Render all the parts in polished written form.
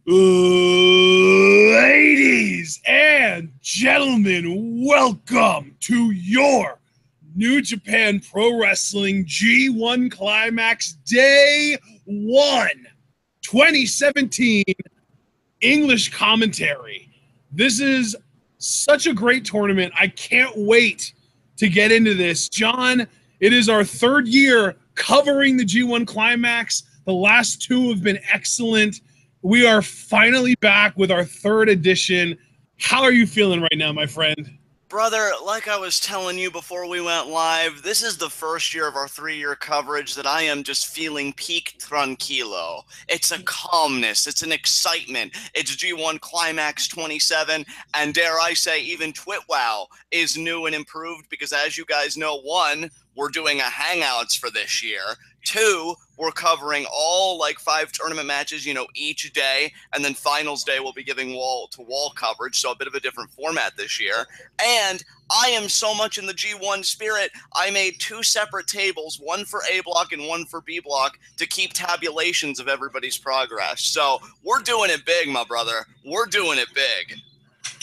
Ladies and gentlemen, welcome to your New Japan Pro Wrestling G1 Climax Day 1 2017 English commentary. This is such a great tournament. I can't wait to get into this. John, it is our third year covering the G1 Climax. The last two have been excellent. We are finally back with our third edition. How are you feeling right now, my friend? Brother, like I was telling you before we went live, this is the first year of our 3-year coverage that I am just feeling peak tranquilo. It's a calmness. It's an excitement. It's G1 Climax 27, and dare I say, even TwitWow is new and improved because, as you guys know, 1, we're doing a Hangouts for this year. 2, we're covering all 5 tournament matches, each day, and then finals day we'll be giving wall-to-wall coverage, so a bit of a different format this year. And I am so much in the G1 spirit, I made 2 separate tables, one for A block and one for B block, to keep tabulations of everybody's progress. So we're doing it big, my brother. We're doing it big.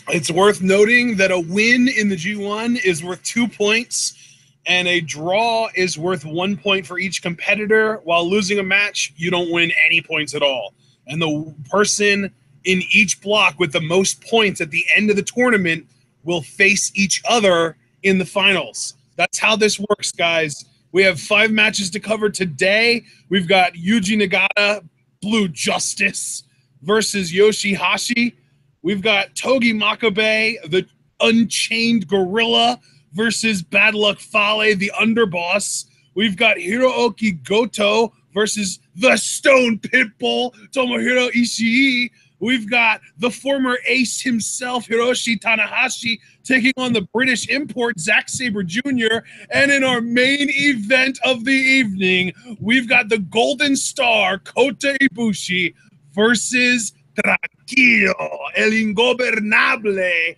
It's worth noting that a win in the G1 is worth 2 points, and a draw is worth 1 point for each competitor. While losing a match, you don't win any points at all. And the person in each block with the most points at the end of the tournament will face each other in the finals. That's how this works, guys. We have 5 matches to cover today. We've got Yuji Nagata, Blue Justice, versus YOSHI-HASHI. We've got Togi Makabe, the Unchained Gorilla, versus Bad Luck Fale, the underboss. We've got Hirooki Goto versus the Stone Pitbull, Tomohiro Ishii. We've got the former ace himself, Hiroshi Tanahashi, taking on the British import, Zack Sabre Jr. And in our main event of the evening, we've got the Golden Star, Kota Ibushi, versus Tranquilo, El Ingobernable,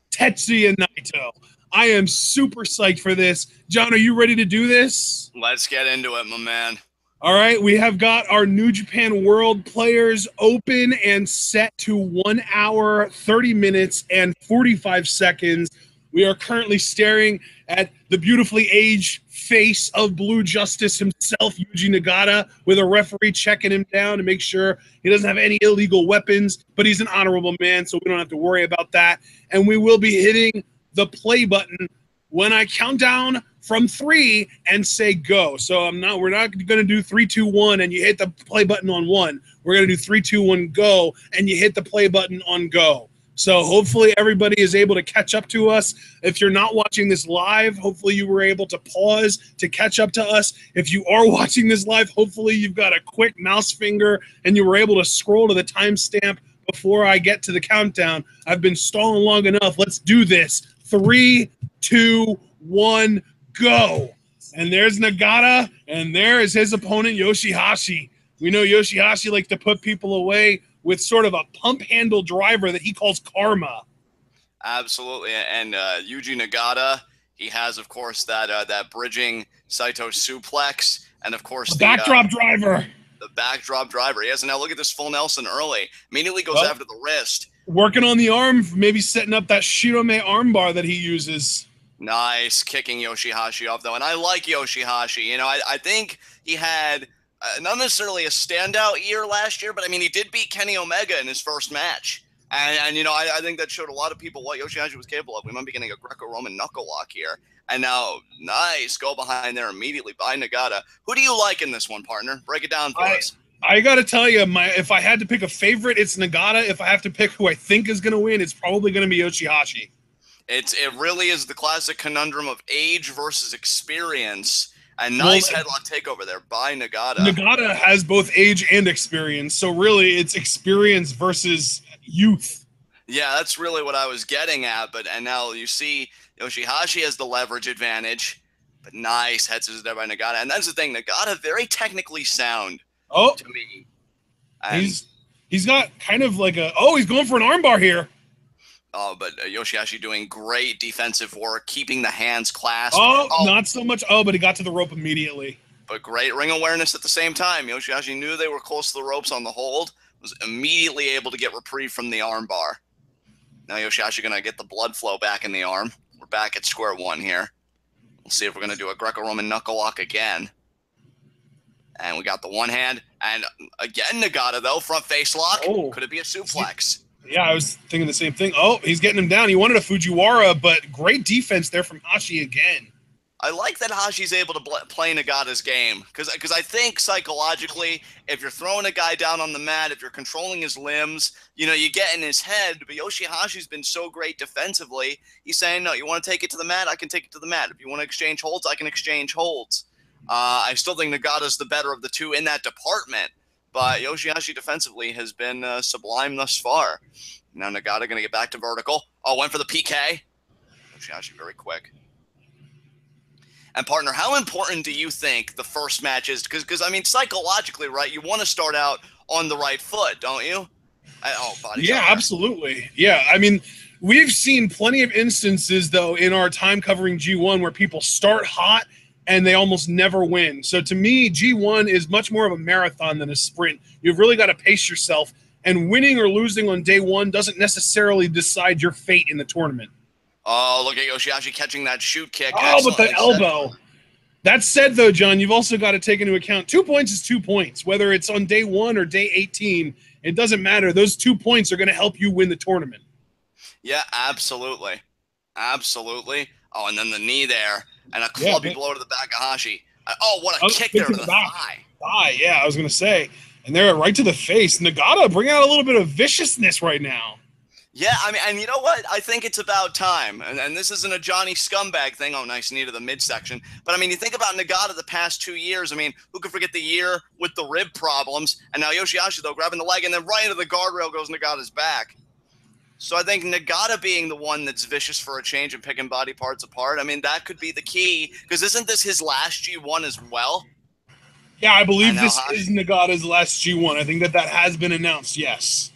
Tetsuya Naito. I am super psyched for this. John, are you ready to do this? Let's get into it, my man. All right, we have got our New Japan World players open and set to 1 hour, 30 minutes, and 45 seconds. We are currently staring at the beautifully aged face of Blue Justice himself, Yuji Nagata, with a referee checking him down to make sure he doesn't have any illegal weapons, but he's an honorable man, so we don't have to worry about that. And we will be hitting the play button when I count down from 3 and say go. So we're not going to do 3, 2, 1 and you hit the play button on 1. We're going to do 3, 2, 1 go and you hit the play button on go. So hopefully everybody is able to catch up to us. If you're not watching this live, hopefully you were able to pause to catch up to us. If you are watching this live, hopefully you've got a quick mouse finger and you were able to scroll to the timestamp before I get to the countdown. I've been stalling long enough. Let's do this. 3, 2, 1, go. And there's Nagata, and there is his opponent, YOSHI-HASHI. We know YOSHI-HASHI likes to put people away with sort of a pump handle driver that he calls karma. Absolutely. And Yuji Nagata, he has, of course, that bridging Saito suplex, and, of course, the backdrop driver. The backdrop driver. Yes, and now look at this full Nelson early. Immediately goes after the wrist. Working on the arm, maybe setting up that Shirome armbar that he uses. Nice, kicking YOSHI-HASHI off, though. And I like YOSHI-HASHI. I think he had not necessarily a standout year last year, but, I mean, he did beat Kenny Omega in his first match. And I think that showed a lot of people what YOSHI-HASHI was capable of. We might be getting a Greco-Roman knuckle lock here. And now, nice, go behind there immediately by Nagata. Who do you like in this one, partner? Break it down for us. I got to tell you, if I had to pick a favorite, it's Nagata. If I have to pick who I think is going to win, it's probably going to be YOSHI-HASHI. It really is the classic conundrum of age versus experience. A nice headlock takeover there by Nagata. Nagata has both age and experience, so really it's experience versus youth. Yeah, that's really what I was getting at. And now you see YOSHI-HASHI has the leverage advantage, but nice head scissors there by Nagata. And that's the thing, Nagata very technically sound. To me. And he's got kind of like he's going for an armbar here. Oh, but YOSHI-HASHI doing great defensive work, keeping the hands clasped. Not so much. But he got to the rope immediately. But great ring awareness at the same time. YOSHI-HASHI knew they were close to the ropes on the hold, was immediately able to get reprieve from the armbar. Now YOSHI-HASHI going to get the blood flow back in the arm. We're back at square one here. We'll see if we're going to do a Greco-Roman knuckle lock again. And we got the one hand. And again, Nagata, though, front face lock. Oh. Could it be a suplex? Yeah, I was thinking the same thing. Oh, he's getting him down. He wanted a Fujiwara, but great defense there from Hashi again. I like that Hashi's able to play Nagata's game because I think psychologically, if you're throwing a guy down on the mat, if you're controlling his limbs, you know, you get in his head. But YOSHI-HASHI's been so great defensively. He's saying, no, you want to take it to the mat? I can take it to the mat. If you want to exchange holds, I can exchange holds. I still think Nagata's the better of the two in that department. But YOSHI-HASHI defensively has been sublime thus far. Now Nagata going to get back to vertical. Oh, went for the PK. YOSHI-HASHI very quick. And partner, how important do you think the first match is? Because I mean, psychologically, right? You want to start out on the right foot, don't you? Yeah, absolutely. Yeah, I mean, we've seen plenty of instances, though, in our time covering G1 where people start hot and they almost never win. So to me, G1 is much more of a marathon than a sprint. You've really got to pace yourself, and winning or losing on day one doesn't necessarily decide your fate in the tournament. Oh, look at YOSHI-HASHI catching that shoot kick. Oh, but the elbow. That said, though, John, you've also got to take into account 2 points is 2 points. Whether it's on day 1 or day 18, it doesn't matter. Those 2 points are going to help you win the tournament. Yeah, absolutely. Absolutely. Oh, and then the knee there. And a clubby blow to the back of Hashi. Oh, what a kick there to the thigh. Thigh, yeah, I was going to say. And they're right to the face. Nagata bringing out a little bit of viciousness right now. Yeah, I mean, and you know what? I think it's about time. And this isn't a Johnny Scumbag thing. Oh, nice knee to the midsection. But, I mean, you think about Nagata the past 2 years. I mean, who could forget the year with the rib problems? And now YOSHI-HASHI, though, grabbing the leg, and then right into the guardrail goes Nagata's back. So I think Nagata being the one that's vicious for a change and picking body parts apart, I mean, that could be the key. Because isn't this his last G1 as well? Yeah, I believe this is Nagata's last G1. I think that has been announced, yes.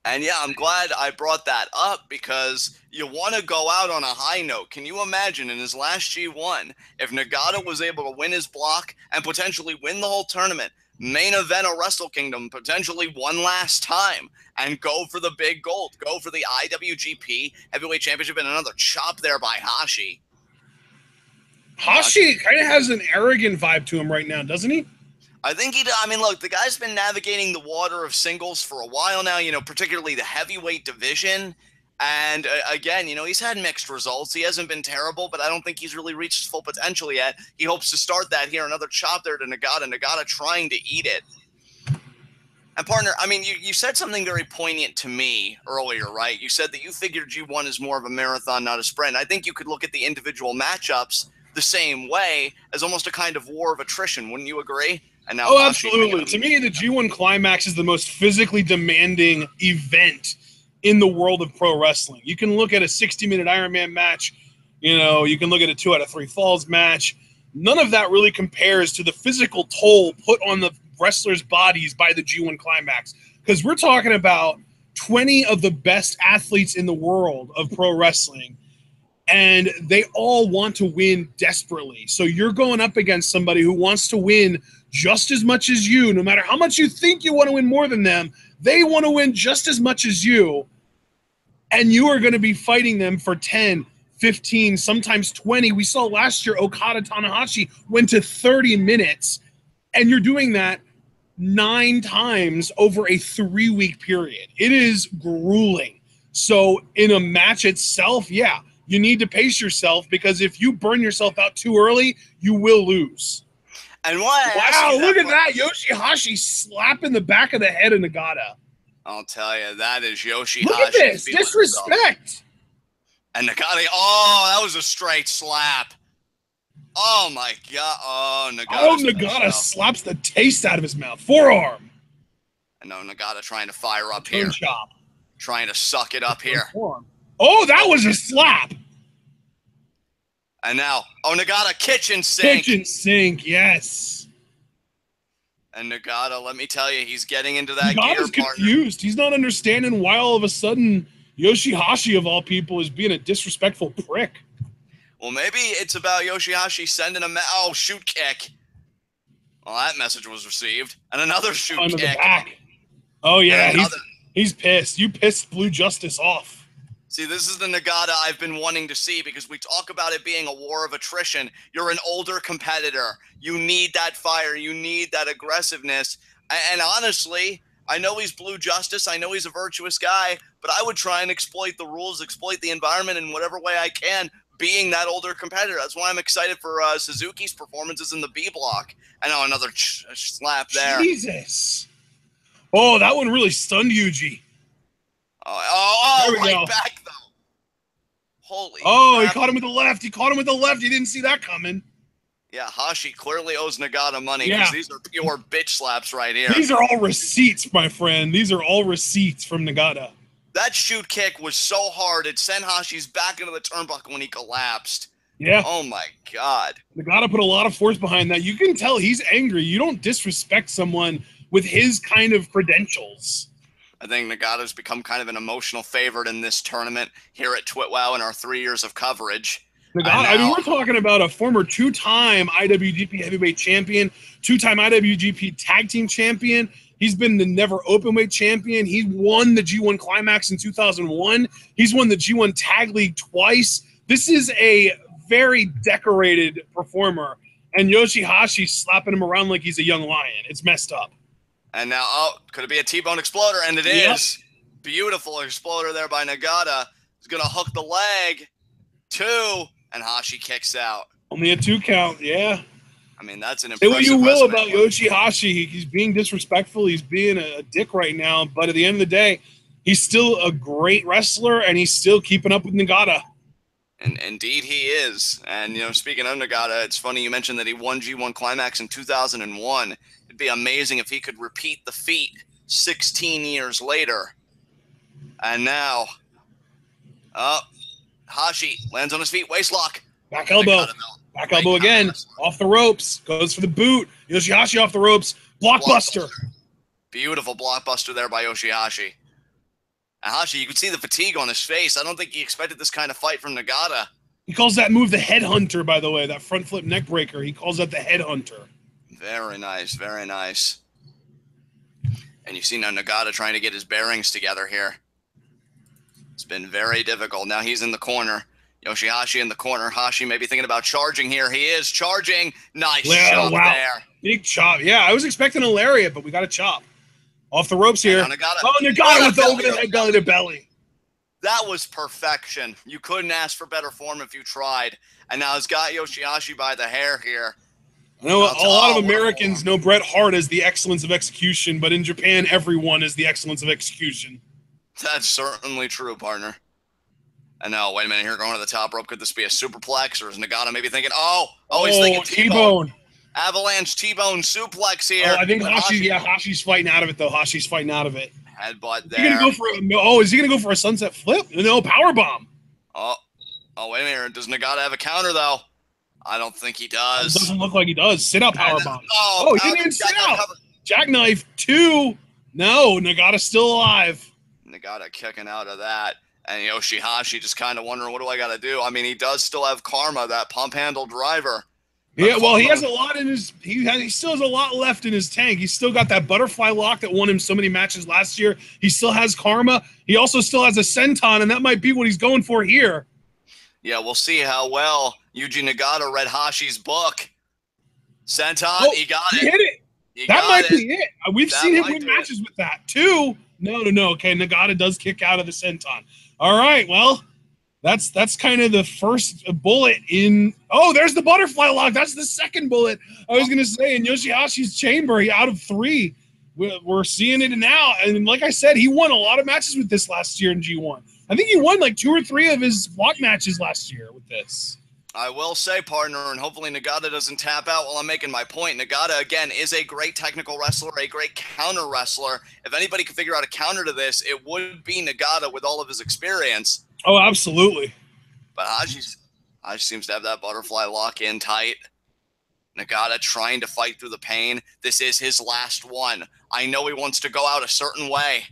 And yeah, I'm glad I brought that up because you want to go out on a high note. Can you imagine in his last G1, if Nagata was able to win his block and potentially win the whole tournament, main event of Wrestle Kingdom potentially one last time and go for the big gold, go for the IWGP Heavyweight Championship and another chop there by Hashi. Hashi kind of has an arrogant vibe to him right now, doesn't he? I think he does. I mean, look, the guy's been navigating the water of singles for a while now, you know, particularly the heavyweight division. And again, you know, he's had mixed results. He hasn't been terrible, but I don't think he's really reached his full potential yet. He hopes to start that here. Another chop there to Nagata. Nagata trying to eat it. And partner, I mean, you said something very poignant to me earlier, right? You said that you figured G1 is more of a marathon, not a sprint. I think you could look at the individual matchups the same way as almost a kind of war of attrition. Wouldn't you agree? And now absolutely. To me, the G1 Climax is the most physically demanding event in the world of pro wrestling. You can look at a 60-minute Iron Man match. You know, you can look at a 2 out of 3 falls match. None of that really compares to the physical toll put on the wrestlers' bodies by the G1 Climax. Because we're talking about 20 of the best athletes in the world of pro wrestling. And they all want to win desperately. So you're going up against somebody who wants to win just as much as you. No matter how much you think you want to win more than them, they want to win just as much as you. And you are going to be fighting them for 10, 15, sometimes 20. We saw last year Okada Tanahashi went to 30 minutes. And you're doing that 9 times over a 3-week period. It is grueling. So in a match itself, yeah, you need to pace yourself because if you burn yourself out too early, you will lose. And why? Wow, look at that. YOSHI-HASHI slapping the back of the head of Nagata. I'll tell you, that is YOSHI-HASHI. Look at this. Disrespect. And Nagata, oh, that was a straight slap. Oh, my God. Oh, Nagata slaps the taste out of his mouth. Forearm. I know Nagata trying to fire up here. Chop. Trying to suck it up here. Forearm. Oh, that was a slap. And now, Nagata kitchen sink. Kitchen sink, yes. And Nagata, let me tell you, he's getting into that Nagata's gear, confused. He's not understanding why all of a sudden YOSHI-HASHI, of all people, is being a disrespectful prick. Well, maybe it's about YOSHI-HASHI sending a shoot kick. Well, that message was received. And another shoot kick. The back. Oh yeah, he's pissed. You pissed Blue Justice off. See, this is the Nagata I've been wanting to see because we talk about it being a war of attrition. You're an older competitor. You need that fire. You need that aggressiveness. And honestly, I know he's Blue Justice. I know he's a virtuous guy, but I would try and exploit the rules, exploit the environment in whatever way I can, being that older competitor. That's why I'm excited for Suzuki's performances in the B block. I know another slap there. Jesus. Oh, that one really stunned Yuji. Oh, right back, though. Holy crap. He caught him with the left. He caught him with the left. He didn't see that coming. Yeah, Hashi clearly owes Nagata money because these are pure bitch slaps right here. These are all receipts, my friend. These are all receipts from Nagata. That shoot kick was so hard, it sent Hashi's back into the turnbuckle when he collapsed. Yeah. Oh, my God. Nagata put a lot of force behind that. You can tell he's angry. You don't disrespect someone with his kind of credentials. I think Nagata's become kind of an emotional favorite in this tournament here at TwitWow in our 3 years of coverage. Nagata, I mean, we're talking about a former two-time IWGP Heavyweight Champion, two-time IWGP Tag Team Champion. He's been the Never Openweight Champion. He won the G1 Climax in 2001. He's won the G1 Tag League twice. This is a very decorated performer, and YOSHI-HASHI slapping him around like he's a young lion. It's messed up. And now, could it be a T-bone exploder? And it is. Beautiful exploder there by Nagata. He's going to hook the leg. 2, and Hashi kicks out. Only a 2 count, yeah. I mean, that's an impressive. Say what you will about YOSHI-HASHI. He's being disrespectful. He's being a dick right now. But at the end of the day, he's still a great wrestler, and he's still keeping up with Nagata. And indeed he is. And, you know, speaking of Nagata, it's funny you mentioned that he won G1 Climax in 2001. It'd be amazing if he could repeat the feat 16 years later. And now, Hashi lands on his feet, waist lock. Back elbow. Back elbow again. Off the ropes. Goes for the boot. YOSHI-HASHI off the ropes. Blockbuster. Beautiful blockbuster there by YOSHI-HASHI. And Hashi, you can see the fatigue on his face. I don't think he expected this kind of fight from Nagata. He calls that move the headhunter, by the way. That front flip neck breaker. He calls that the headhunter. Very nice. Very nice. And you see now Nagata trying to get his bearings together here. It's been very difficult. Now he's in the corner. YOSHI-HASHI in the corner. Hashi may be thinking about charging here. He is charging. Nice shot there. Big chop. Yeah, I was expecting a lariat, but we got a chop. Off the ropes here. Nagata with the over-the-head belly to belly. That was perfection. You couldn't ask for better form if you tried. And now he's got YOSHI-HASHI by the hair here. I know a lot of Americans know Bret Hart as the excellence of execution, but in Japan, everyone is the excellence of execution. That's certainly true, partner. And now, wait a minute, here going to the top rope. Could this be a superplex, or is Nagata maybe thinking, he's thinking T-bone. Avalanche T-bone suplex here. I think Hashi's fighting out of it, though. Hashi's fighting out of it. Headbutt there. Is he going to go for a sunset flip? No, powerbomb. Wait a minute. Does Nagata have a counter, though? I don't think he does. It doesn't look like he does. Sit out powerbomb. He didn't even sit out. Jackknife 2. No, Nagata's still alive. Nagata kicking out of that. And YOSHI-HASHI just kind of wondering, what do I got to do? I mean, he does still have karma, that pump handle driver. Yeah, well, he has a lot in his. He still has a lot left in his tank. He's still got that butterfly lock that won him so many matches last year. He still has karma. He also still has a senton, and that might be what he's going for here. Yeah, we'll see how well Yuji Nagata read Hashi's book. Senton, he got it. He hit it. That might be it. We've seen him win matches with that too. No. Okay, Nagata does kick out of the senton. All right, well. That's kind of the first bullet in. Oh, there's the butterfly lock. That's the second bullet. I was going to say in YOSHI-HASHI's chamber, he out of 3. We're seeing it now. And like I said, he won a lot of matches with this last year in G1. I think he won like 2 or 3 of his block matches last year with this. I will say, partner, and hopefully Nagata doesn't tap out while I'm making my point. Nagata, again, is a great technical wrestler, a great counter wrestler. If anybody could figure out a counter to this, it would be Nagata with all of his experience. Oh, absolutely. But Hashi seems to have that butterfly lock in tight. Nagata trying to fight through the pain. This is his last one. I know he wants to go out a certain way.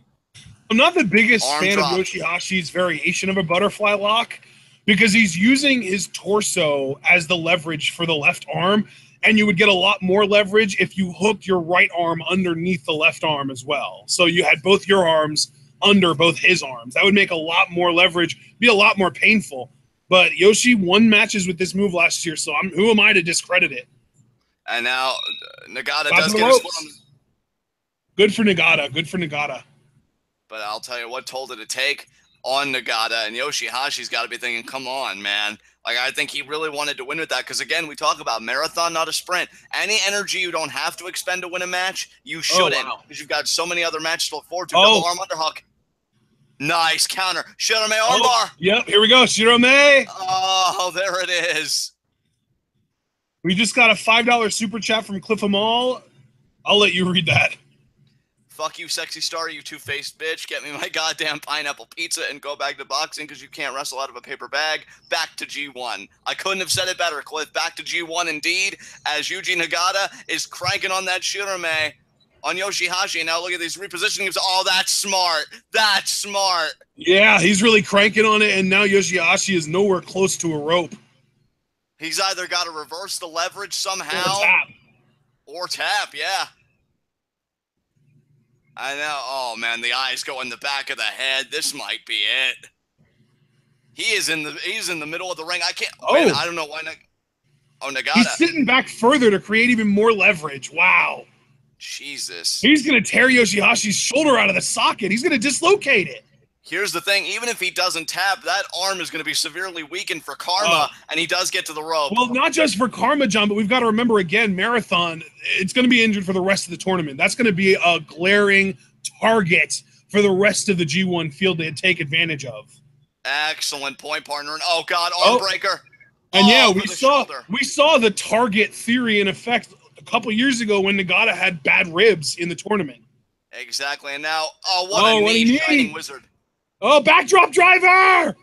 I'm not the biggest fan of YOSHI-HASHI's variation of a butterfly lock because he's using his torso as the leverage for the left arm. and you would get a lot more leverage if you hooked your right arm underneath the left arm as well. So you had both your arms under both his arms. That would make a lot more leverage, be a lot more painful. But Yoshi won matches with this move last year, so who am I to discredit it? And now Nagata Got does the get his foot on. Good for Nagata. Good for Nagata. But I'll tell you what told it to take on Nagata, and YOSHI-HASHI's got to be thinking, come on, man. Like, I think he really wanted to win with that because, again, we talk about marathon, not a sprint. Any energy you don't have to expend to win a match, you shouldn't because you've got so many other matches to look forward to. Double arm underhook. Nice counter. Shirome armbar. Yep, here we go. Shirome. Oh, there it is. We just got a $5 super chat from Cliff Amal. I'll let you read that. Fuck you, sexy star, you two-faced bitch. Get me my goddamn pineapple pizza and go back to boxing because you can't wrestle out of a paper bag. Back to G1. I couldn't have said it better, Cliff. Back to G1 indeed, as Yuji Nagata is cranking on that Shirome on YOSHI-HASHI. And now look at these repositionings. Oh, that's smart. That's smart. Yeah, he's really cranking on it, and now YOSHI-HASHI is nowhere close to a rope. He's either got to reverse the leverage somehow. Or tap, yeah. I know. Oh man, the eyes go in the back of the head. This might be it. He's in the middle of the ring. I can't. Oh, man, I don't know why. Nagata. He's sitting back further to create even more leverage. Wow. Jesus. He's gonna tear YOSHI-HASHI's shoulder out of the socket. He's gonna dislocate it. Here's the thing, even if he doesn't tap, that arm is going to be severely weakened for Karma, and he does get to the rope. Well, not just for Karma, John, but we've got to remember, again, Marathon, it's going to be injured for the rest of the tournament. That's going to be a glaring target for the rest of the G1 field to take advantage of. Excellent point, partner. And oh, God, arm breaker. And yeah, we saw the target theory in effect a couple years ago when Nagata had bad ribs in the tournament. Exactly, and now, what a knee, Shining Wizard. Oh, backdrop driver!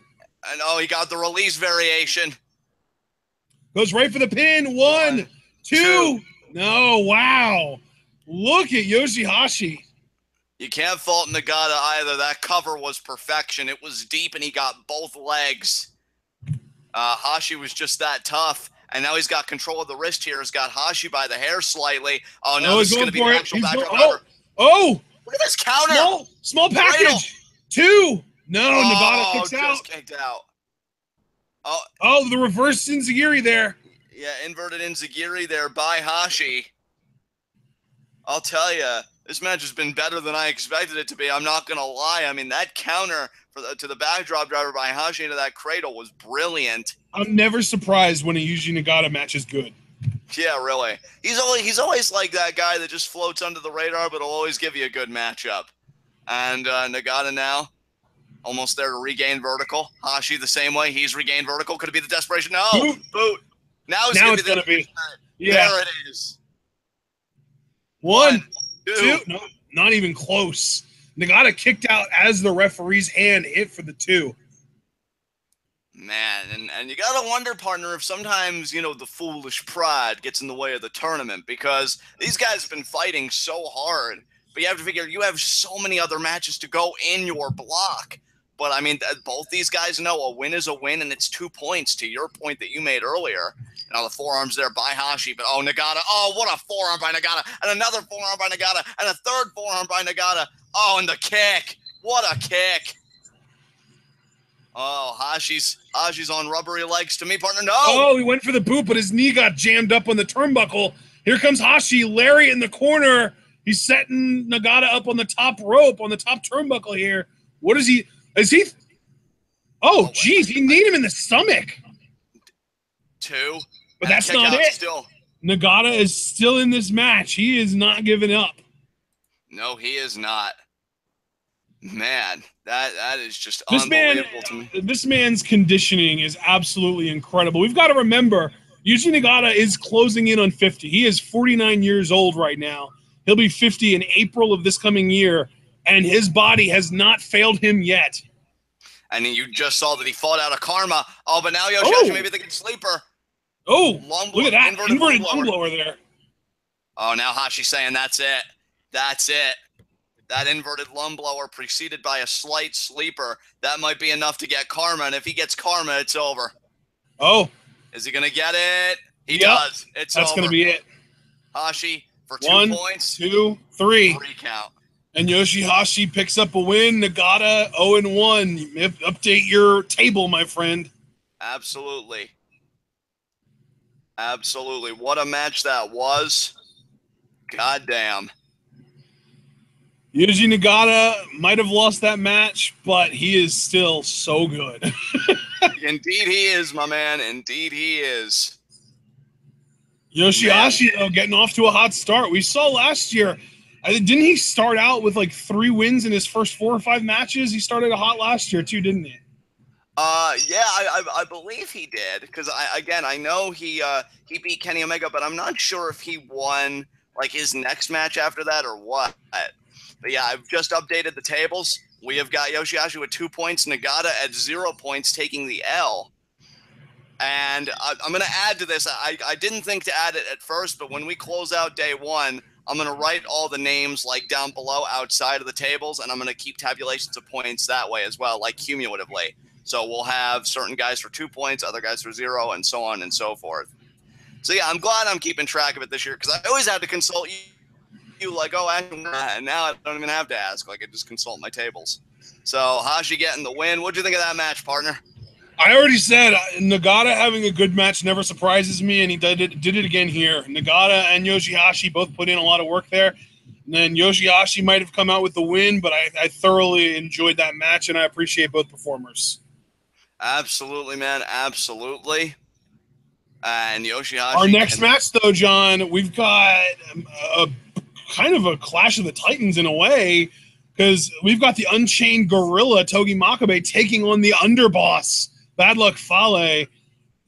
And he got the release variation. Goes right for the pin. One, two. No, wow. Look at YOSHI-HASHI. You can't fault Nagata either. That cover was perfection. It was deep, and he got both legs. Hashi was just that tough. And now he's got control of the wrist here. He's got Hashi by the hair slightly. Oh, no, this is going to be the actual backdrop driver. Oh! Look at this counter. Small package. Two. No, Nagata kicks out. Kicked out. Oh, the reverse enziguri there. Yeah, inverted enziguri there by Hashi. I'll tell you, this match has been better than I expected it to be. I'm not going to lie. I mean, that counter to the backdrop driver by Hashi into that cradle was brilliant. I'm never surprised when a Yuji Nagata match is good. Yeah, really. He's always like that guy that just floats under the radar, but will always give you a good matchup. And Nagata now, almost there to regain vertical. Hashi the same way. He's regained vertical. Could it be the desperation? No. Boot. Now it's going to be. Yeah. There it is. One, two. No, not even close. Nagata kicked out as the referee's hand hit for the two. Man, and you got to wonder, partner, if sometimes, the foolish pride gets in the way of the tournament because these guys have been fighting so hard. But you have to figure you have so many other matches to go in your block. But, I mean, both these guys know a win is a win, and it's 2 points to your point that you made earlier. Now the forearms there by Hashi, but Nagata. Oh, what a forearm by Nagata. And another forearm by Nagata. And a third forearm by Nagata. Oh, and the kick. What a kick. Oh, Hashi's on rubbery legs to me, partner. No. Oh, he went for the boot, but his knee got jammed up on the turnbuckle. Here comes Hashi. Larry in the corner. He's setting Nagata up on the top rope, on the top turnbuckle here. What is he? Is he? Oh, geez, he kneed him in the stomach. Two. But that's not it. Still. Nagata is still in this match. He is not giving up. No, he is not. Man, that is just unbelievable to me. This man's conditioning is absolutely incredible. We've got to remember, Yuji Nagata is closing in on 50. He is 49 years old right now. He'll be 50 in April of this coming year, and his body has not failed him yet. And you just saw that he fought out of Karma. Oh, but now YOSHI-HASHI maybe thinking sleeper. Oh, look at that. Inverted lung blower there. Oh, now Hashi saying that's it. That's it. That inverted lung blower preceded by a slight sleeper. That might be enough to get Karma, and if he gets Karma, it's over. Oh. Is he going to get it? He does. It's That's over. going to be it. Hashi for 2 1, points. 2, 3. 3 count. And YOSHI-HASHI picks up a win. Nagata 0-1. Update your table, my friend. Absolutely. Absolutely. What a match that was. Goddamn. Yuji Nagata might have lost that match, but he is still so good. Indeed he is, my man. Indeed he is. YOSHI-HASHI, though, getting off to a hot start. We saw last year, didn't he start out with like 3 wins in his first 4 or 5 matches? He started hot last year too, didn't he? Yeah, I believe he did, because I know he beat Kenny Omega, but I'm not sure if he won like his next match after that or what. But yeah, I've just updated the tables. We have got YOSHI-HASHI with 2 points, Nagata at 0 points, taking the L. And I'm going to add to this. I didn't think to add it at first, but when we close out day 1, I'm going to write all the names like down below outside of the tables, and I'm going to keep tabulations of points that way as well, like cumulatively. So we'll have certain guys for 2 points, other guys for 0, and so on and so forth. So yeah, I'm glad I'm keeping track of it this year, because I always had to consult you like, oh, and now I don't even have to ask. Like, I just consult my tables. So Hashi getting the win. What'd you think of that match, partner? I already said Nagata having a good match never surprises me, and he did it again here. Nagata and YOSHI-HASHI both put in a lot of work there. And then YOSHI-HASHI might have come out with the win, but I thoroughly enjoyed that match, and I appreciate both performers. Absolutely, man. Absolutely. And YOSHI-HASHI. Our next match, though, John, we've got a kind of a clash of the titans in a way, because we've got the Unchained Gorilla, Togi Makabe, taking on the underboss, Bad Luck Fale.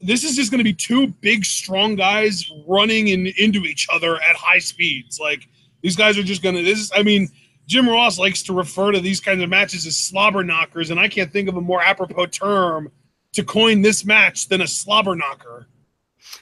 This is just going to be 2 big, strong guys running into each other at high speeds. Like, these guys are just going to, Jim Ross likes to refer to these kinds of matches as slobber knockers, and I can't think of a more apropos term to coin this match than a slobber knocker.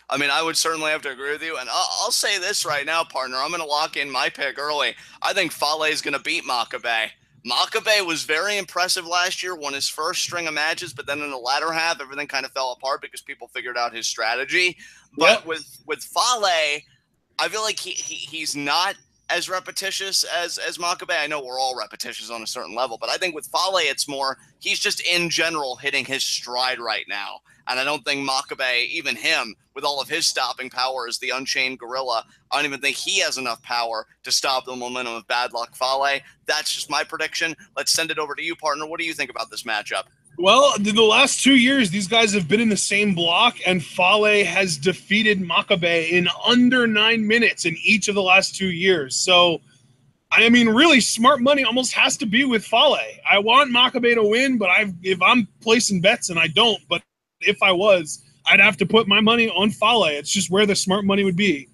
I mean, I would certainly have to agree with you. And I'll say this right now, partner. I'm going to lock in my pick early. I think Fale is going to beat Makabe. Makabe was very impressive last year, won his first string of matches, but then in the latter half, everything kind of fell apart because people figured out his strategy. But with Fale, I feel like he's not as repetitious as Makabe. I know we're all repetitious on a certain level, but I think with Fale, it's more he's just in general hitting his stride right now. And I don't think Makabe, even him, with all of his stopping power as the Unchained Gorilla, I don't even think he has enough power to stop the momentum of Bad Luck Fale. That's just my prediction. Let's send it over to you, partner. What do you think about this matchup? Well, the last 2 years, these guys have been in the same block, and Fale has defeated Makabe in under 9 minutes in each of the last 2 years. So, I mean, really, smart money almost has to be with Fale. I want Makabe to win, but if I'm placing bets, and I don't, but if I was, I'd have to put my money on Fale. It's just where the smart money would be.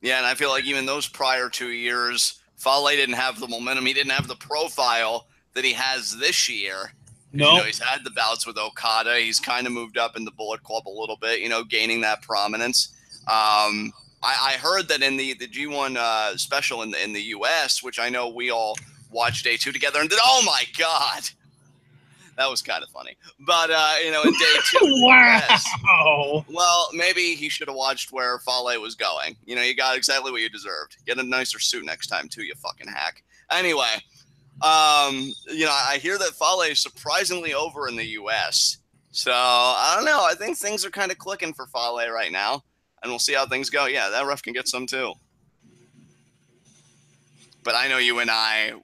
Yeah, and I feel like even those prior 2 years, Fale didn't have the momentum. He didn't have the profile that he has this year. No. He's had the bouts with Okada. He's kind of moved up in the Bullet Club a little bit, gaining that prominence. I heard that in the G1 special in the US, which I know we all watched day 2 together, and oh my God. That was kind of funny. But, in day 2. Wow. Yes, well, maybe he should have watched where Fale was going. You got exactly what you deserved. Get a nicer suit next time, too, you fucking hack. Anyway, I hear that Fale is surprisingly over in the U.S. So, I don't know. I think things are kind of clicking for Fale right now. And we'll see how things go. Yeah, that ref can get some, too. But I know you and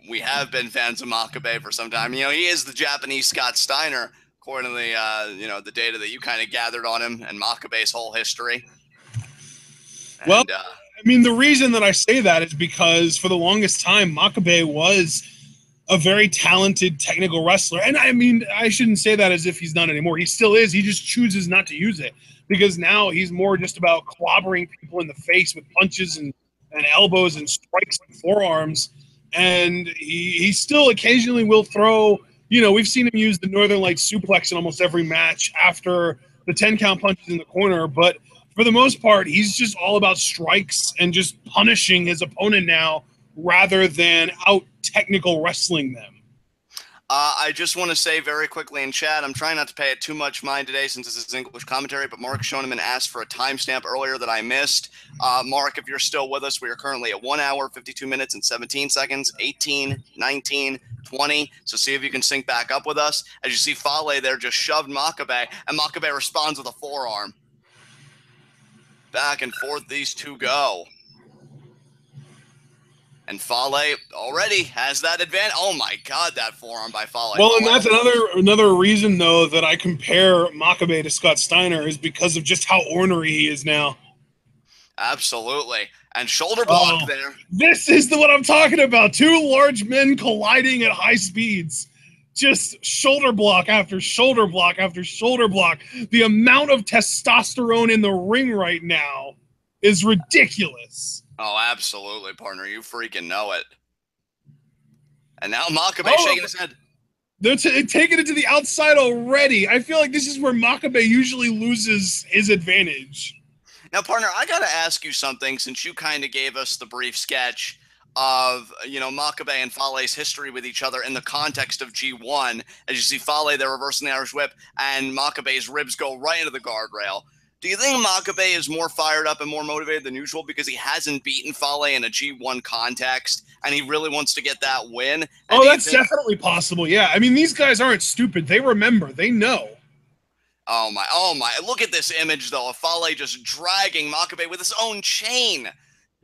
we have been fans of Makabe for some time. He is the Japanese Scott Steiner, according to the data that you kind of gathered on him and Makabe's whole history. Well, the reason that I say that is because for the longest time, Makabe was a very talented technical wrestler. And I shouldn't say that as if he's not anymore. He still is. He just chooses not to use it because now he's more just about clobbering people in the face with punches and elbows and strikes and forearms, and he still occasionally will throw, we've seen him use the Northern Light suplex in almost every match after the 10 count punches in the corner, but for the most part, he's just all about strikes and just punishing his opponent now rather than out technical wrestling them. I just want to say very quickly in chat, I'm trying not to pay it too much mind today since this is English commentary, but Mark Schoeneman asked for a timestamp earlier that I missed. Mark, if you're still with us, we are currently at 1 hour, 52 minutes, and 17 seconds, 18, 19, 20. So see if you can sync back up with us. As you see, Fale there just shoved Makabe, and Makabe responds with a forearm. Back and forth these two go. And Fale already has that advantage. Oh my God, that forearm by Fale. Well, and that's another reason, though, that I compare Makabe to Scott Steiner is because of just how ornery he is now. Absolutely. And shoulder block there. This is what I'm talking about. Two large men colliding at high speeds. Just shoulder block after shoulder block after shoulder block. The amount of testosterone in the ring right now is ridiculous. Oh, absolutely, partner. You freaking know it. And now Makabe shaking his head. They're taking it to the outside already. I feel like this is where Makabe usually loses his advantage. Now, partner, I got to ask you something since you kind of gave us the brief sketch of, Makabe and Fale's history with each other in the context of G1. As you see Fale there reversing the Irish whip, and Makabe's ribs go right into the guardrail. Do you think Makabe is more fired up and more motivated than usual because he hasn't beaten Fale in a G1 context and he really wants to get that win? Oh, that's definitely possible, yeah. I mean, these guys aren't stupid. They remember. They know. Oh, my. Look at this image, though, of Fale just dragging Makabe with his own chain.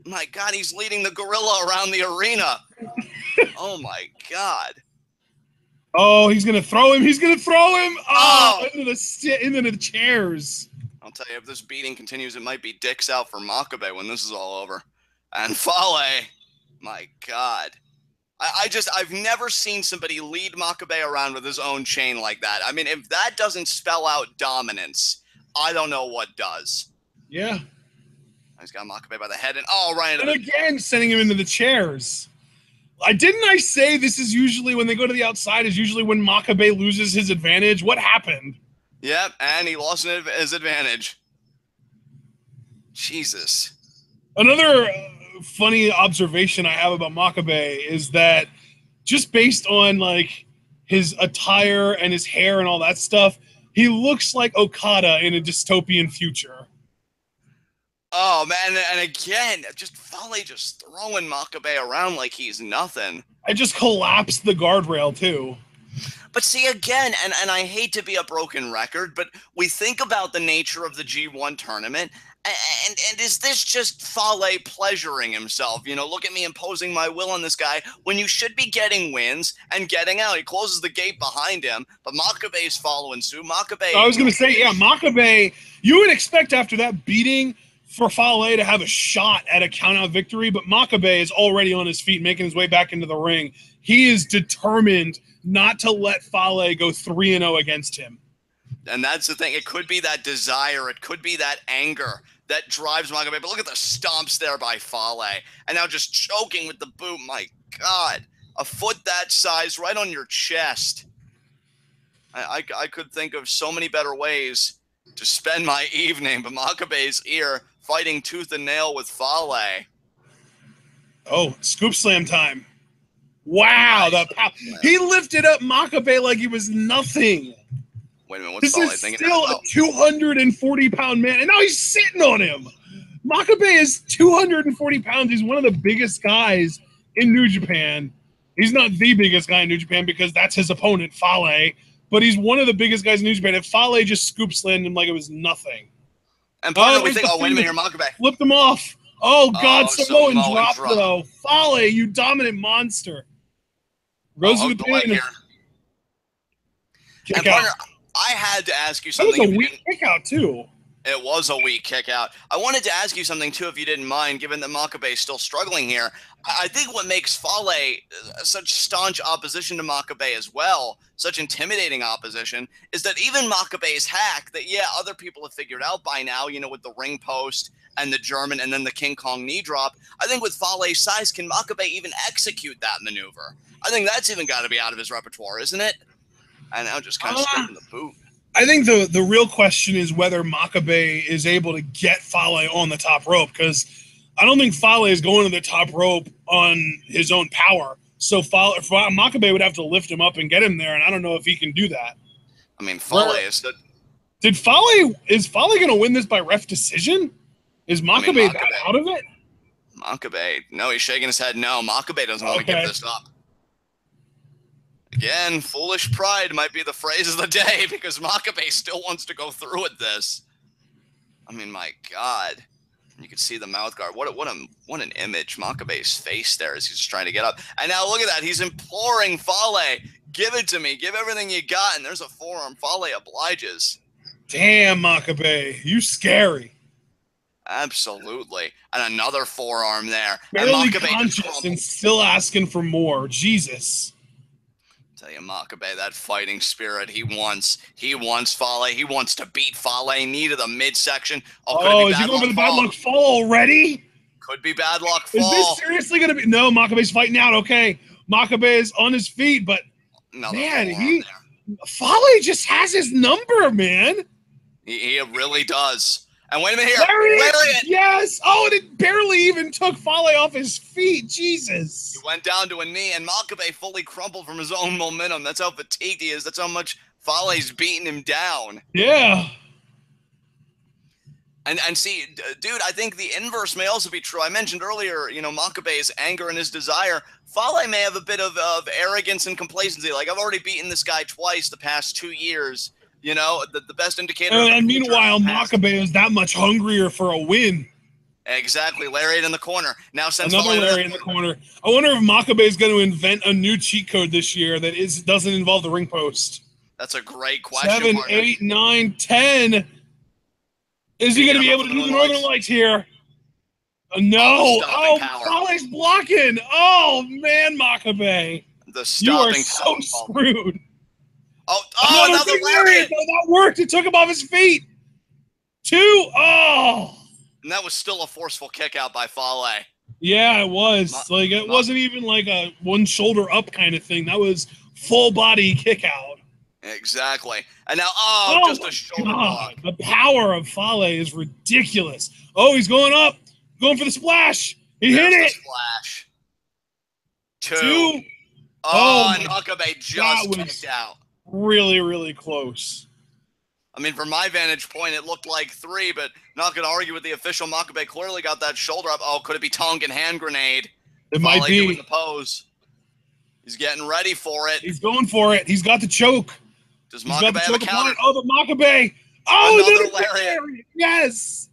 My God, he's leading the gorilla around the arena. Oh, my God. Oh, he's going to throw him. He's going to throw him. Into the chairs. I'll tell you, if this beating continues, it might be dicks out for Makabe when this is all over. And Fale, my God. I've never seen somebody lead Makabe around with his own chain like that. I mean, if that doesn't spell out dominance, I don't know what does. Yeah. He's got Makabe by the head and again, sending him into the chairs. Didn't I say this is usually when they go to the outside is usually when Makabe loses his advantage? What happened? Yep, and he lost his advantage. Jesus. Another funny observation I have about Makabe is that just based on like his attire and his hair and all that stuff, he looks like Okada in a dystopian future. Oh man, and again, just Fale just throwing Makabe around like he's nothing. I just collapsed the guardrail too. But see, again, and I hate to be a broken record, but we think about the nature of the G1 tournament, and is this just Fale pleasuring himself? Look at me imposing my will on this guy when you should be getting wins and getting out. He closes the gate behind him, but Makabe's following suit. I was going to say, yeah, Makabe, you would expect after that beating for Fale to have a shot at a count-out victory, but Makabe is already on his feet, making his way back into the ring. He is determined not to let Fale go 3-0 against him. And that's the thing. It could be that desire. It could be that anger that drives Makabe. But look at the stomps there by Fale. And now just choking with the boot. My God. A foot that size right on your chest. I could think of so many better ways to spend my evening. But Makabe's here fighting tooth and nail with Fale. Oh, scoop slam time. Wow, he lifted up Makabe like he was nothing. Wait a minute, what's Fale thinking? This is still a 240-pound man, and now he's sitting on him. Makabe is 240 pounds. He's one of the biggest guys in New Japan. He's not the biggest guy in New Japan because that's his opponent, Fale, but he's one of the biggest guys in New Japan. If Fale just scoop slammed him like it was nothing. And part of we think, wait a minute here, Makabe. Flipped him off. Oh, God, Samoan drop, though. Fale, you dominant monster. Goes to the pin. And partner, I had to ask you something. That was a weak kick out, too. It was a weak kick out. I wanted to ask you something, too, if you didn't mind, given that Makabe is still struggling here. I think what makes Fale such staunch opposition to Makabe as well, such intimidating opposition, is that even Makabe's hack that, yeah, other people have figured out by now, with the ring post and the German and then the King Kong knee drop. I think with Fale's size, can Makabe even execute that maneuver? I think that's even got to be out of his repertoire, isn't it? And now just kind of stripping the boot. I think the real question is whether Makabe is able to get Fale on the top rope, because I don't think Fale is going to the top rope on his own power. So Makabe would have to lift him up and get him there, and I don't know if he can do that. I mean, Fale is the... Is Fale going to win this by ref decision? Is Makabe that out of it? Makabe, no, he's shaking his head. No, Makabe doesn't want to give this up. Again, foolish pride might be the phrase of the day because Makabe still wants to go through with this. I mean, my God. You can see the mouth guard. What an image. Makabe's face there as he's trying to get up. And now look at that. He's imploring Fale, give it to me. Give everything you got. And there's a forearm. Fale obliges. Damn, Makabe. You scary. Absolutely. And another forearm there. Barely and Makabe conscious and still asking for more. Jesus. Tell you, Makabe, that fighting spirit he wants Fale. He wants to beat Fale. Knee to the midsection. Oh, is he going for the bad luck fall already? Could be bad luck fall. Is this seriously going to be? No, Makabe's fighting out. Okay, Makabe is on his feet, but man, Fale just has his number, man. He really does. And wait a minute here. Lariat! Yes! Oh, and it barely even took Fale off his feet. Jesus. He went down to a knee, and Makabe fully crumpled from his own momentum. That's how fatigued he is. That's how much Fale's beating him down. Yeah. And see, dude, I think the inverse may also be true. I mentioned earlier, you know, Makabe's anger and his desire. Fale may have a bit of arrogance and complacency. Like, I've already beaten this guy twice the past 2 years. You know, the best indicator. And meanwhile, Makabe is that much hungrier for a win. Exactly. Lariat in the corner. Now sends another Lariat in the corner. I wonder if Makabe is going to invent a new cheat code this year that doesn't involve the ring post. That's a great question. 7, 8, 9, 10. Is he going to be able to do the Northern Lights here? No. Oh, Fale's blocking. Oh, man, Makabe. The stopping. You are so screwed. Oh, another lariat. No, that worked. It took him off his feet. 2. Oh. And that was still a forceful kick out by Fale. Yeah, it was. It wasn't even like a one shoulder up kind of thing. That was full body kick out. Exactly. And now, just a shoulder block. The power of Fale is ridiculous. Oh, he's going up. Going for the splash. He hit it. Splash. 2. And Makabe just kicked out. Really, really close. I mean, from my vantage point, it looked like 3, but not going to argue with the official. Makabe clearly got that shoulder up. Oh, could it be tongue and hand grenade? It might be. Doing the pose. He's getting ready for it. He's going for it. He's got the choke. Does Makabe have a counter? Oh, the Makabe. Oh, another lariat. Yes.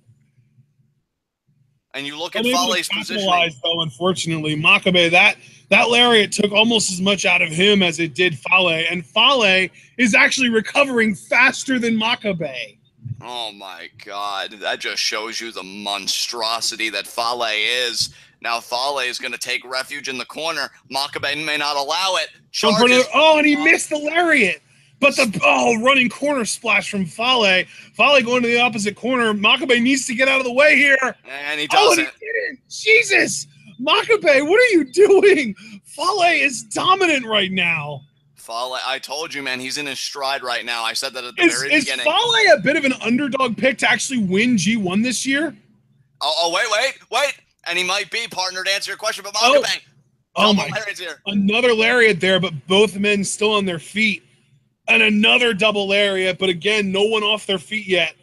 And you look at Fale's position. Though, unfortunately, Makabe, that lariat took almost as much out of him as it did Fale, and Fale is actually recovering faster than Makabe. Oh my God, that just shows you the monstrosity that Fale is. Now Fale is going to take refuge in the corner. Makabe may not allow it. Charges. And he missed the lariat. But running corner splash from Fale. Fale going to the opposite corner. Makabe needs to get out of the way here. And he doesn't. And he didn't. Jesus. Makabe, what are you doing? Fale is dominant right now. Fale, I told you, man, he's in his stride right now. I said that at the very beginning. Is Fale a bit of an underdog pick to actually win G1 this year? Wait. And he might be, partner, to answer your question, but Makabe. Another lariat there, but both men still on their feet. And another double lariat, but again, no one off their feet yet.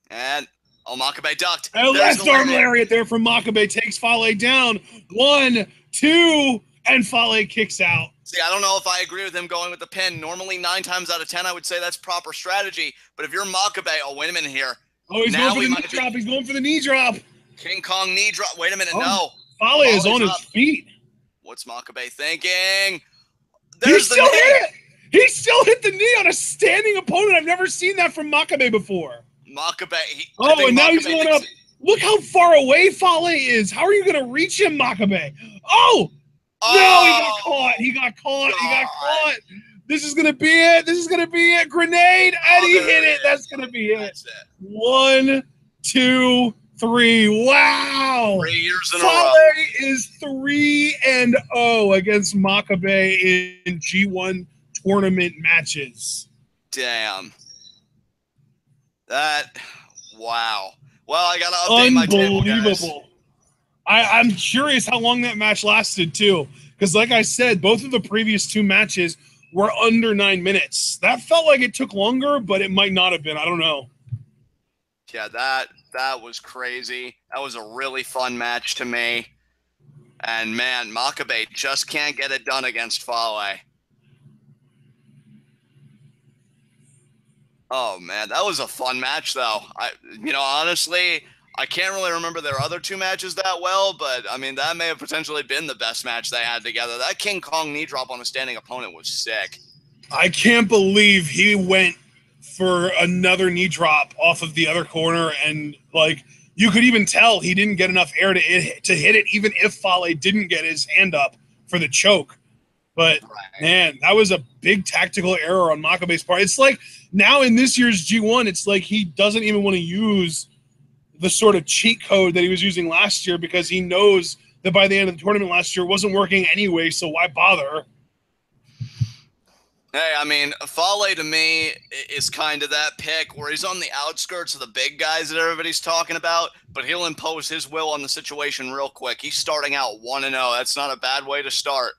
And Makabe ducked. And last arm lariat there from Makabe takes Fale down. 1, 2, and Fale kicks out. See, I don't know if I agree with him going with the pin. Normally, 9 times out of 10, I would say that's proper strategy. But if you're Makabe, wait a minute here. Oh, he's going for the knee drop. He's going for the knee drop. King Kong knee drop. Wait a minute, no. Fale is on his feet. What's Makabe thinking? He still hit it. He still hit the knee on a standing opponent. I've never seen that from Makabe before. Makabe. And now he's going up. Look how far away Fale is. How are you going to reach him, Makabe? No, he got caught. This is going to be it. Grenade. And he hit it. That's going to be it. That's it. 1, 2, 3. Wow. 3 years in a row. Fale is 3-0 against Makabe in G1 tournament matches. Damn. Wow. Well, I gotta update my table, guys. Unbelievable. I'm curious how long that match lasted too, Because like I said, both of the previous two matches were under 9 minutes. That felt like it took longer, but it might not have been. I don't know. Yeah, that was crazy. That was a really fun match to me. And man, Makabe just can't get it done against Fale. Oh man, that was a fun match though. Honestly, I can't really remember their other two matches that well, but I mean that may have potentially been the best match they had together. That King Kong knee drop on a standing opponent was sick. I can't believe he went for another knee drop off of the other corner, and like you could even tell he didn't get enough air to hit it, even if Fale didn't get his hand up for the choke. But man, that was a big tactical error on Makabe's part. It's like now in this year's G1, it's like he doesn't even want to use the sort of cheat code that he was using last year because he knows that by the end of the tournament last year it wasn't working anyway, so why bother? Hey, I mean, Fale to me is kind of that pick where he's on the outskirts of the big guys that everybody's talking about, but he'll impose his will on the situation real quick. He's starting out 1-0. That's not a bad way to start.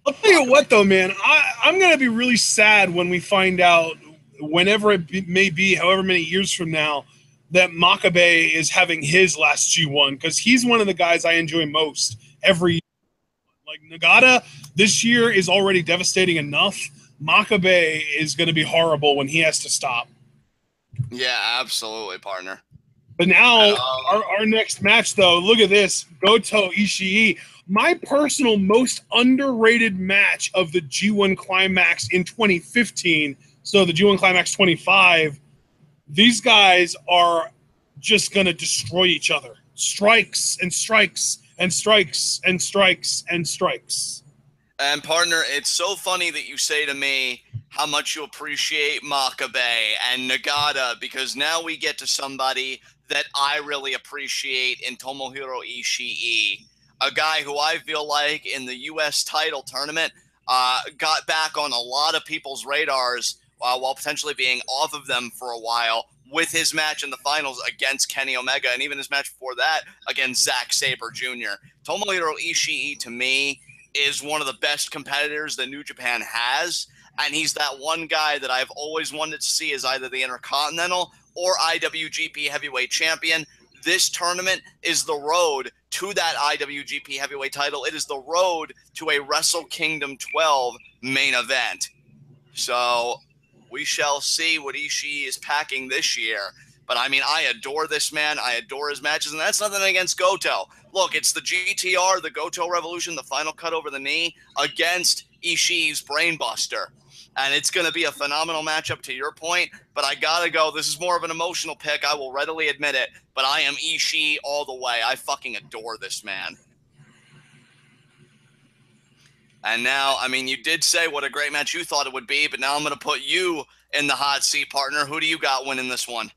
I'll tell you what, though, man, I'm going to be really sad when we find out, whenever it may be, however many years from now, that Makabe is having his last G1, because he's one of the guys I enjoy most every year. Like, Nagata this year is already devastating enough. Makabe is going to be horrible when he has to stop. Yeah, absolutely, partner. But now, our next match, though, look at this. Goto Ishii. My personal most underrated match of the G1 Climax in 2015, so the G1 Climax 25, these guys are just going to destroy each other. Strikes and strikes and strikes and strikes and strikes. And partner, it's so funny that you say to me how much you appreciate Makabe and Nagata, because now we get to somebody that I really appreciate in Tomohiro Ishii, a guy who I feel like in the U.S. title tournament got back on a lot of people's radars while potentially being off of them for a while with his match in the finals against Kenny Omega, and even his match before that against Zack Sabre Jr. Tomohiro Ishii, to me, is one of the best competitors that New Japan has, and he's that one guy that I've always wanted to see as either the Intercontinental or IWGP Heavyweight Champion. This tournament is the road to that IWGP Heavyweight title. It is the road to a Wrestle Kingdom 12 main event. So we shall see what Ishii is packing this year. But, I mean, I adore this man. I adore his matches, and that's nothing against Goto. Look, it's the GTR, the Goto Revolution, the final cut over the knee against Ishii's Brainbuster. And it's going to be a phenomenal matchup to your point, but I got to go. This is more of an emotional pick. I will readily admit it, but I am Ishii all the way. I fucking adore this man. And now, I mean, you did say what a great match you thought it would be, but now I'm going to put you in the hot seat, partner. Who do you got winning this one?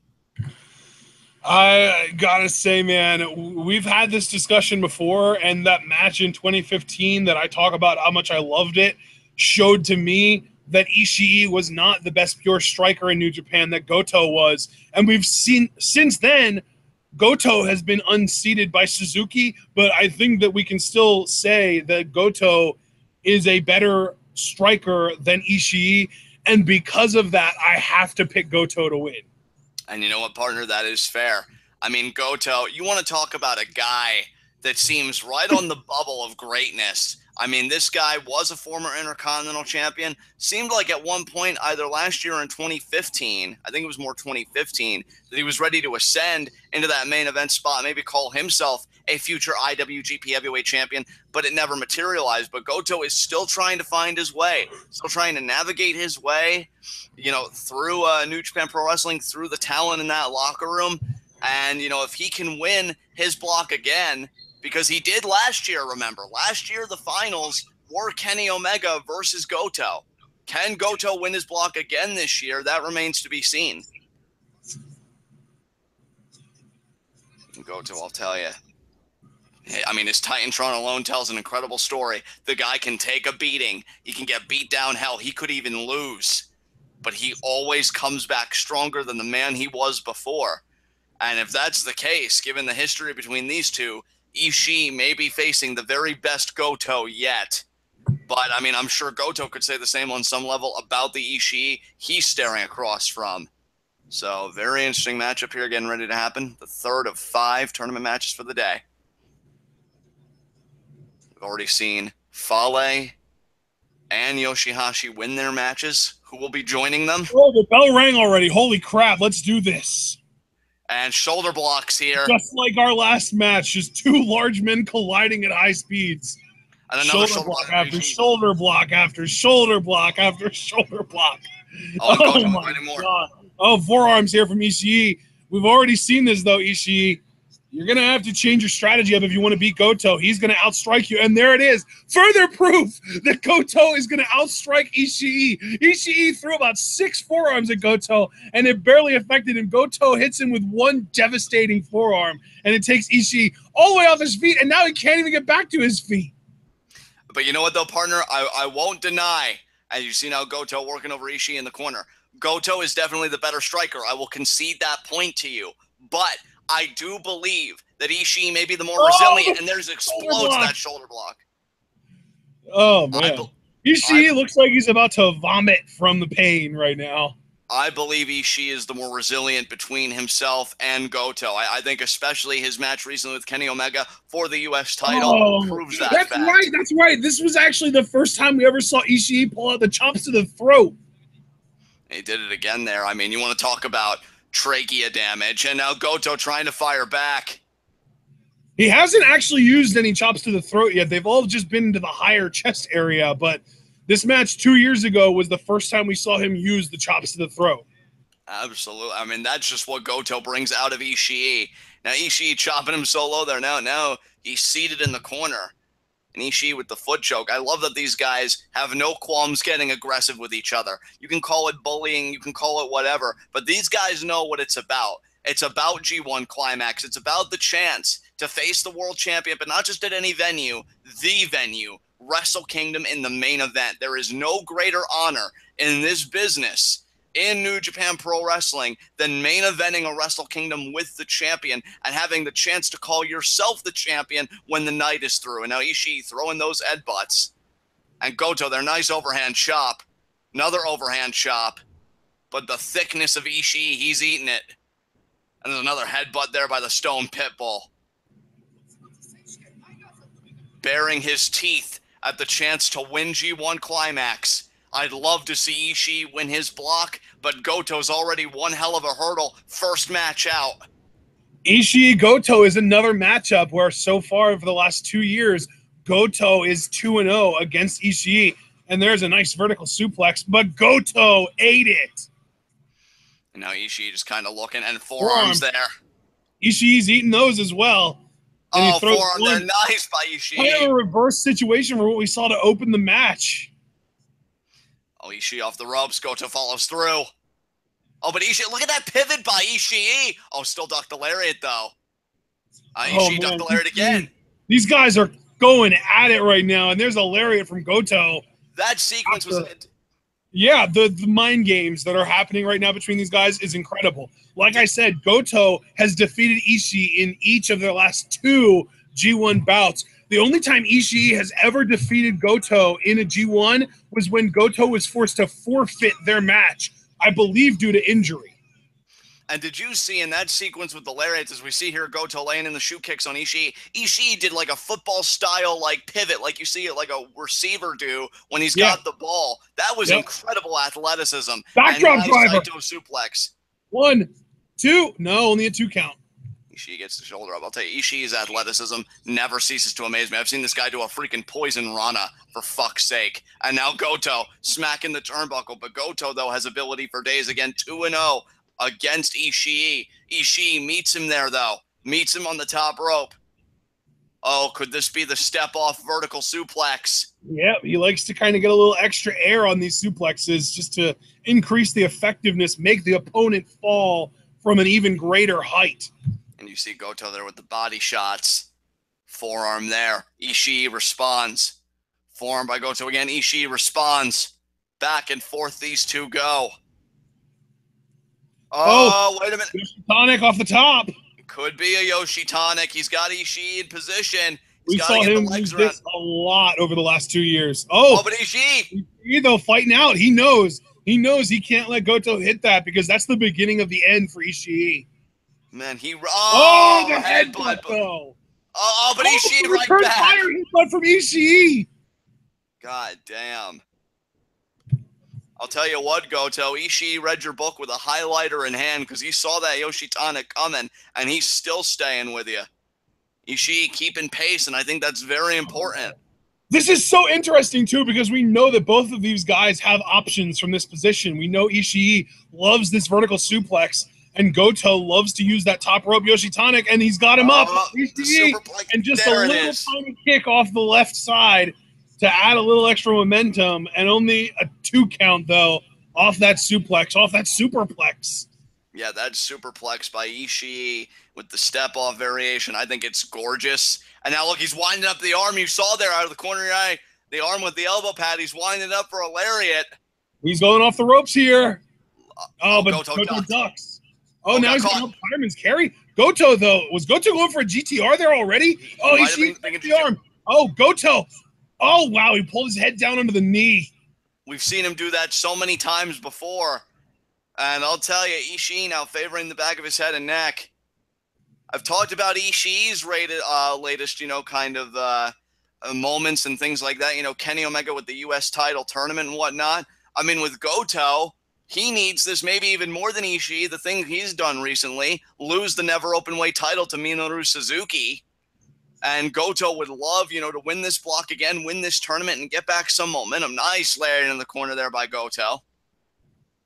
I gotta say, man, we've had this discussion before, and that match in 2015 that I talk about how much I loved it showed to me that Ishii was not the best pure striker in New Japan that Goto was. And we've seen since then, Goto has been unseated by Suzuki, but I think that we can still say that Goto is a better striker than Ishii, and because of that, I have to pick Goto to win. And you know what, partner? That is fair. I mean, Goto, you want to talk about a guy that seems right on the bubble of greatness. I mean, this guy was a former Intercontinental Champion. Seemed like at one point, either last year or in 2015, I think it was more 2015, that he was ready to ascend into that main event spot, maybe call himself a future IWGP Heavyweight Champion, but it never materialized. But Goto is still trying to find his way, still trying to navigate his way, you know, through New Japan Pro Wrestling, through the talent in that locker room. And, you know, if he can win his block again, because he did last year, remember. Last year, the finals were Kenny Omega versus Goto. Can Goto win his block again this year? That remains to be seen. Goto, I'll tell you. I mean, his Titantron alone tells an incredible story. The guy can take a beating. He can get beat down. Hell, he could even lose. But he always comes back stronger than the man he was before. And if that's the case, given the history between these two, Ishii may be facing the very best Goto yet. But, I mean, I'm sure Goto could say the same on some level about the Ishii he's staring across from. So, very interesting matchup here getting ready to happen. The third of 5 tournament matches for the day. We've already seen Fale and YOSHI-HASHI win their matches. Who will be joining them? Oh, the bell rang already. Holy crap, let's do this. And shoulder blocks here. Just like our last match, just 2 large men colliding at high speeds. And another shoulder block after shoulder block after shoulder block after shoulder block. Oh my God. Oh, forearms here from Ishii. We've already seen this, though, Ishii. You're going to have to change your strategy up if you want to beat Goto. He's going to outstrike you. And there it is. Further proof that Goto is going to outstrike Ishii. Ishii threw about 6 forearms at Goto, and it barely affected him. Goto hits him with 1 devastating forearm, and it takes Ishii all the way off his feet, and now he can't even get back to his feet. But you know what, though, partner? I won't deny, as you see now Goto working over Ishii in the corner, Goto is definitely the better striker. I will concede that point to you. But I do believe that Ishii may be the more resilient, and there's explodes that shoulder block. Oh, man. Ishii looks like he's about to vomit from the pain right now. I believe Ishii is the more resilient between himself and Goto. I think especially his match recently with Kenny Omega for the U.S. title proves that fact. That's right. This was actually the first time we ever saw Ishii pull out the chops to the throat. He did it again there. I mean, you want to talk about trachea damage, and now Goto trying to fire back. He hasn't actually used any chops to the throat yet. They've all just been into the higher chest area, but this match 2 years ago was the first time we saw him use the chops to the throat. Absolutely. I mean, that's just what Goto brings out of Ishii. Now, Ishii chopping him so low there. Now he's seated in the corner. And Ishii with the foot choke. I love that these guys have no qualms getting aggressive with each other. You can call it bullying, you can call it whatever, but these guys know what it's about. It's about G1 Climax. It's about the chance to face the world champion, but not just at any venue, the venue, Wrestle Kingdom in the main event. There is no greater honor in this business, in New Japan Pro Wrestling, than main eventing a Wrestle Kingdom with the champion and having the chance to call yourself the champion when the night is through. And now Ishii throwing those headbutts. And Goto, their nice overhand chop. Another overhand chop. But the thickness of Ishii, he's eating it. And there's another headbutt there by the Stone Pitbull. Baring his teeth at the chance to win G1 Climax. I'd love to see Ishii win his block, but Goto's already one hell of a hurdle. First match out. Ishii-Goto is another matchup where so far for the last 2 years, Goto is 2-0 against Ishii. And there's a nice vertical suplex, but Goto ate it. And now Ishii just kind of looking, and forearms there. Ishii's eating those as well. And forearm there, nice by Ishii. Kind of a reverse situation for what we saw to open the match. Oh, Ishii off the ropes. Goto follows through. Oh, but Ishii, look at that pivot by Ishii. Oh, still ducked the lariat, though. Ishii ducked the lariat again. These guys are going at it right now, and there's a lariat from Goto. That sequence was it. Yeah, the mind games that are happening right now between these guys is incredible. Like I said, Goto has defeated Ishii in each of their last 2 G1 bouts. The only time Ishii has ever defeated Goto in a G1 was when Goto was forced to forfeit their match, I believe due to injury. And did you see in that sequence with the lariats, as we see here, Goto laying in the shoe kicks on Ishii, Ishii did like a football-style like pivot, like you see it like a receiver do when he's got the ball. That was incredible athleticism. Backdrop driver. Naito suplex. 1, 2. No, only a 2 count. Ishii gets the shoulder up. I'll tell you, Ishii's athleticism never ceases to amaze me. I've seen this guy do a freaking poison rana, for fuck's sake. And now Goto smacking the turnbuckle. But Goto, though, has ability for days. Again, 2-0 against Ishii. Ishii meets him there, though. Meets him on the top rope. Oh, could this be the step-off vertical suplex? Yeah, he likes to kind of get a little extra air on these suplexes just to increase the effectiveness, make the opponent fall from an even greater height. And you see Goto there with the body shots. Forearm there. Ishii responds. Forearm by Goto again. Ishii responds. Back and forth these two go. Oh, wait a minute. Yoshi Tonic off the top. Could be a Yoshi Tonic. He's got Ishii in position. We saw him use this a lot over the last 2 years. Oh, but Ishii, though, fighting out. He knows he can't let Goto hit that because that's the beginning of the end for Ishii. Man, the headbutt though. But Ishii right back. Fire headbutt from Ishii. God damn. I'll tell you what, Goto, Ishii read your book with a highlighter in hand because he saw that Yoshitana coming, and he's still staying with you. Ishii keeping pace, and I think that's very important. This is so interesting, too, because we know that both of these guys have options from this position. We know Ishii loves this vertical suplex, and Goto loves to use that top rope Yoshitonic, and he's got him up. Ishii, and just a little tiny kick off the left side to add a little extra momentum, and only a 2 count, though, off that suplex, off that superplex. Yeah, that superplex by Ishii with the step-off variation. I think it's gorgeous. And now, look, he's winding up the arm. You saw there out of the corner of your eye, the arm with the elbow pad. He's winding up for a lariat. He's going off the ropes here. But Goto ducks. Oh, now he's going to fireman's carry. Goto, though. Was Goto going for a GTR there already? Ishii the arm. Oh, Goto. Oh, wow, he pulled his head down under the knee. We've seen him do that so many times before. And I'll tell you, Ishii now favoring the back of his head and neck. I've talked about Ishii's latest, kind of moments and things like that. Kenny Omega with the U.S. title tournament and whatnot. I mean, with Goto, he needs this maybe even more than Ishii. The thing he's done recently, lose the never open weight title to Minoru Suzuki. And Goto would love, to win this block again, win this tournament, and get back some momentum. Nice lariat in the corner there by Goto.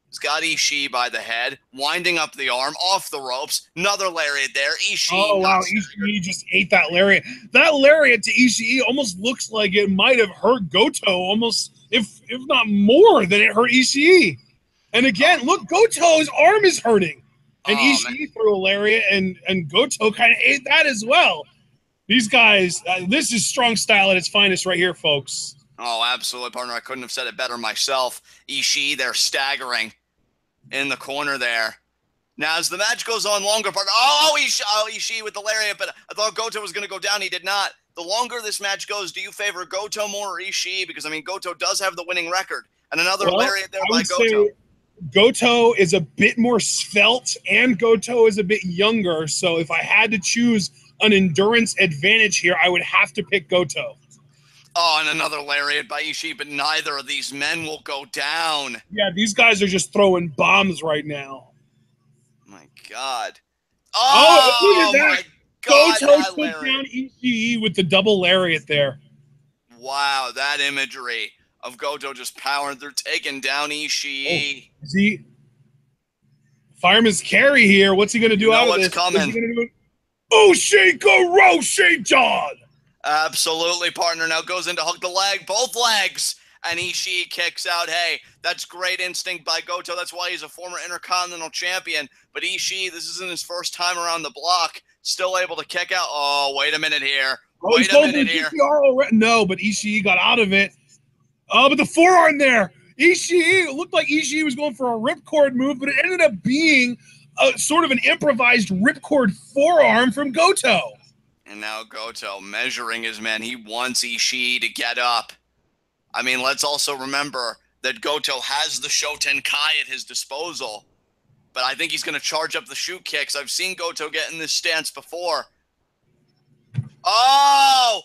He's got Ishii by the head, winding up the arm, off the ropes. Another lariat there. Ishii. Oh, wow. Ishii just ate that lariat. That lariat to Ishii almost looks like it might have hurt Goto almost, if not more than it hurt Ishii. And again, look, Goto's arm is hurting. And Ishii threw a lariat, and Goto kind of ate that as well. These guys, this is strong style at its finest right here, folks. Oh, absolutely, partner. I couldn't have said it better myself. Ishii, they're staggering in the corner there. Now, as the match goes on longer, partner. Ishii with the lariat, but I thought Goto was going to go down. He did not. The longer this match goes, do you favor Goto more or Ishii? Because, I mean, Goto does have the winning record. And another lariat there by Goto. Goto is a bit more svelte, and Goto is a bit younger. So if I had to choose an endurance advantage here, I would have to pick Goto. Oh, and another lariat by Ishii, but neither of these men will go down. Yeah, these guys are just throwing bombs right now. My God. Oh, look at that. My God, Goto took down Ishii with the double lariat there. Wow, that imagery of Goto just powering through, taking down Ishii. Oh, see, fireman's carry here. What's he going to do out of this? What's coming? Roshi John. Absolutely, partner. Now goes in to hook the leg, both legs, and Ishii kicks out. Hey, that's great instinct by Goto. That's why he's a former Intercontinental Champion. But Ishii, this isn't his first time around the block. Still able to kick out. Oh, wait a minute here. Wait a minute here. No, but Ishii got out of it. Oh, but the forearm there. Ishii, it looked like Ishii was going for a ripcord move, but it ended up being sort of an improvised ripcord forearm from Goto. And now Goto measuring his man. He wants Ishii to get up. I mean, let's also remember that Goto has the Shotenkai at his disposal. But I think he's going to charge up the shoot kicks. I've seen Goto get in this stance before. Oh!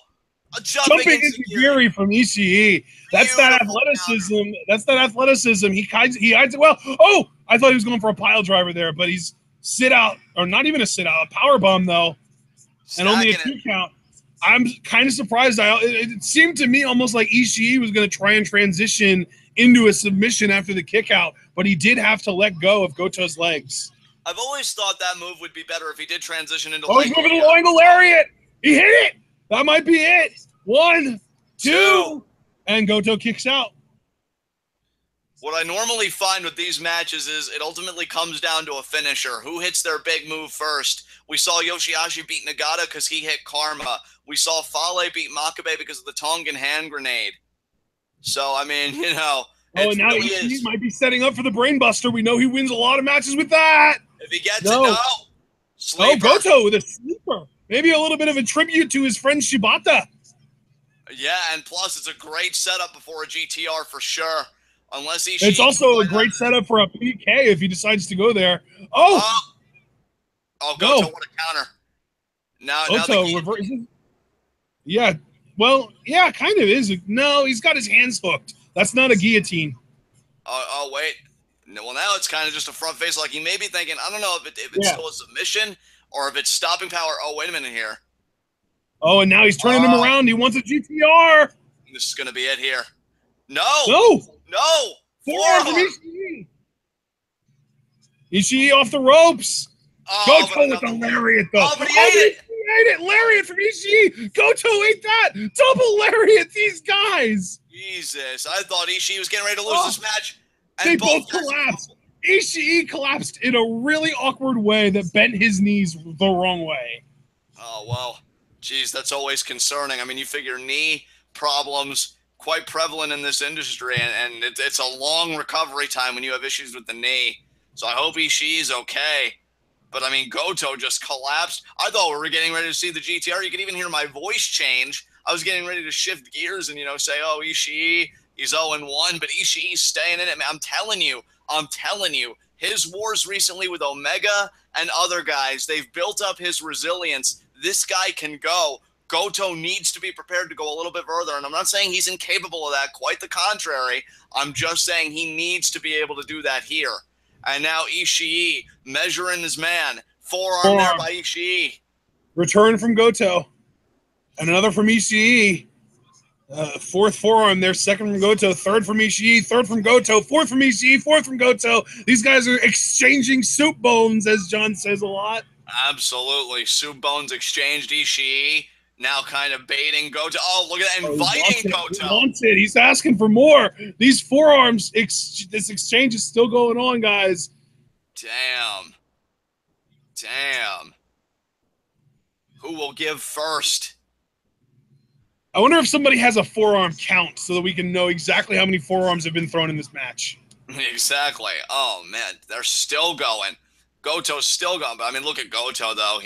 Jumping into Giri from Ishii. That's that athleticism. Counter. That's that athleticism. He hides it well. Oh! I thought he was going for a pile driver there, but he's sit out, or not even a sit out, a power bomb though. And only a 2 count. I'm kind of surprised. It seemed to me almost like Ishii was going to try and transition into a submission after the kick out, but he did have to let go of Goto's legs. I've always thought that move would be better if he did transition into he's moving the low angle lariat. He hit it. That might be it. 1, 2, and Goto kicks out. What I normally find with these matches is it ultimately comes down to a finisher. Who hits their big move first? We saw YOSHI-HASHI beat Nagata because he hit Karma. We saw Fale beat Makabe because of the Tongan hand grenade. So, I mean, you know. Oh, and now he might be setting up for the Brainbuster. We know he wins a lot of matches with that. If he gets it, no. Sleeper. Oh, Goto with a sleeper. Maybe a little bit of a tribute to his friend Shibata. Yeah, and plus it's a great setup before a GTR for sure. Unless Ishii. It's also a great setup for a PK if he decides to go there. Oh, Goto, what a counter! Now Goto reverses. Yeah, well, yeah, kind of is. No, he's got his hands hooked. That's not a guillotine. Oh, wait. No, well, now it's kind of just a front face. Like, he may be thinking, I don't know if it's still a submission or if it's stopping power. Oh, wait a minute here. Oh, and now he's turning him around. He wants a GTR. This is going to be it here. No. Forearm from Ishii. Ishii off the ropes. Goto with the lariat, though. Oh, but he ate it. Lariat from Ishii. Goto ate that. Double lariat, these guys. Jesus. I thought Ishii was getting ready to lose this match. And they both collapsed. Ishii collapsed in a really awkward way that bent his knees the wrong way. Oh, well. Geez, that's always concerning. I mean, you figure knee problems quite prevalent in this industry, and it's a long recovery time when you have issues with the knee. So I hope Ishii's okay. But, I mean, Goto just collapsed. I thought we were getting ready to see the GTR. You could even hear my voice change. I was getting ready to shift gears and, say, oh, Ishii, he's 0-1, but Ishii's staying in it. Man, I'm telling you, his wars recently with Omega and other guys, they've built up his resilience. This guy can go. Goto needs to be prepared to go a little bit further, and I'm not saying he's incapable of that. Quite the contrary. I'm just saying he needs to be able to do that here. And now Ishii measuring his man. Forearm there by Ishii. Return from Goto. And another from Ishii. Fourth forearm there. Second from Goto. Third from Ishii. Third from Goto. Fourth from Ishii. Fourth from Goto. These guys are exchanging soup bones, as John says a lot. Absolutely. Soup bones exchanged. Ishii now kind of baiting Goto. Oh, look at that. Inviting Goto. He wants it. He's asking for more. These forearms, this exchange is still going on, guys. Damn. Who will give first? I wonder if somebody has a forearm count so that we can know exactly how many forearms have been thrown in this match. Exactly. Oh, man. They're still going. Goto's still going. But, I mean, look at Goto, though.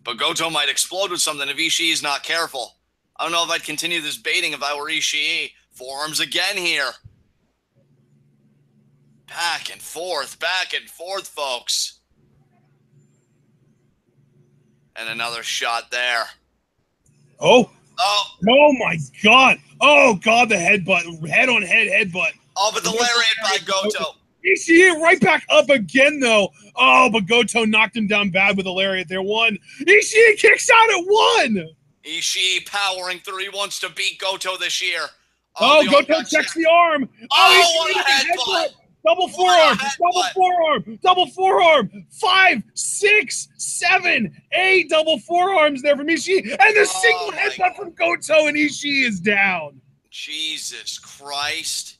But Goto might explode with something if Ishii's not careful. I don't know if I'd continue this baiting if I were Ishii. Forearms again here. Back and forth, folks. And another shot there. Oh my God. Oh, God, the headbutt. Head-on-head headbutt. Oh, but the lariat by Goto. Ishii right back up again, though. Oh, but Goto knocked him down bad with a lariat there. One. Ishii kicks out at one. Ishii powering through. He wants to beat Goto this year. Oh, Goto checks the arm. Oh, what a headbutt. Double forearm. 5, 6, 7, 8 double forearms there from Ishii. And the single headbutt from Goto, and Ishii is down. Jesus Christ.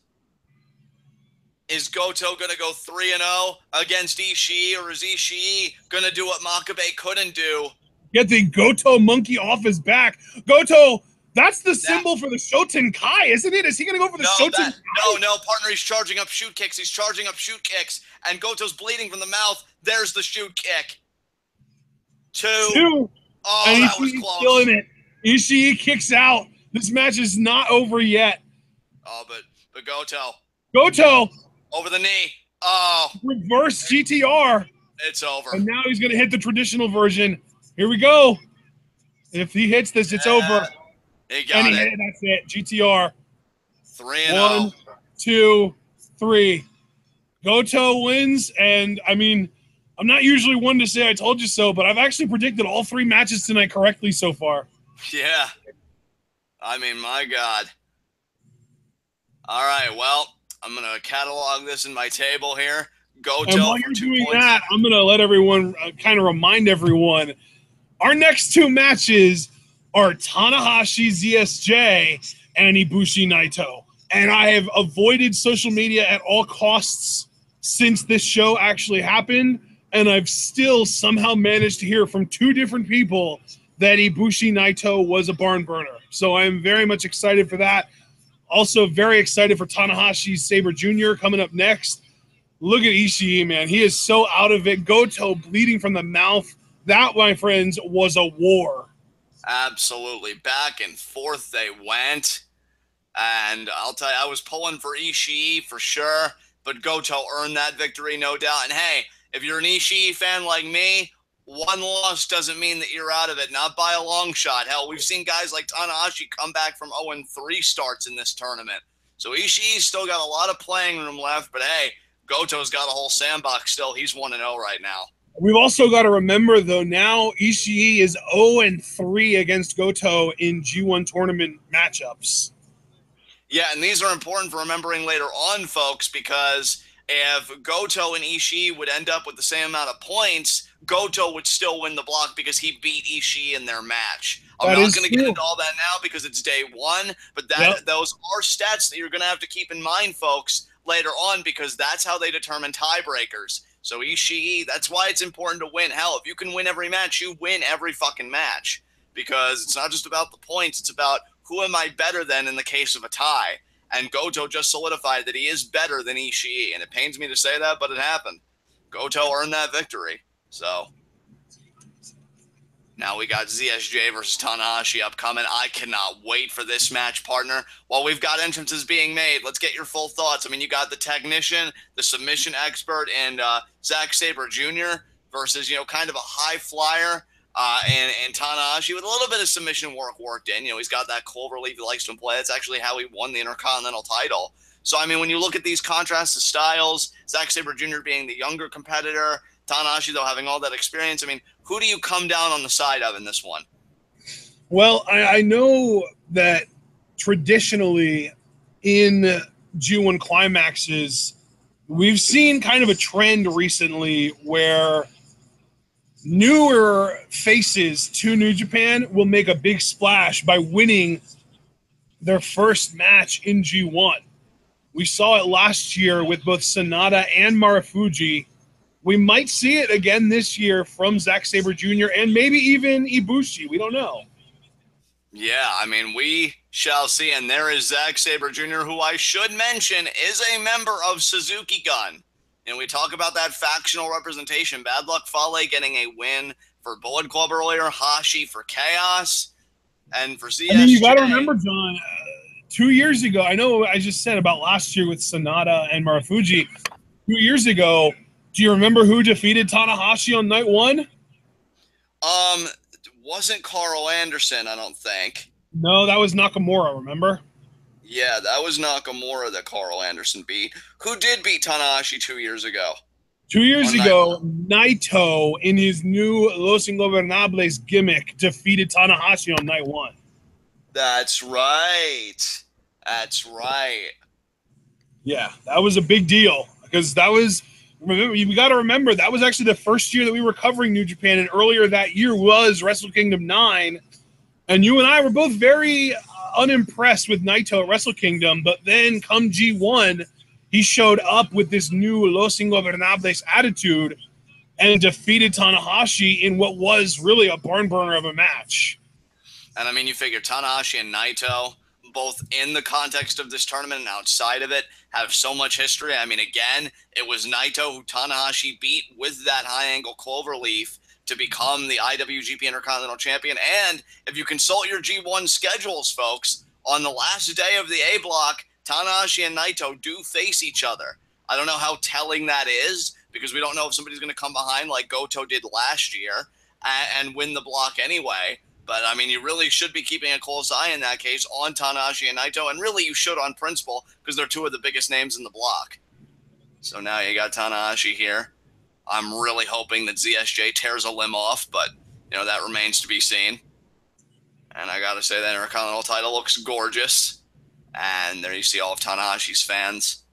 Is Goto going to go 3-0 against Ishii, or is Ishii going to do what Makabe couldn't do? Get the Goto monkey off his back. Goto, that's the symbol for the Shoten Kai, isn't it? Is he going to go for the Shoten Kai? No, partner, he's charging up shoot kicks. And Goto's bleeding from the mouth. There's the shoot kick. 2. Oh, and that was close. Killing it. Ishii kicks out. This match is not over yet. Oh, but Goto. Over the knee. Oh. Reverse GTR. It's over. And now he's going to hit the traditional version. Here we go. If he hits this, it's over. He got it. Hit it. That's it. GTR. 3-0. 1, 2, 3. Goto wins. And, I mean, I'm not usually one to say I told you so, but I've actually predicted all 3 matches tonight correctly so far. Yeah. I mean, my God. All right, well, I'm going to catalog this in my table here. Goto and while you're doing that, I'm going to let everyone kind of remind everyone, our next 2 matches are Tanahashi ZSJ and Ibushi Naito. And I have avoided social media at all costs since this show actually happened. And I've still somehow managed to hear from 2 different people that Ibushi Naito was a barn burner. So I'm very much excited for that. Also very excited for Tanahashi's Sabre Jr. coming up next. Look at Ishii, man. He is so out of it. Goto bleeding from the mouth. That, my friends, was a war. Absolutely. Back and forth they went. And I'll tell you, I was pulling for Ishii for sure, but Goto earned that victory, no doubt. And hey, if you're an Ishii fan like me, one loss doesn't mean that you're out of it, not by a long shot. Hell, we've seen guys like Tanahashi come back from 0-3 starts in this tournament. So Ishii's still got a lot of playing room left, but hey, Goto's got a whole sandbox still. He's 1-0 right now. We've also got to remember, though, now Ishii is 0-3 against Goto in G1 tournament matchups. Yeah, and these are important for remembering later on, folks, because if Goto and Ishii would end up with the same amount of points, Goto would still win the block because he beat Ishii in their match. I'm not going to get into all that now because it's day one, but those are stats that you're going to have to keep in mind, folks, later on, because that's how they determine tiebreakers. So Ishii, that's why it's important to win. Hell, if you can win every match, you win every fucking match, because it's not just about the points, it's about who am I better than in the case of a tie. And Goto just solidified that he is better than Ishii, and it pains me to say that, but it happened. Goto earned that victory. So now we got ZSJ versus Tanahashi upcoming. I cannot wait for this match, partner. While we've got entrances being made, let's get your full thoughts. I mean, you got the technician, the submission expert, and Zack Sabre Jr. versus, kind of a high flyer and Tanahashi with a little bit of submission work worked in. He's got that cloverleaf he likes to play. That's actually how he won the Intercontinental title. So, I mean, when you look at these contrasted styles, Zack Sabre Jr. being the younger competitor, Tanahashi, though, having all that experience, I mean, who do you come down on the side of in this one? Well, I know that traditionally in G1 climaxes, we've seen kind of a trend recently where newer faces to New Japan will make a big splash by winning their first match in G1. We saw it last year with both Sonata and Marufuji. We might see it again this year from Zack Sabre Jr. and maybe even Ibushi. We don't know. Yeah, I mean, we shall see. And there is Zack Sabre Jr., who I should mention is a member of Suzuki Gun. And we talk about that factional representation. Bad Luck Fale getting a win for Bullet Club earlier, Hashi for Chaos, and for ZSJ. I mean, you got to remember, John, 2 years ago, I know I just said about last year with Sonata and Marufuji. 2 years ago, do you remember who defeated Tanahashi on night one? Wasn't Carl Anderson, I don't think. No, that was Nakamura, remember? Yeah, that was Nakamura that Carl Anderson beat. Who did beat Tanahashi 2 years ago? 2 years ago, Naito, in his new Los Ingobernables gimmick, defeated Tanahashi on night one. That's right. That's right. Yeah, that was a big deal because that was, we got to remember, that was actually the first year that we were covering New Japan, and earlier that year was Wrestle Kingdom 9, and you and I were both very unimpressed with Naito at Wrestle Kingdom, but then come G1, he showed up with this new Los Ingobernables attitude and defeated Tanahashi in what was really a barn burner of a match. And I mean, you figure Tanahashi and Naito, both in the context of this tournament and outside of it, have so much history. I mean, again, it was Naito who Tanahashi beat with that high-angle cloverleaf to become the IWGP Intercontinental Champion. And if you consult your G1 schedules, folks, on the last day of the A block, Tanahashi and Naito do face each other. I don't know how telling that is, because we don't know if somebody's going to come behind like Goto did last year and win the block anyway. But, I mean, you really should be keeping a close eye in that case on Tanahashi and Naito, and really you should on principle because they're two of the biggest names in the block. So now you got Tanahashi here. I'm really hoping that ZSJ tears a limb off, but, that remains to be seen. And I got to say that Intercontinental title looks gorgeous. And there you see all of Tanahashi's fans,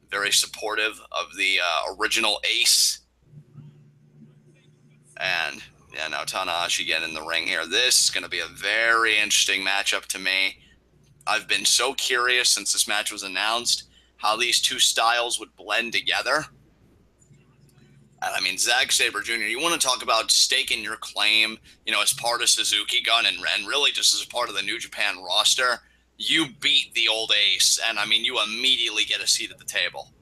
very supportive of the original ace. And yeah, now Tanahashi getting in the ring here. This is going to be a very interesting matchup to me. I've been so curious since this match was announced how these two styles would blend together. And I mean, Zack Sabre Jr., you want to talk about staking your claim, as part of Suzuki Gun and really just as a part of the New Japan roster. You beat the old ace, and I mean, you immediately get a seat at the table.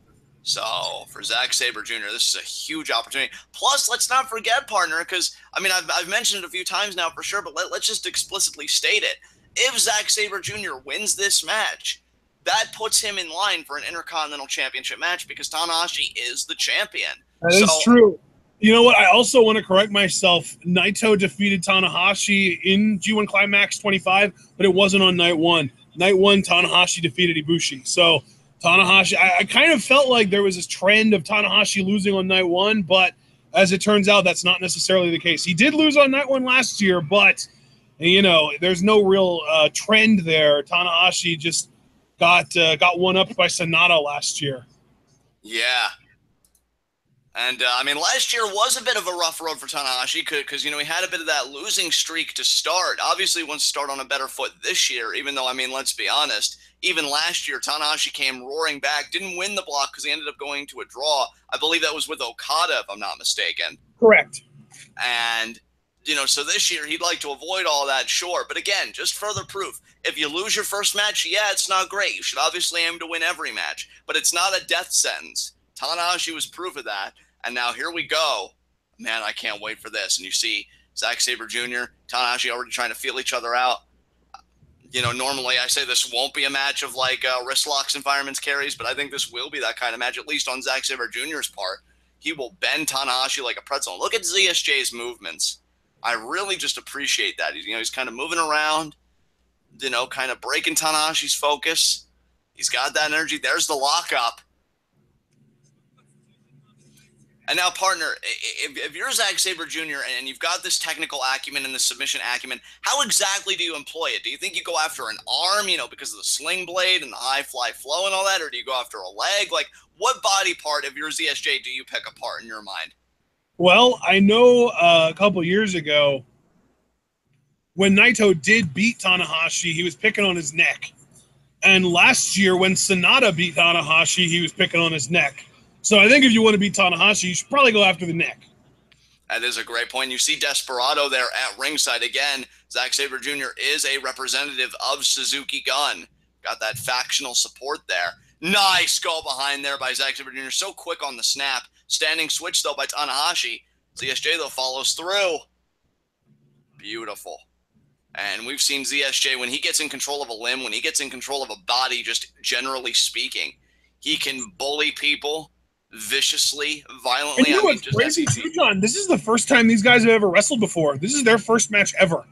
So for Zack Sabre Jr., this is a huge opportunity. Plus, let's not forget, partner, because I mean I've mentioned it a few times now for sure, but let's just explicitly state it. If Zack Sabre Jr. wins this match, that puts him in line for an Intercontinental Championship match because Tanahashi is the champion. That is true. You know what? I also want to correct myself. Naito defeated Tanahashi in G1 Climax 25, but it wasn't on night one. Night one, Tanahashi defeated Ibushi. So Tanahashi, I kind of felt like there was this trend of Tanahashi losing on night one, but as it turns out, that's not necessarily the case. He did lose on night one last year, but, you know, there's no real trend there. Tanahashi just got one-upped by Sonata last year. Yeah. And, I mean, last year was a bit of a rough road for Tanahashi because, you know, he had a bit of that losing streak to start. Obviously, he wants to start on a better foot this year, even though, I mean, let's be honest, even last year, Tanahashi came roaring back, didn't win the block because he ended up going to a draw. I believe that was with Okada, if I'm not mistaken. Correct. And, you know, so this year he'd like to avoid all that, sure. But again, just further proof. If you lose your first match, yeah, it's not great. You should obviously aim to win every match. But it's not a death sentence. Tanahashi was proof of that. And now here we go. Man, I can't wait for this. And you see Zack Sabre Jr., Tanahashi already trying to feel each other out. You know, normally I say this won't be a match of like wrist locks and fireman's carries, but I think this will be that kind of match, at least on Zack Sabre Jr.'s part. He will bend Tanahashi like a pretzel. Look at ZSJ's movements. I really just appreciate that. He's kind of moving around, you know, kind of breaking Tanahashi's focus. He's got that energy. There's the lockup. And now, partner, if you're Zack Sabre Jr. and you've got this technical acumen and the submission acumen, how exactly do you employ it? Do you think you go after an arm, you know, because of the sling blade and the high fly flow and all that, or do you go after a leg? Like, what body part of your ZSJ do you pick apart in your mind? Well, I know a couple years ago when Naito did beat Tanahashi, he was picking on his neck. And last year when Sonata beat Tanahashi, he was picking on his neck. So I think if you want to beat Tanahashi, you should probably go after the neck. That is a great point. You see Desperado there at ringside again. Zack Sabre Jr. is a representative of Suzuki Gun. Got that factional support there. Nice go behind there by Zack Sabre Jr. So quick on the snap. Standing switch, though, by Tanahashi. ZSJ, though, follows through. Beautiful. And we've seen ZSJ, when he gets in control of a limb, when he gets in control of a body, just generally speaking, he can bully people viciously, violently. And you know what's crazy too, John? This is the first time these guys have ever wrestled before. This is their first match ever.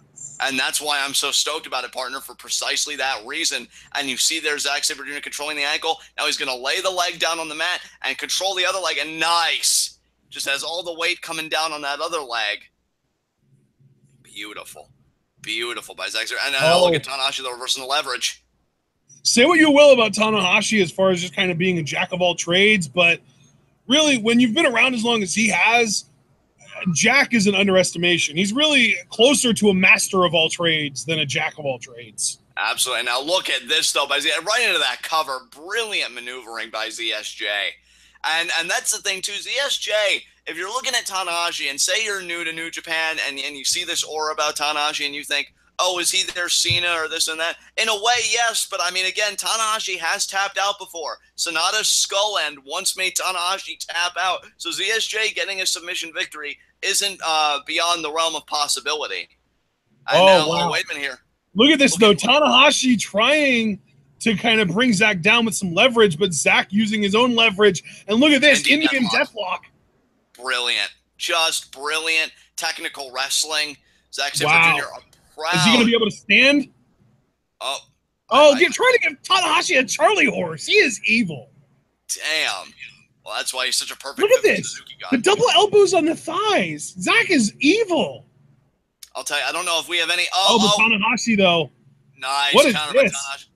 And that's why I'm so stoked about it, partner, for precisely that reason. And you see there Zack Sabre Jr. controlling the ankle. Now he's going to lay the leg down on the mat and control the other leg. And nice. Just has all the weight coming down on that other leg. Beautiful. Beautiful by Zack Sabre. And now look at Tanahashi, though, reversing the leverage. Say what you will about Tanahashi as far as just kind of being a jack of all trades, but really, when you've been around as long as he has, Jack is an underestimation. He's really closer to a master of all trades than a jack of all trades. Absolutely. Now look at this, though, by right into that cover. Brilliant maneuvering by ZSJ. And that's the thing, too. ZSJ, if you're looking at Tanahashi and say you're new to New Japan and you see this aura about Tanahashi and you think, oh, is he their Cena or this and that? In a way, yes. But, I mean, again, Tanahashi has tapped out before. Sonata's skull end once made Tanahashi tap out. So ZSJ getting a submission victory isn't beyond the realm of possibility. And wow. Wait a minute here. Look at this, though. Tanahashi trying to kind of bring Zack down with some leverage, but Zack using his own leverage. And look at this, Indian Deathlock. Brilliant. Just brilliant technical wrestling. Zack Sabre Jr. Proud. Is he going to be able to stand? Trying to give Tanahashi a Charlie horse. He is evil. Damn. Well, that's why he's such a perfect. Look at this. The double elbows on the thighs. Zack is evil. I'll tell you, I don't know if we have any. But Tanahashi, though. Nice. What is this?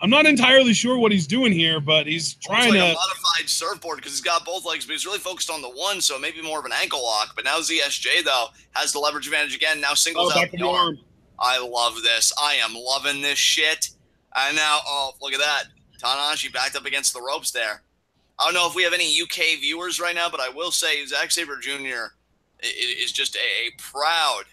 I'm not entirely sure what he's doing here, but he's trying to a modified surfboard because he's got both legs, but he's really focused on the one, so maybe more of an ankle lock. But now ZSJ, though, has the leverage advantage again. Now singles out the arm. I love this. I am loving this shit. And now, look at that. Tanahashi backed up against the ropes there. I don't know if we have any UK viewers right now, but I will say Zack Sabre Jr. is just a proud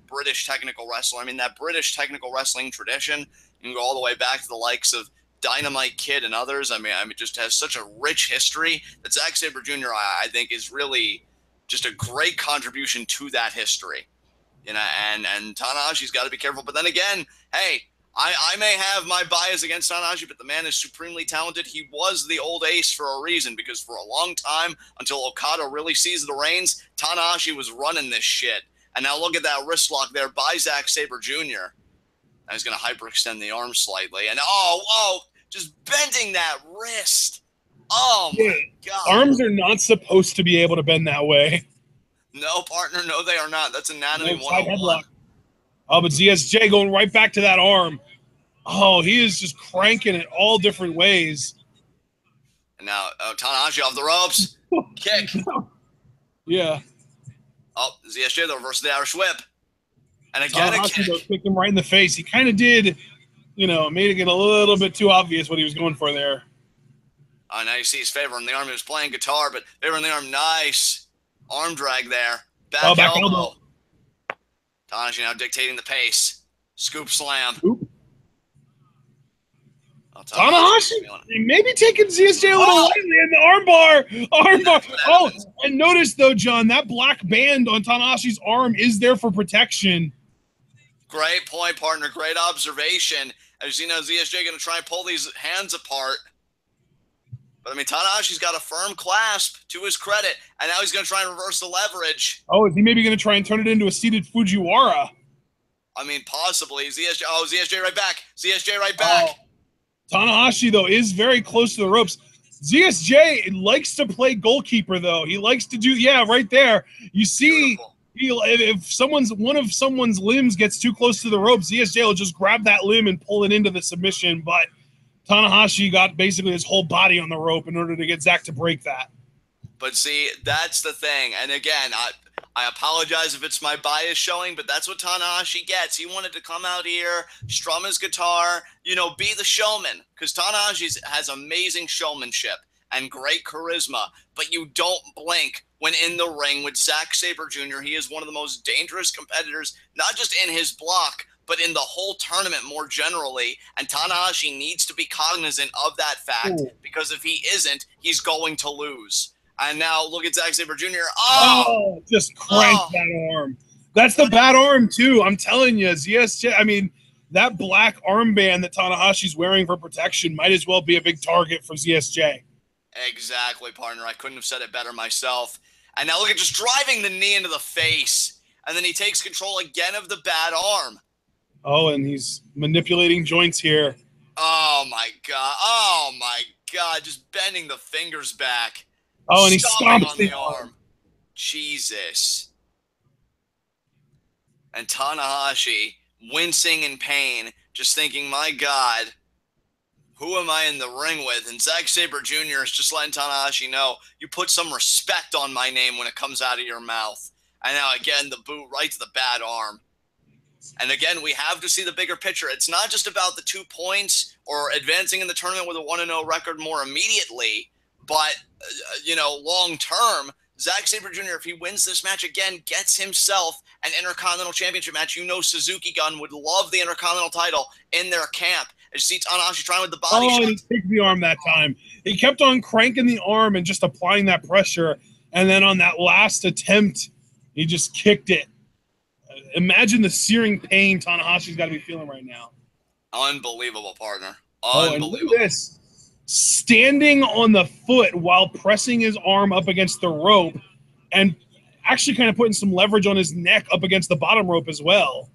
British technical wrestler. I mean, that British technical wrestling tradition, you can go all the way back to the likes of Dynamite Kid and others. I mean, just has such a rich history that Zack Sabre Jr. I think is really just a great contribution to that history. You know, and Tanahashi's got to be careful. But then again, hey, I may have my bias against Tanahashi, but the man is supremely talented. He was the old ace for a reason, because for a long time, until Okada really seized the reins, Tanahashi was running this shit. And now look at that wrist lock there by Zack Sabre Jr. Now he's going to hyperextend the arm slightly. And just bending that wrist. Oh, my God. Arms are not supposed to be able to bend that way. No, partner, no, they are not. That's anatomy 101. Oh, but ZSJ going right back to that arm. Oh, he is just cranking it all different ways. And now Tanahashi off the ropes. Kick. Yeah. Oh, ZSJ, the reverse of the Irish whip. And again, a kick. Kicked him right in the face. He kind of did, made it a little bit too obvious what he was going for there. Oh, now you see his favor in the arm. He was playing guitar, but favor in the arm. Nice. Arm drag there. Back elbow. Tanahashi now dictating the pace. Scoop slam. Oop. Tanahashi maybe taking ZSJ a little lightly in the armbar. Oh, and notice though, John, that black band on Tanahashi's arm is there for protection. Great point, partner. Great observation. As you know, ZSJ going to try and pull these hands apart. But I mean, Tanahashi's got a firm clasp to his credit, and now he's going to try and reverse the leverage. Oh, is he maybe going to try and turn it into a seated Fujiwara? I mean, possibly. ZSJ right back. ZSJ right back. Oh. Tanahashi, though, is very close to the ropes. ZSJ likes to play goalkeeper, though. He likes to do, right there. You see, if one of someone's limbs gets too close to the rope, ZSJ will just grab that limb and pull it into the submission. But Tanahashi got basically his whole body on the rope in order to get Zack to break that. But see, that's the thing. And again, I apologize if it's my bias showing, but that's what Tanahashi gets. He wanted to come out here, strum his guitar, be the showman. Because Tanahashi has amazing showmanship and great charisma, but you don't blink when in the ring with Zack Sabre Jr. He is one of the most dangerous competitors, not just in his block, but in the whole tournament more generally. And Tanahashi needs to be cognizant of that fact, because if he isn't, he's going to lose. And now look at Zack Sabre Jr. Oh, just cranked that arm. That's the bad arm, too. I'm telling you, ZSJ, I mean, that black armband that Tanahashi's wearing for protection might as well be a big target for ZSJ. Exactly, partner. I couldn't have said it better myself. And now look at just driving the knee into the face. And then he takes control again of the bad arm. Oh, and he's manipulating joints here. Oh, my God. Oh, my God. Just bending the fingers back. Oh, and he stomps on the arm. Jesus. And Tanahashi wincing in pain, just thinking, my God, who am I in the ring with? And Zack Sabre Jr. is just letting Tanahashi know, you put some respect on my name when it comes out of your mouth. And now again, the boot right to the bad arm. And again, we have to see the bigger picture. It's not just about the 2 points or advancing in the tournament with a 1-0 record more immediately, but, long term, Zack Sabre Jr., if he wins this match again, gets himself an Intercontinental Championship match. Suzuki Gun would love the Intercontinental title in their camp. As you see Tanahashi trying with the body shot. And he kicked the arm that time. He kept on cranking the arm and just applying that pressure. And then on that last attempt, he just kicked it. Imagine the searing pain Tanahashi's got to be feeling right now. Unbelievable, partner. Unbelievable. And look at this. Standing on the foot while pressing his arm up against the rope and actually kind of putting some leverage on his neck up against the bottom rope as well.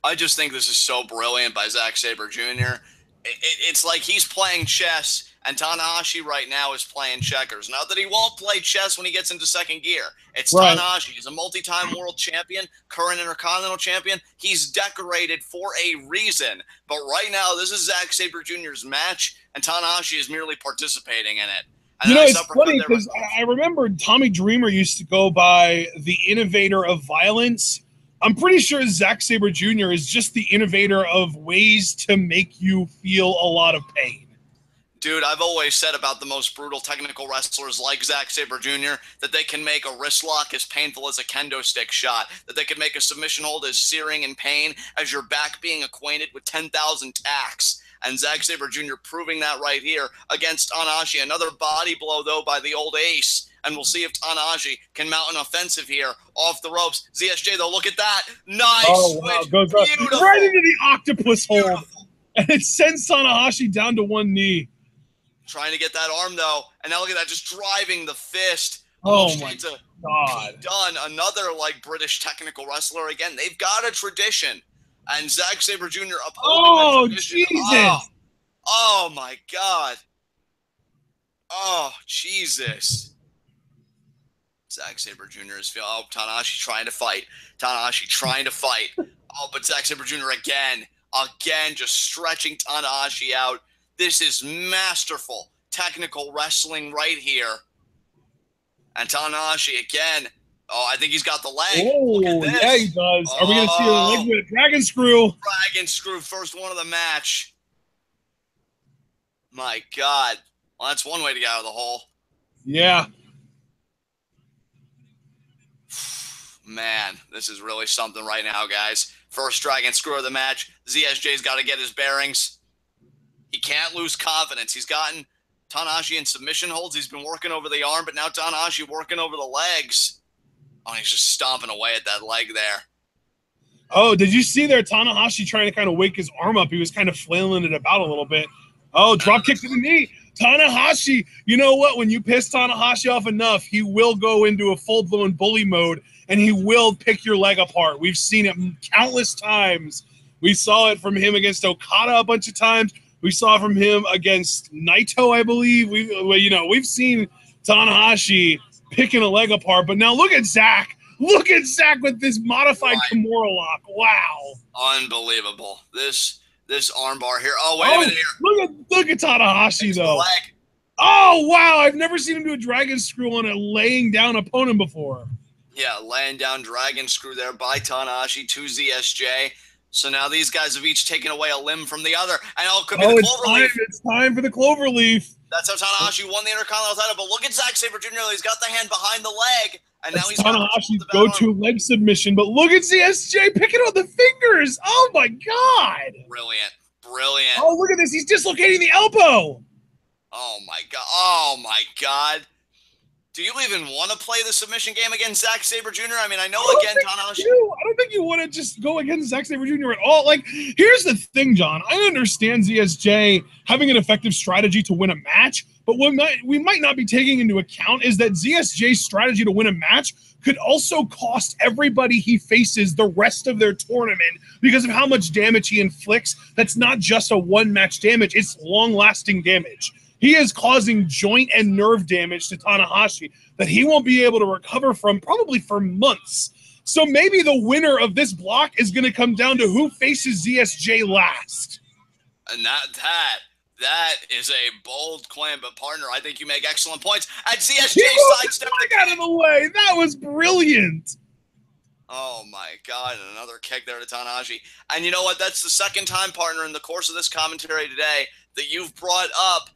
I just think this is so brilliant by Zack Sabre Jr. It's like he's playing chess, and Tanahashi right now is playing checkers. Not that he won't play chess when he gets into second gear. It's right. Tanahashi. He's a multi-time world champion, current Intercontinental champion. He's decorated for a reason. But right now, this is Zack Sabre Jr.'s match, and Tanahashi is merely participating in it. And it's funny because I remember Tommy Dreamer used to go by the innovator of violence. I'm pretty sure Zack Sabre Jr. is just the innovator of ways to make you feel a lot of pain. Dude, I've always said about the most brutal technical wrestlers like Zack Sabre Jr. that they can make a wrist lock as painful as a kendo stick shot, that they can make a submission hold as searing in pain as your back being acquainted with 10,000 tacks. And Zack Sabre Jr. proving that right here against Tanahashi. Another body blow, though, by the old ace. And we'll see if Tanahashi can mount an offensive here off the ropes. ZSJ, though, look at that. Nice switch. Goes beautiful. Right into the octopus hold. And it sends Tanahashi down to one knee. Trying to get that arm, though. And now look at that, just driving the fist. Oh, my God. Done. Another, like, British technical wrestler. Again, they've got a tradition. And Zack Sabre Jr. upholding that tradition. Jesus. Oh, my God. Oh, Jesus. Zack Sabre Jr. is feeling. Oh, Tanahashi trying to fight. Tanahashi trying to fight. Oh, but Zack Sabre Jr. again, just stretching Tanahashi out. This is masterful technical wrestling right here. And Tanahashi again. Oh, I think he's got the leg. Oh, look at this. Yeah, he does. Are we going to see a leg with a dragon screw? Dragon screw, first one of the match. My God. Well, that's one way to get out of the hole. Yeah. Man, this is really something right now, guys. First dragon screw of the match. ZSJ's got to get his bearings. He can't lose confidence. He's gotten Tanahashi in submission holds. He's been working over the arm, but now Tanahashi working over the legs. Oh, he's just stomping away at that leg there. Oh, did you see there Tanahashi trying to kind of wake his arm up? He was kind of flailing it about a little bit. Oh, drop kick to the knee. Tanahashi, you know what? When you piss Tanahashi off enough, he will go into a full-blown bully mode, and he will pick your leg apart. We've seen it countless times. We saw it from him against Okada a bunch of times. We saw it from him against Naito, I believe. We've seen Tanahashi picking a leg apart, but now look at Zack. Look at Zack with this modified Kimura lock. Wow. Unbelievable. This armbar here. Oh, wait a minute here. Look at Tanahashi, though. Oh, wow. I've never seen him do a dragon screw on a laying down opponent before. Yeah, laying down dragon screw there by Tanahashi to ZSJ. So now these guys have each taken away a limb from the other. And it could be the Cloverleaf. It's time for the Cloverleaf. That's how Tanahashi won the Intercontinental title. But look at Zack Sabre Jr. He's got the hand behind the leg. And now he's Tanahashi's go-to leg submission. But look at ZSJ picking on the fingers. Oh, my God. Brilliant. Brilliant. Oh, look at this. He's dislocating the elbow. Oh, my God. Oh, my God. Do you even want to play the submission game against Zack Sabre Jr.? I mean, I know again, Tanahashi. I don't think you want to just go against Zack Sabre Jr. at all. Like, here's the thing, John. I understand ZSJ having an effective strategy to win a match, but what we might not be taking into account is that ZSJ's strategy to win a match could also cost everybody he faces the rest of their tournament because of how much damage he inflicts. That's not just a one-match damage. It's long-lasting damage. He is causing joint and nerve damage to Tanahashi that he won't be able to recover from probably for months. So maybe the winner of this block is going to come down to who faces ZSJ last. And that is a bold claim, but partner, I think you make excellent points. And ZSJ sidestepped the out of the way. That was brilliant. Oh my God, and another kick there to Tanahashi. And you know what? That's the second time, partner, in the course of this commentary today that you've brought up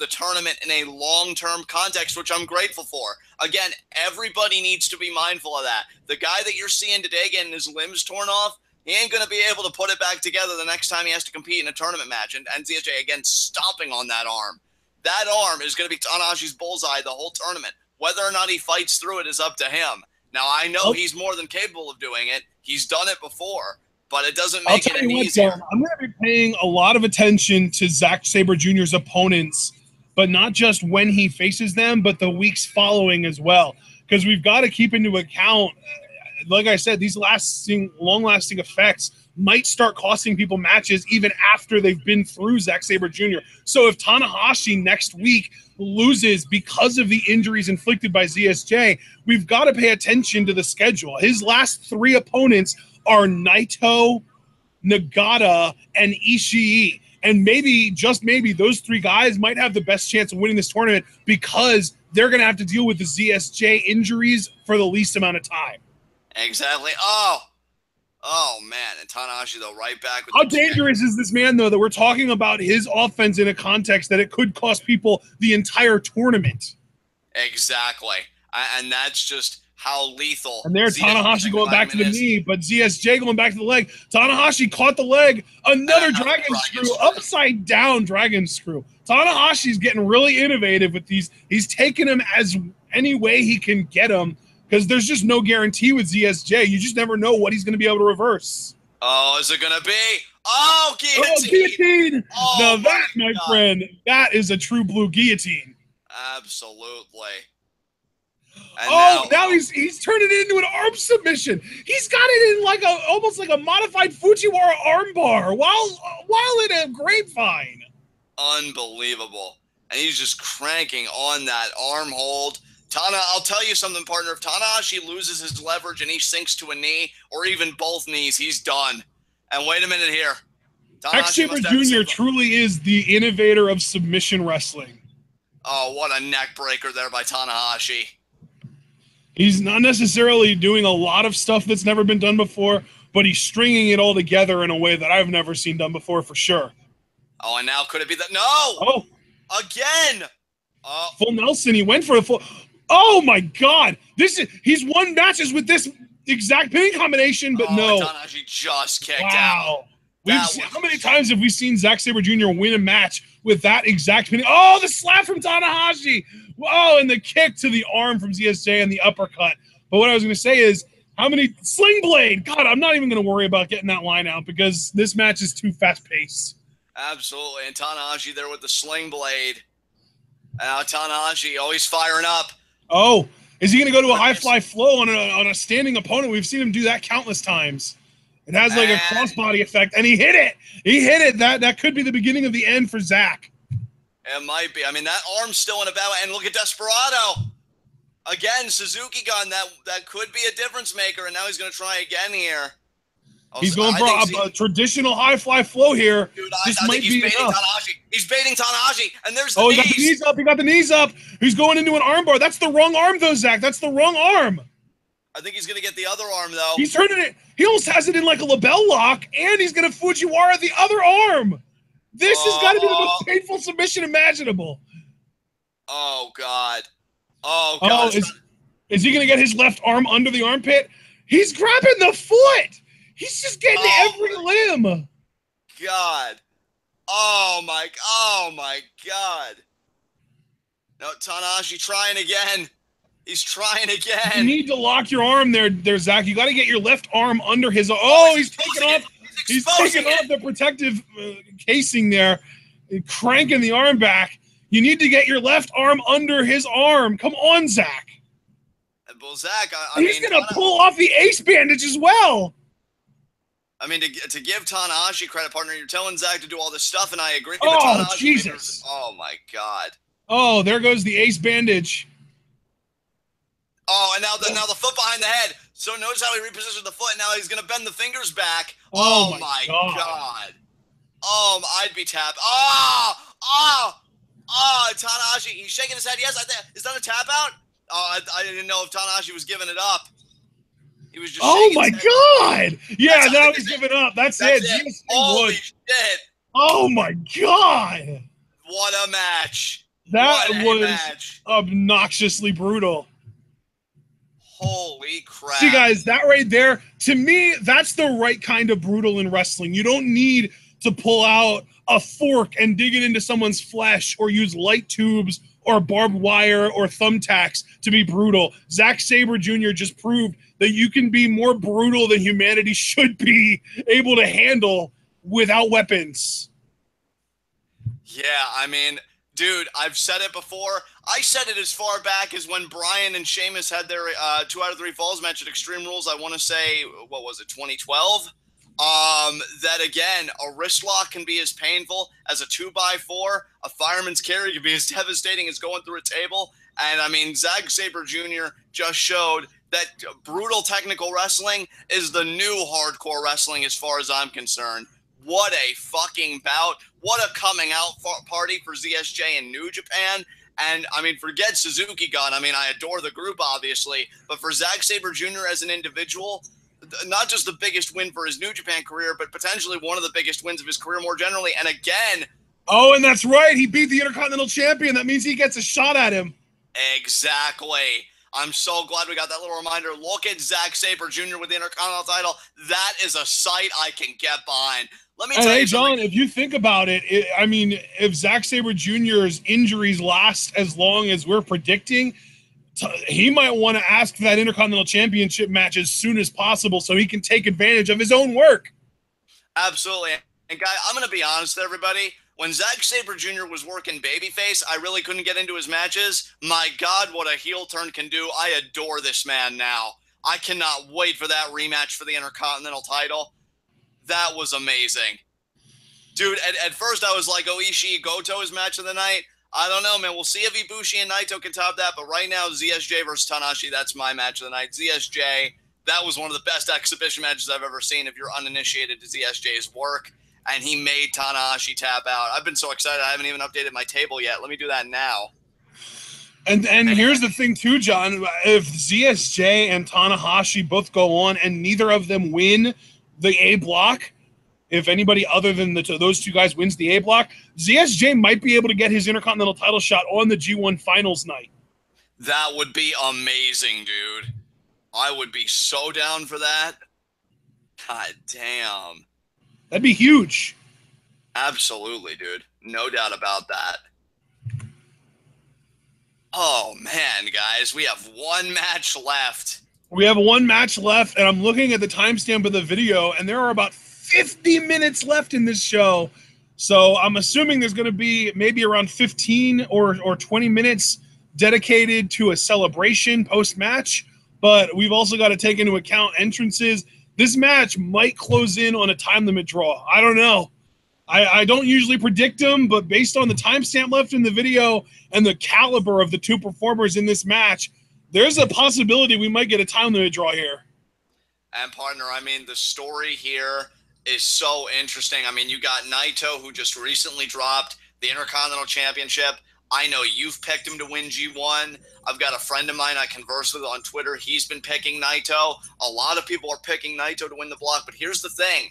the tournament in a long-term context, which I'm grateful for. Again, everybody needs to be mindful of that. The guy that you're seeing today getting his limbs torn off, he ain't going to be able to put it back together the next time he has to compete in a tournament match. And ZSJ, again, stomping on that arm. That arm is going to be Tanahashi's bullseye the whole tournament. Whether or not he fights through it is up to him. Now, I know he's more than capable of doing it. He's done it before. But it doesn't make it any easier. I'm going to be paying a lot of attention to Zack Sabre Jr.'s opponents, but not just when he faces them, but the weeks following as well. Because we've got to keep into account, like I said, these long-lasting effects might start costing people matches even after they've been through Zack Sabre Jr. So if Tanahashi next week loses because of the injuries inflicted by ZSJ, we've got to pay attention to the schedule. His last three opponents are Naito, Nagata, and Ishii. And maybe, just maybe, those three guys might have the best chance of winning this tournament because they're going to have to deal with the ZSJ injuries for the least amount of time. Exactly. Oh, man. And Tanahashi, though, right back. With How dangerous is this man, though, that we're talking about his offense in a context that it could cost people the entire tournament? Exactly. And that's just how lethal. And there, Tanahashi going back to the knee, but ZSJ going back to the leg. Tanahashi caught the leg. Another dragon screw, upside down dragon screw. Tanahashi's getting really innovative with these. He's taking him as any way he can get him because there's just no guarantee with ZSJ. You just never know what he's going to be able to reverse. Oh, is it going to be? Oh, guillotine. Oh, guillotine. Oh, now that, my friend, that is a true blue guillotine. Absolutely. And now he's turned it into an arm submission. He's got it in like almost like a modified Fujiwara armbar while in a grapevine. Unbelievable. And he's just cranking on that arm hold. I'll tell you something, partner. If Tanahashi loses his leverage and he sinks to a knee or even both knees, he's done. And wait a minute here. Zack Sabre Jr. truly is the innovator of submission wrestling. Oh, what a neck breaker there by Tanahashi. He's not necessarily doing a lot of stuff that's never been done before, but he's stringing it all together in a way that I've never seen done before for sure. Oh, and now could it be that? No! Oh. Again! Full Nelson, he went for a full... Oh my God! He's won matches with this exact pinning combination, but no. Tanahashi just kicked out. How many times have we seen Zack Sabre Jr. win a match with that exact pinning? Oh, the slap from Tanahashi! Oh, and the kick to the arm from ZSJ and the uppercut. But what I was going to say is, how many Sling Blade? God, I'm not even going to worry about getting that line out because this match is too fast-paced. Absolutely, and Tanahashi there with the Sling Blade. Tanahashi, always firing up. Oh, is he going to go to a high-fly flow on a standing opponent? We've seen him do that countless times. It has like a crossbody effect, and he hit it. He hit it. That could be the beginning of the end for Zack. It might be. I mean, that arm's still in a battle, and look at Desperado. Again, Suzuki gun, that could be a difference maker, and now he's going to try again here. He's going for a traditional high-fly flow here. Dude, I think he's baiting Tanahashi. He's baiting Tanahashi, and there's the knees. He got the knees up. He got the knees up. He's going into an armbar. That's the wrong arm, though, Zack. That's the wrong arm. I think he's going to get the other arm, though. He's turning it. He almost has it in like a label lock, and he's going to Fujiwara the other arm. This has got to be the most painful submission imaginable. Oh, God. Oh, God. Is he going to get his left arm under the armpit? He's grabbing the foot. He's just getting every limb. God. Oh, my God. No, Tanahashi trying again. He's trying again. You need to lock your arm there, Zack. You got to get your left arm under his... Oh, he's taking off... He's taking off the protective casing there, cranking the arm back. You need to get your left arm under his arm. Come on, Zack. Well, Zack, he's going to pull off the ace bandage as well. I mean, to give Tanahashi credit, partner, you're telling Zack to do all this stuff, and I agree. Oh, Jesus. Oh, my God. Oh, there goes the ace bandage. Oh, and now the foot behind the head. So notice how he repositioned the foot. Now he's going to bend the fingers back. Oh my God. Oh, I'd be tapped. Tanahashi. He's shaking his head. Yes, is that a tap out? Oh, I didn't know if Tanahashi was giving it up. He was just Oh, my God. Yeah, now he's giving up. That's it. Holy shit. Oh, my God. What a match. That was obnoxiously brutal. Holy crap. See, guys, that right there, to me, that's the right kind of brutal in wrestling. You don't need to pull out a fork and dig it into someone's flesh or use light tubes or barbed wire or thumbtacks to be brutal. Zack Sabre Jr. just proved that you can be more brutal than humanity should be able to handle without weapons. Yeah, I mean... Dude, I've said it before. I said it as far back as when Bryan and Sheamus had their 2 out of 3 falls match at Extreme Rules. I want to say, what was it, 2012? That, again, a wrist lock can be as painful as a 2x4. A fireman's carry can be as devastating as going through a table. And, I mean, Zack Sabre Jr. just showed that brutal technical wrestling is the new hardcore wrestling as far as I'm concerned. What a fucking bout. What a coming out party for ZSJ in New Japan. And, I mean, forget Suzuki Gun. I mean, I adore the group, obviously. But for Zack Sabre Jr. as an individual, not just the biggest win for his New Japan career, but potentially one of the biggest wins of his career more generally. And again... Oh, and that's right. He beat the Intercontinental Champion. That means he gets a shot at him. Exactly. I'm so glad we got that little reminder. Look at Zack Sabre Jr. with the Intercontinental title. That is a sight I can get behind. Let me tell you something. John, if you think about it, I mean, if Zack Sabre Jr.'s injuries last as long as we're predicting, he might want to ask for that Intercontinental Championship match as soon as possible so he can take advantage of his own work. Absolutely. And, guy, I'm going to be honest with everybody. When Zack Sabre Jr. was working babyface, I really couldn't get into his matches. My God, what a heel turn can do. I adore this man now. I cannot wait for that rematch for the Intercontinental title. That was amazing. Dude, at first I was like, oh, Ishii, Goto is match of the night. I don't know, man. We'll see if Ibushi and Naito can top that. But right now, ZSJ versus Tanahashi, that's my match of the night. ZSJ, that was one of the best exhibition matches I've ever seen if you're uninitiated to ZSJ's work. And he made Tanahashi tap out. I've been so excited. I haven't even updated my table yet. Let me do that now. And here's the thing, too, John. If ZSJ and Tanahashi both go on and neither of them win the A block, if anybody other than those two guys wins the A block, ZSJ might be able to get his Intercontinental title shot on the G1 Finals night. That would be amazing, dude. I would be so down for that. God damn. That'd be huge. Absolutely, dude. No doubt about that. Oh, man, guys. We have one match left. We have one match left, and I'm looking at the timestamp of the video, and there are about 50 minutes left in this show. So I'm assuming there's going to be maybe around 15 or 20 minutes dedicated to a celebration post-match. But we've also got to take into account entrances. This match might close in on a time limit draw. I don't know. I don't usually predict them, but based on the timestamp left in the video and the caliber of the two performers in this match, there's a possibility we might get a time limit draw here. And partner, I mean, the story here is so interesting. I mean, you got Naito, who just recently dropped the Intercontinental Championship. I know you've picked him to win G1. I've got a friend of mine I converse with on Twitter. He's been picking Naito. A lot of people are picking Naito to win the block. But here's the thing.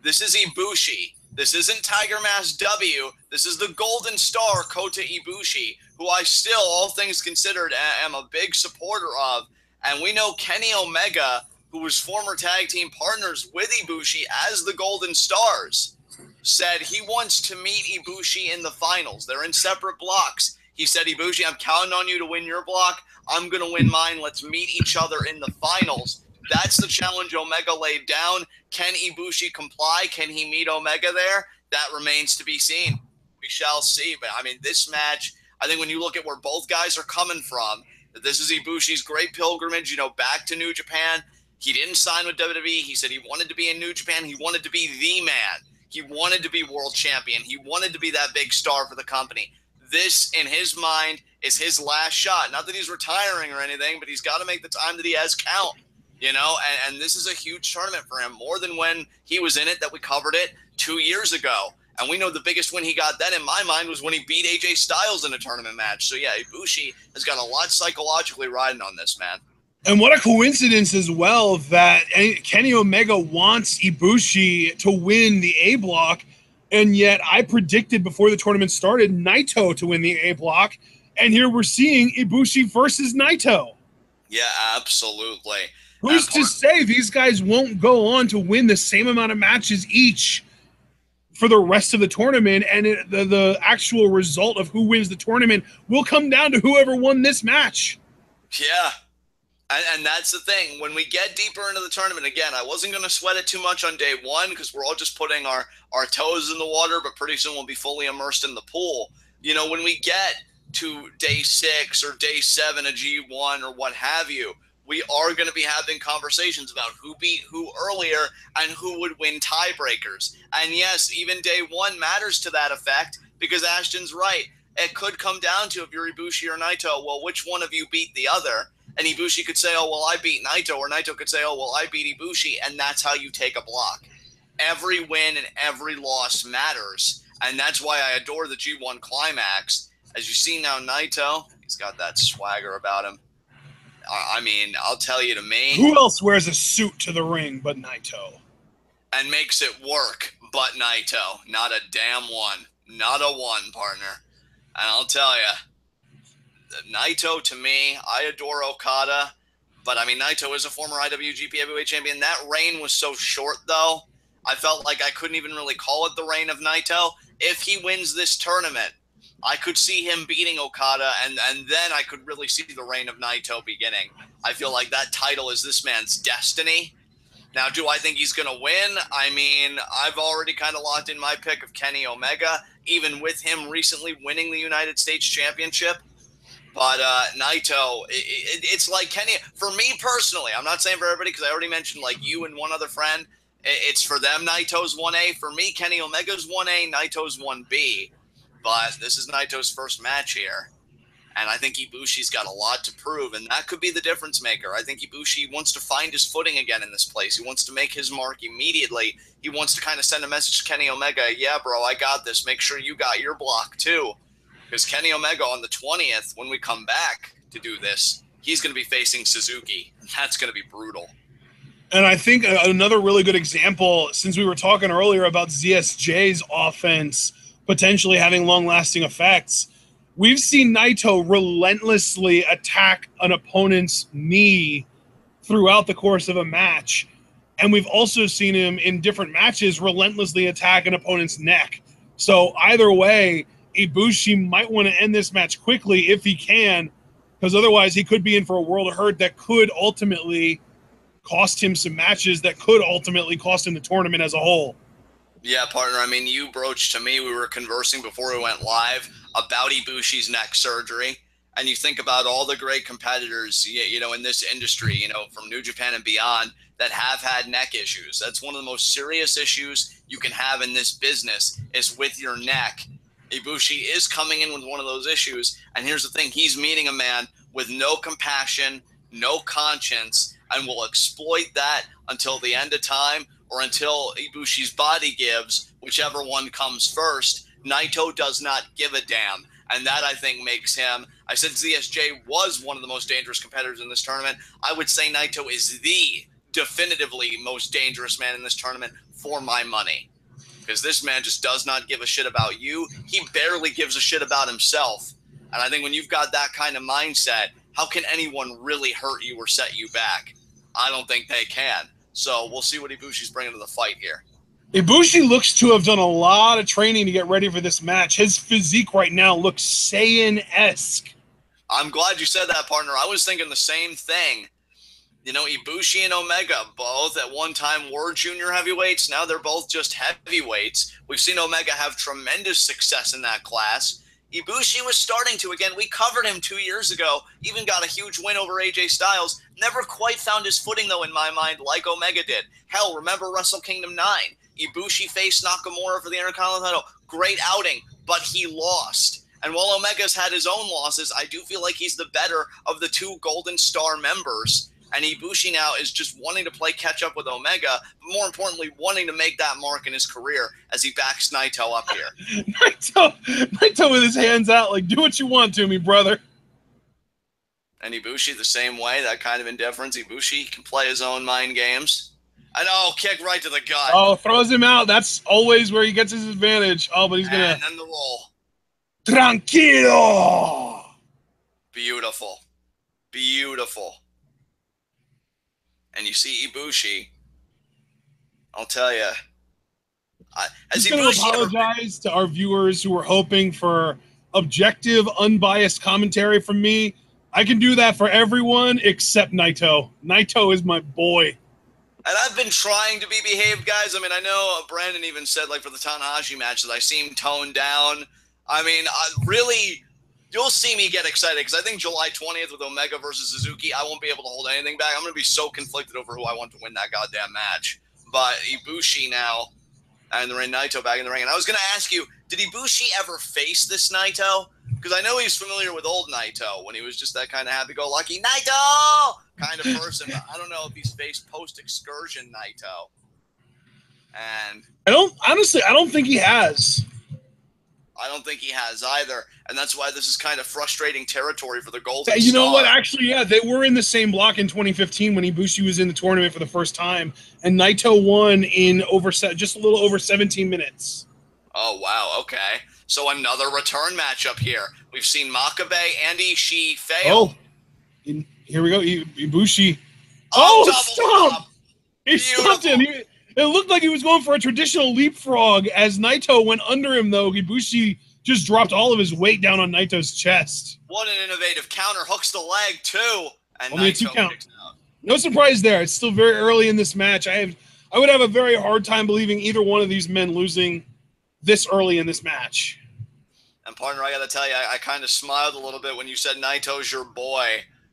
This is Ibushi. This isn't Tiger Mask W. This is the Golden Star Kota Ibushi, who I still, all things considered, am a big supporter of. And we know Kenny Omega, who was former tag team partners with Ibushi as the Golden Stars, said he wants to meet Ibushi in the finals. They're in separate blocks. He said, Ibushi, I'm counting on you to win your block. I'm going to win mine. Let's meet each other in the finals. That's the challenge Omega laid down. Can Ibushi comply? Can he meet Omega there? That remains to be seen. We shall see. But, I mean, this match, I think when you look at where both guys are coming from, this is Ibushi's great pilgrimage, back to New Japan. He didn't sign with WWE. He said he wanted to be in New Japan. He wanted to be the man. He wanted to be world champion. He wanted to be that big star for the company. This, in his mind, is his last shot. Not that he's retiring or anything, but he's got to make the time that he has count. And this is a huge tournament for him, more than when he was in it that we covered it 2 years ago. And we know the biggest win he got then, in my mind, was when he beat AJ Styles in a tournament match. So, yeah, Ibushi has got a lot psychologically riding on this, man. And what a coincidence as well that Kenny Omega wants Ibushi to win the A block, and yet I predicted before the tournament started Naito to win the A block, and here we're seeing Ibushi versus Naito. Yeah, absolutely. Who's to say these guys won't go on to win the same amount of matches each for the rest of the tournament, and the actual result of who wins the tournament will come down to whoever won this match. Yeah. And that's the thing. When we get deeper into the tournament, again, I wasn't going to sweat it too much on day one because we're all just putting our toes in the water, but pretty soon we'll be fully immersed in the pool. When we get to day 6 or day 7 of G1 or what have you, we are going to be having conversations about who beat who earlier and who would win tiebreakers. And yes, even day 1 matters to that effect because Ashton's right. It could come down to, if you're Ibushi or Naito, well, which one of you beat the other? And Ibushi could say, oh, well, I beat Naito. Or Naito could say, oh, well, I beat Ibushi. And that's how you take a block. Every win and every loss matters. And that's why I adore the G1 Climax. As you see now, Naito, he's got that swagger about him. I mean, I'll tell you, to me, who else wears a suit to the ring but Naito? And makes it work but Naito. Not a damn one. Not a one, partner. And I'll tell you, Naito, to me, I adore Okada, but I mean, Naito is a former IWGP Heavyweight Champion. That reign was so short, though. I felt like I couldn't even really call it the reign of Naito. If he wins this tournament, I could see him beating Okada, and then I could really see the reign of Naito beginning. I feel like that title is this man's destiny. Now, do I think he's going to win? I mean, I've already kind of locked in my pick of Kenny Omega, even with him recently winning the United States Championship. But Naito, it's like Kenny, for me personally, I'm not saying for everybody because I already mentioned like you and one other friend, it's for them Naito's 1A. For me, Kenny Omega's 1A, Naito's 1B. But this is Naito's first match here. And I think Ibushi's got a lot to prove, and that could be the difference maker. I think Ibushi wants to find his footing again in this place. He wants to make his mark immediately. He wants to kind of send a message to Kenny Omega, yeah, bro, I got this. Make sure you got your block, too. Because Kenny Omega on the 20th, when we come back to do this, he's going to be facing Suzuki. And that's going to be brutal. And I think another really good example, since we were talking earlier about ZSJ's offense potentially having long-lasting effects, we've seen Naito relentlessly attack an opponent's knee throughout the course of a match. And we've also seen him in different matches relentlessly attack an opponent's neck. So either way, Ibushi might want to end this match quickly if he can, because otherwise he could be in for a world of hurt that could ultimately cost him some matches that could ultimately cost him the tournament as a whole. Yeah, partner. I mean, you broached to me, we were conversing before we went live about Ibushi's neck surgery. And you think about all the great competitors, you know, in this industry, you know, from New Japan and beyond that have had neck issues. That's one of the most serious issues you can have in this business is with your neck. Ibushi is coming in with one of those issues. And here's the thing. He's meeting a man with no compassion, no conscience, and will exploit that until the end of time or until Ibushi's body gives, whichever one comes first. Naito does not give a damn. And that, I think, makes him, I said ZSJ was one of the most dangerous competitors in this tournament. I would say Naito is the definitively most dangerous man in this tournament for my money. Because this man just does not give a shit about you. He barely gives a shit about himself. And I think when you've got that kind of mindset, how can anyone really hurt you or set you back? I don't think they can. So we'll see what Ibushi's bringing to the fight here. Ibushi looks to have done a lot of training to get ready for this match. His physique right now looks Saiyan-esque. I'm glad you said that, partner. I was thinking the same thing. You know, Ibushi and Omega, both at one time were junior heavyweights. Now they're both just heavyweights. We've seen Omega have tremendous success in that class. Ibushi was starting to, again, we covered him 2 years ago, even got a huge win over AJ Styles. Never quite found his footing, though, in my mind, like Omega did. Hell, remember Wrestle Kingdom 9? Ibushi faced Nakamura for the Intercontinental title. Great outing, but he lost. And while Omega's had his own losses, I do feel like he's the better of the two Golden Star members. And Ibushi now is just wanting to play catch-up with Omega, but more importantly, wanting to make that mark in his career as he backs Naito up here. Naito with his hands out, like, do what you want to me, brother. And Ibushi the same way, that kind of indifference. Ibushi can play his own mind games. And kick right to the gut. Oh, throws him out. That's always where he gets his advantage. Oh, but he's going to... And then the roll. Tranquilo! Beautiful. Beautiful. And you see Ibushi, I'll tell you. Has he going to apologize to our viewers who were hoping for objective, unbiased commentary from me? I can do that for everyone except Naito. Naito is my boy. And I've been trying to be behaved, guys. I mean, I know Brandon even said, like, for the Tanahashi match that I seem toned down. I mean, really, you'll see me get excited because I think July 20th with Omega versus Suzuki, I won't be able to hold anything back. I'm going to be so conflicted over who I want to win that goddamn match. But Ibushi now, and the ring, Naito back in the ring. And I was going to ask you, did Ibushi ever face this Naito? Because I know he's familiar with old Naito when he was just that kind of happy-go-lucky Naito kind of person. But I don't know if he's faced post-excursion Naito. And I don't think he has. I don't think he has either. And that's why this is kind of frustrating territory for the Golden Star. You know what? Actually, yeah, they were in the same block in 2015 when Ibushi was in the tournament for the first time. And Naito won in just a little over 17 minutes. Oh, wow. Okay. So another return matchup here. We've seen Makabe and Ishii fail. Oh, here we go. Ibushi. Oh, double stop! He stopped him. It looked like he was going for a traditional leapfrog. As Naito went under him, though, Ibushi just dropped all of his weight down on Naito's chest. What an innovative counter. Hooks the leg, too. And Only Naito a 2 count. kicks out. No surprise there. It's still very early in this match. I would have a very hard time believing either one of these men losing this early in this match. And partner, I got to tell you, I kind of smiled a little bit when you said Naito's your boy.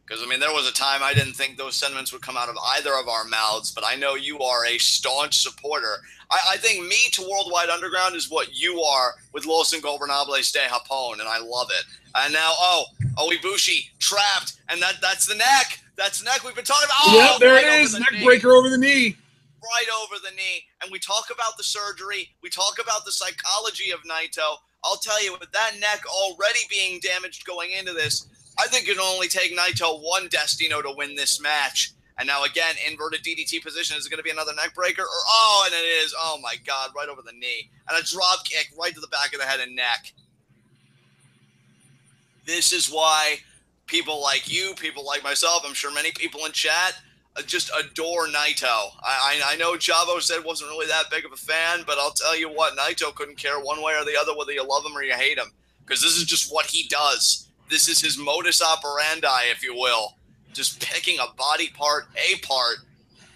Because, I mean, there was a time I didn't think those sentiments would come out of either of our mouths, but I know you are a staunch supporter. I think me to Worldwide Underground is what you are with Los Ingobernables de Japón, and I love it. And now, Ibushi trapped, and that's the neck. That's the neck we've been talking about. Oh, yeah, there it is. Neck breaker over the knee. Right over the knee. And we talk about the surgery. We talk about the psychology of Naito. I'll tell you, with that neck already being damaged going into this, I think it'll only take Naito one Destino to win this match. And now, again, inverted DDT position. Is it going to be another neck breaker? And it is. Oh, my God, right over the knee. And a drop kick right to the back of the head and neck. This is why people like you, people like myself, I'm sure many people in chat, just adore Naito. I know Chavo said wasn't really that big of a fan, but I'll tell you what, Naito couldn't care one way or the other whether you love him or you hate him. Because this is just what he does. This is his modus operandi, if you will. Just picking a body part,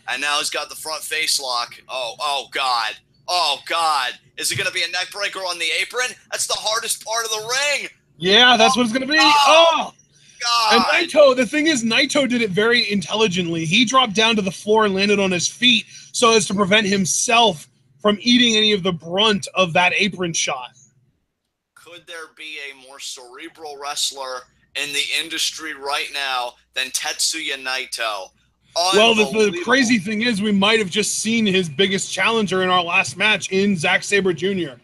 and now he's got the front face lock. Oh, God. Oh, God. Is it going to be a neck breaker on the apron? That's the hardest part of the ring. Yeah, that's what it's going to be. Oh, God. And Naito, the thing is, Naito did it very intelligently. He dropped down to the floor and landed on his feet so as to prevent himself from eating any of the brunt of that apron shot. Could there be a more cerebral wrestler in the industry right now than Tetsuya Naito? Well, the crazy thing is we might have just seen his biggest challenger in our last match in Zack Sabre Jr.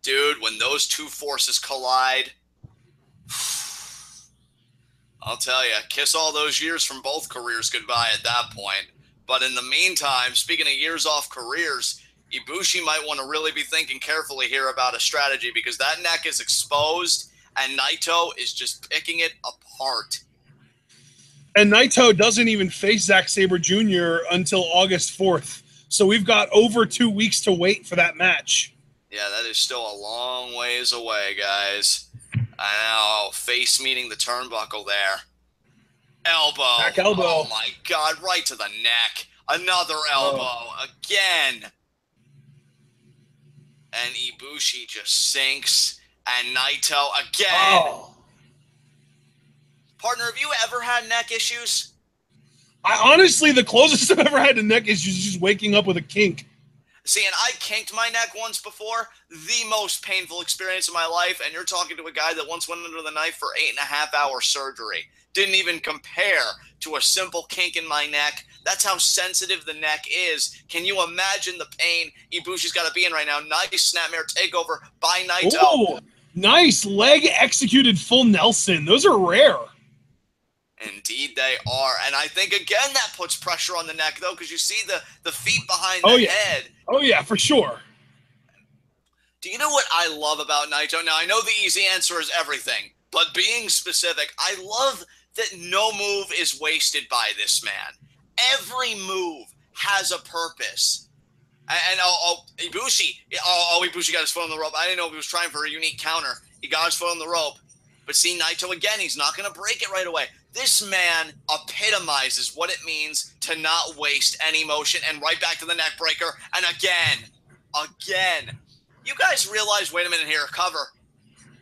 Dude, when those two forces collide, I'll tell you, kiss all those years from both careers goodbye at that point. But in the meantime, speaking of years off careers, Ibushi might want to really be thinking carefully here about a strategy because that neck is exposed and Naito is just picking it apart. And Naito doesn't even face Zack Sabre Jr. until August 4th. So we've got over 2 weeks to wait for that match. Yeah, that is still a long ways away, guys. I know, face meeting the turnbuckle there. Elbow. Back elbow. Oh, my God, right to the neck. Another elbow. Again. And Ibushi just sinks. And Naito again. Oh. Partner, have you ever had neck issues? Honestly, the closest I've ever had to neck issues is just waking up with a kink. See, and I kinked my neck once before. The most painful experience of my life. And you're talking to a guy that once went under the knife for 8.5-hour surgery. Didn't even compare to a simple kink in my neck. That's how sensitive the neck is. Can you imagine the pain Ibushi's got to be in right now? Nice snapmare takeover by Naito. Oh, nice leg executed full Nelson. Those are rare. Indeed they are. And I think, again, that puts pressure on the neck, though, because you see the feet behind the head. Oh, yeah, for sure. Do you know what I love about Naito? Now, I know the easy answer is everything, but being specific, I love that no move is wasted by this man. Every move has a purpose. And Ibushi, Ibushi got his foot on the rope. I didn't know if he was trying for a unique counter. He got his foot on the rope. But see, Naito again, he's not going to break it right away. This man epitomizes what it means to not waste any motion, and right back to the neck breaker. And again. You guys realize, wait a minute here, cover.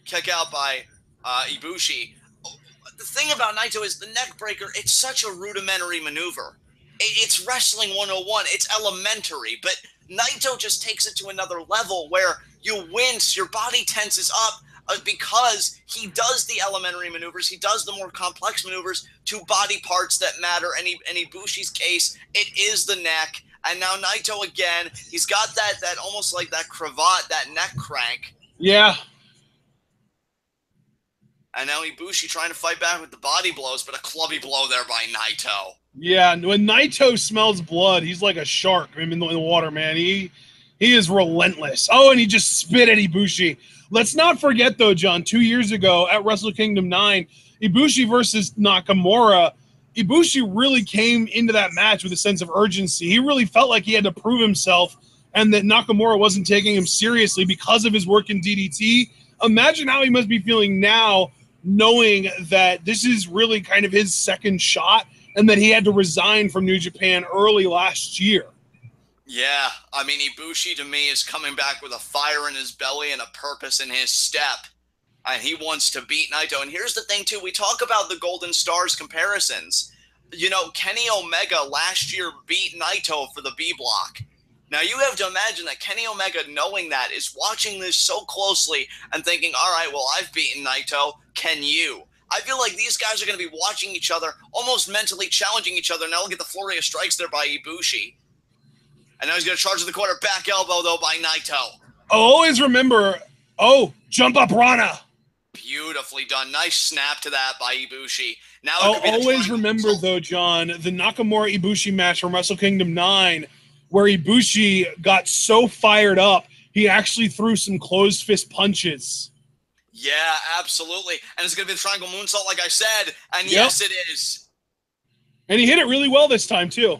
Kick out by Ibushi. The thing about Naito is the neck breaker, it's such a rudimentary maneuver. It's wrestling 101. It's elementary. But Naito just takes it to another level where you wince, your body tenses up because he does the elementary maneuvers. He does the more complex maneuvers to body parts that matter. And in Ibushi's case, it is the neck. And now Naito again, he's got that almost like that cravat, that neck crank. Yeah. And now Ibushi trying to fight back with the body blows, but a clubby blow there by Naito. Yeah, when Naito smells blood, he's like a shark in the water, man. He is relentless. Oh, and he just spit at Ibushi. Let's not forget, though, John, 2 years ago at Wrestle Kingdom 9, Ibushi versus Nakamura, Ibushi really came into that match with a sense of urgency. He really felt like he had to prove himself and that Nakamura wasn't taking him seriously because of his work in DDT. Imagine how he must be feeling now, knowing that this is really kind of his second shot and that he had to resign from New Japan early last year. Yeah, I mean, Ibushi to me is coming back with a fire in his belly and a purpose in his step. And he wants to beat Naito. And here's the thing, too. We talk about the Golden Stars comparisons. You know, Kenny Omega last year beat Naito for the B block. Now, you have to imagine that Kenny Omega, knowing that, is watching this so closely and thinking, all right, well, I've beaten Naito. Can you? I feel like these guys are going to be watching each other, almost mentally challenging each other. Now look at the flurry of strikes there by Ibushi. And now he's going to charge to the corner. Back elbow, though, by Naito. Always remember, jump up Rana. Beautifully done. Nice snap to that by Ibushi. Now I'll always remember, though, John, the Nakamura-Ibushi match from Wrestle Kingdom 9, where Ibushi got so fired up, he actually threw some closed fist punches. Yeah, absolutely. And it's going to be the triangle moonsault, like I said. And yes, it is. And he hit it really well this time, too.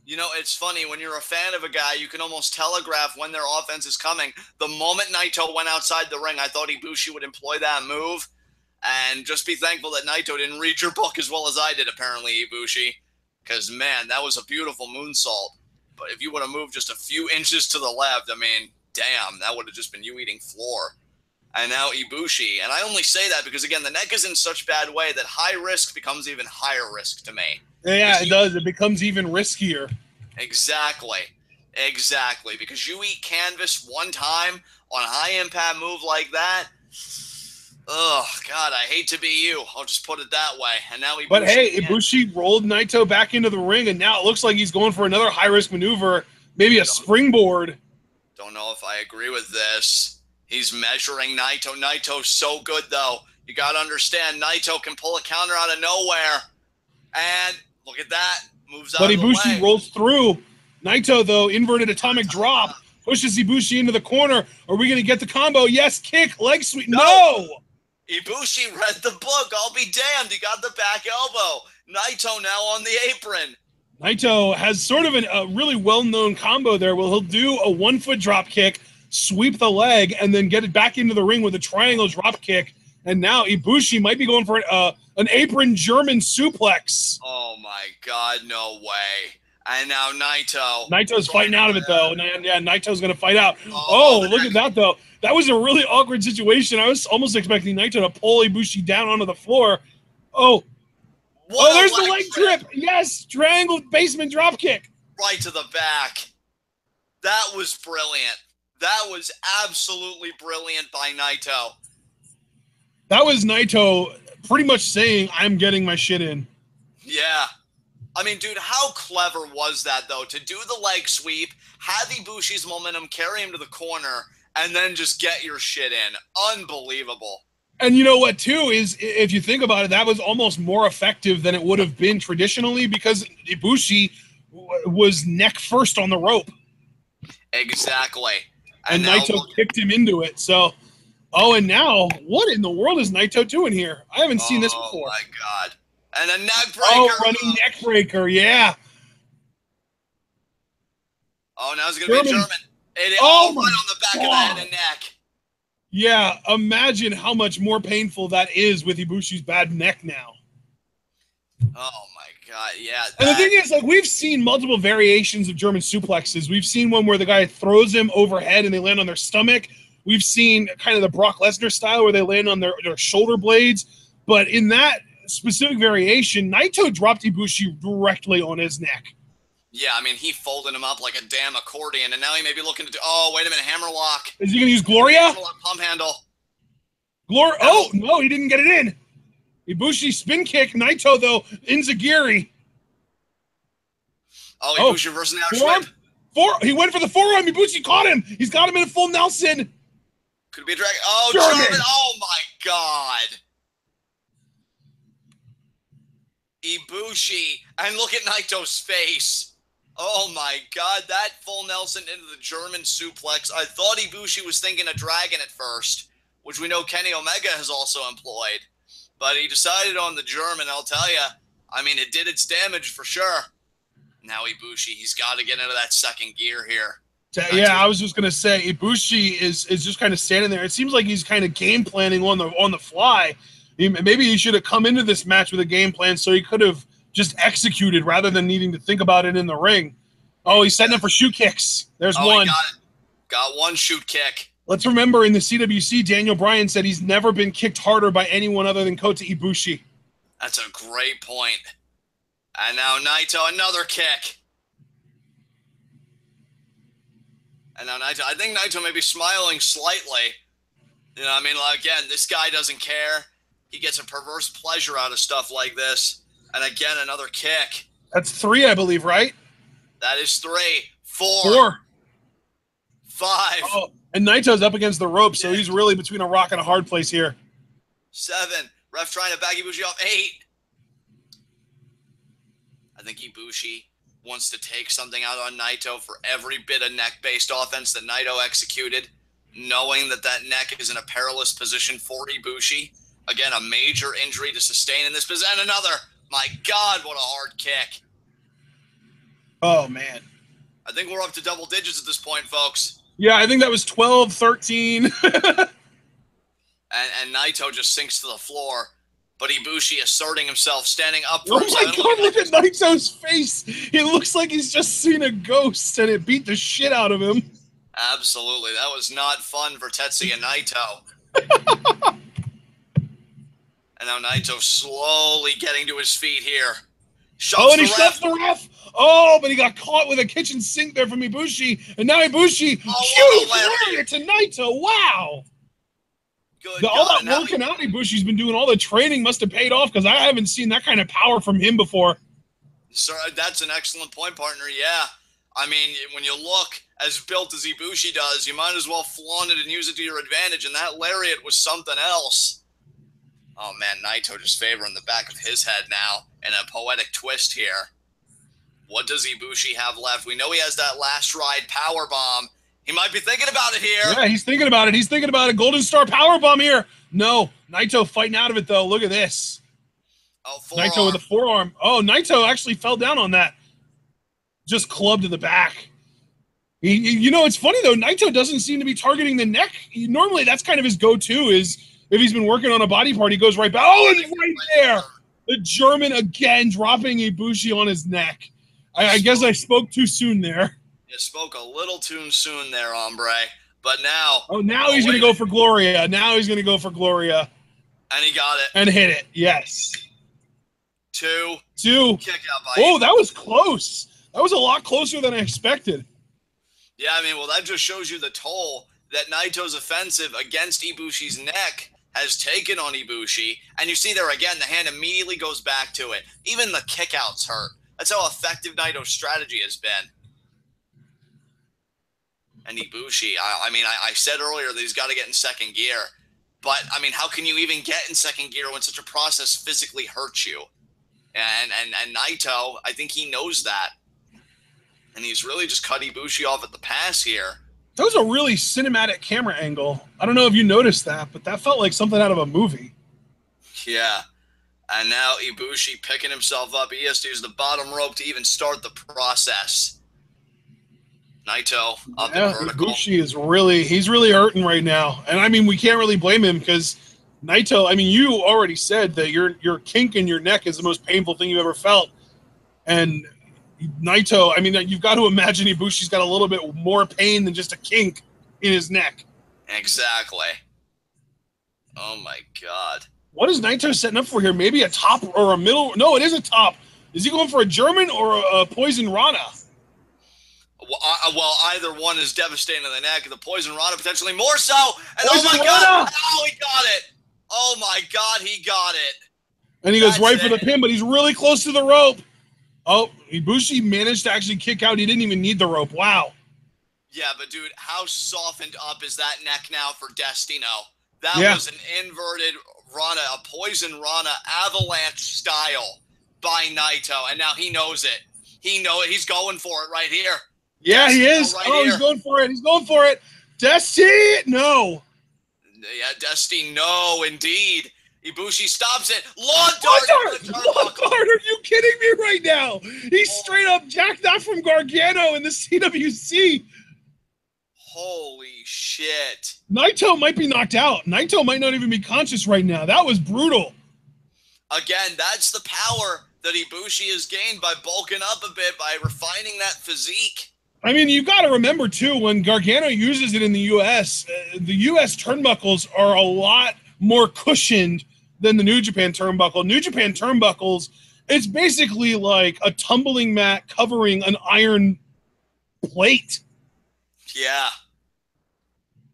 You know, it's funny. When you're a fan of a guy, you can almost telegraph when their offense is coming. The moment Naito went outside the ring, I thought Ibushi would employ that move. And just be thankful that Naito didn't read your book as well as I did, apparently, Ibushi. Because, man, that was a beautiful moonsault. But if you would have moved just a few inches to the left, I mean, damn, that would have just been you eating floor. And now Ibushi. And I only say that because, again, the neck is in such bad way that high risk becomes even higher risk to me. Yeah, it does. It becomes even riskier. Exactly. Exactly. Because you eat canvas one time on a high-impact move like that. Oh, God, I hate to be you. I'll just put it that way. And now Ibushi. But, hey, Ibushi rolled Naito back into the ring, and now it looks like he's going for another high-risk maneuver, maybe a springboard. Don't know if I agree with this. He's measuring Naito. Naito's so good, though. You got to understand, Naito can pull a counter out of nowhere. And look at that. Moves out of the way. But Ibushi rolls through. Naito, though, inverted atomic drop. Pushes Ibushi into the corner. Are we going to get the combo? Yes, kick, leg sweep. No! Ibushi read the book. I'll be damned. He got the back elbow. Naito now on the apron. Naito has sort of a really well-known combo there where he'll do a one-foot drop kick, sweep the leg, and then get it back into the ring with a triangle drop kick. And now Ibushi might be going for an apron German suplex. Oh, my God. No way. And now Naito. Naito's fighting out of it, though. Yeah, Naito's going to fight out. Oh, look at that, though. That was a really awkward situation. I was almost expecting Naito to pull Ibushi down onto the floor. Oh, there's the leg trip. Yes, triangle basement drop kick. Right to the back. That was brilliant. That was absolutely brilliant by Naito. That was Naito pretty much saying, I'm getting my shit in. Yeah. I mean, dude, how clever was that, though? To do the leg sweep, have Ibushi's momentum carry him to the corner, and then just get your shit in. Unbelievable. And you know what, too, is if you think about it, that was almost more effective than it would have been traditionally because Ibushi was neck first on the rope. Exactly. And Naito kicked him into it. So, and now, what in the world is Naito doing here? I haven't seen this before. Oh, my God. And a neck breaker. Oh, running neck breaker, yeah. Oh, now it's going to be German. Right on the back of the head and neck. Yeah, imagine how much more painful that is with Ibushi's bad neck now. Oh, my God, yeah. And the thing is, like, we've seen multiple variations of German suplexes. We've seen one where the guy throws him overhead and they land on their stomach. We've seen kind of the Brock Lesnar style where they land on their shoulder blades. But in that specific variation, Naito dropped Ibushi directly on his neck. Yeah, I mean, he folded him up like a damn accordion, and now he may be looking to do... Oh, wait a minute, hammerlock. Is he going to use Gloria? Hammerlock pump handle. Oh, no, he didn't get it in. Ibushi spin kick. Naito, though, Inzagiri. Oh, Ibushi versus now He went for the forearm. Ibushi caught him. He's got him in a full Nelson. Could it be a drag? Oh, German. Oh, my God. Ibushi. And look at Naito's face. Oh, my God. That full Nelson into the German suplex. I thought Ibushi was thinking of dragging it first. which we know Kenny Omega has also employed. But he decided on the German, I'll tell you. I mean, it did its damage for sure. Now Ibushi, he's got to get into that second gear here. Yeah, I was just gonna say Ibushi is just kind of standing there. It seems like he's kind of game planning on the fly. Maybe he should have come into this match with a game plan so he could have just executed rather than needing to think about it in the ring. Oh, he's setting up for shoot kicks. There's one. He got one shoot kick. Let's remember in the CWC, Daniel Bryan said he's never been kicked harder by anyone other than Kota Ibushi. That's a great point. And now Naito, another kick. And now Naito, I think Naito may be smiling slightly. You know what I mean? Like, again, this guy doesn't care. He gets a perverse pleasure out of stuff like this. And again, another kick. That's 3, I believe, right? That is 3. 4. 5. Oh, and Naito's up against the rope, so he's really between a rock and a hard place here. 7. Ref trying to back Ibushi off. 8. I think Ibushi wants to take something out on Naito for every bit of neck-based offense that Naito executed, knowing that that neck is in a perilous position for Ibushi. Again, a major injury to sustain in this position. And another. My God, what a hard kick. Oh, man. I think we're up to double digits at this point, folks. Yeah, I think that was 12, 13. And Naito just sinks to the floor. But Ibushi asserting himself, standing up. Oh my God, look at Naito's face. It looks like he's just seen a ghost and it beat the shit out of him. Absolutely. That was not fun for Tetsuya Naito. And now Naito slowly getting to his feet here. And he shoves the ref. Oh, but he got caught with a kitchen sink there from Ibushi. And now Ibushi, huge lariat to Naito. Wow. All that working out Ibushi's been doing, all the training must have paid off because I haven't seen that kind of power from him before. Sir, that's an excellent point, partner. Yeah. I mean, when you look as built as Ibushi does, you might as well flaunt it and use it to your advantage. And that lariat was something else. Oh, man, Naito just favoring the back of his head now in a poetic twist here. What does Ibushi have left? We know he has that last ride power bomb. He might be thinking about it here. Yeah, he's thinking about it. He's thinking about a Golden Star powerbomb here. No, Naito fighting out of it, though. Look at this. Oh, forearm. Naito with a forearm. Oh, Naito actually fell down on that. Just clubbed to the back. You know, it's funny, though. Naito doesn't seem to be targeting the neck. Normally, that's kind of his go-to is if he's been working on a body part, he goes right back. Oh, and right there. The German again dropping Ibushi on his neck. I guess I spoke too soon there. You spoke a little too soon there, hombre. But now... Oh, now he's going to go for Gloria. Now he's going to go for Gloria. And he got it. And hit it. Yes. 2. Kick out by Ibushi. That was close. That was a lot closer than I expected. Yeah, I mean, well, that just shows you the toll that Naito's offensive against Ibushi's neck has taken on Ibushi. And you see there again, the hand immediately goes back to it. Even the kickouts hurt. That's how effective Naito's strategy has been. And Ibushi, I mean, I said earlier that he's got to get in second gear. But, I mean, how can you even get in second gear when such a process physically hurts you? And Naito, I think he knows that. And he's really just cut Ibushi off at the pass here. That was a really cinematic camera angle. I don't know if you noticed that, but that felt like something out of a movie. Yeah. And now Ibushi picking himself up. He has to use the bottom rope to even start the process. Naito up in vertical. Ibushi is he's really hurting right now. And I mean, we can't really blame him because Naito, I mean, you already said that your kink in your neck is the most painful thing you've ever felt. And Naito, I mean, you've got to imagine Ibushi's got a little bit more pain than just a kink in his neck. Exactly. Oh, my God. What is Naito setting up for here? Maybe a top or a middle? No, it is a top. Is he going for a German or a Poison Rana? Well, either one is devastating to the neck. The Poison Rana potentially more so. And oh my God! Oh, he got it! Oh my God, he got it! And he goes right for the pin, but he's really close to the rope. Oh, Ibushi managed to actually kick out. He didn't even need the rope. Wow. Yeah, but dude, how softened up is that neck now for Destino? That was an inverted Rana, a Poison Rana avalanche style by Naito, and now he knows it. He knows it. He's going for it right here. Yeah, he is. Right here. He's going for it. He's going for it. Destiny! No. Yeah, Destiny, no, indeed. Ibushi stops it. Lawn dart! Lawn dart! Are you kidding me right now? He straight up jacked that from Gargano in the CWC. Holy shit. Naito might be knocked out. Naito might not even be conscious right now. That was brutal. Again, that's the power that Ibushi has gained by bulking up a bit, by refining that physique. I mean, you got to remember, too, when Gargano uses it in the U.S., the U.S. turnbuckles are a lot more cushioned than the New Japan turnbuckle. New Japan turnbuckles, it's basically like a tumbling mat covering an iron plate. Yeah.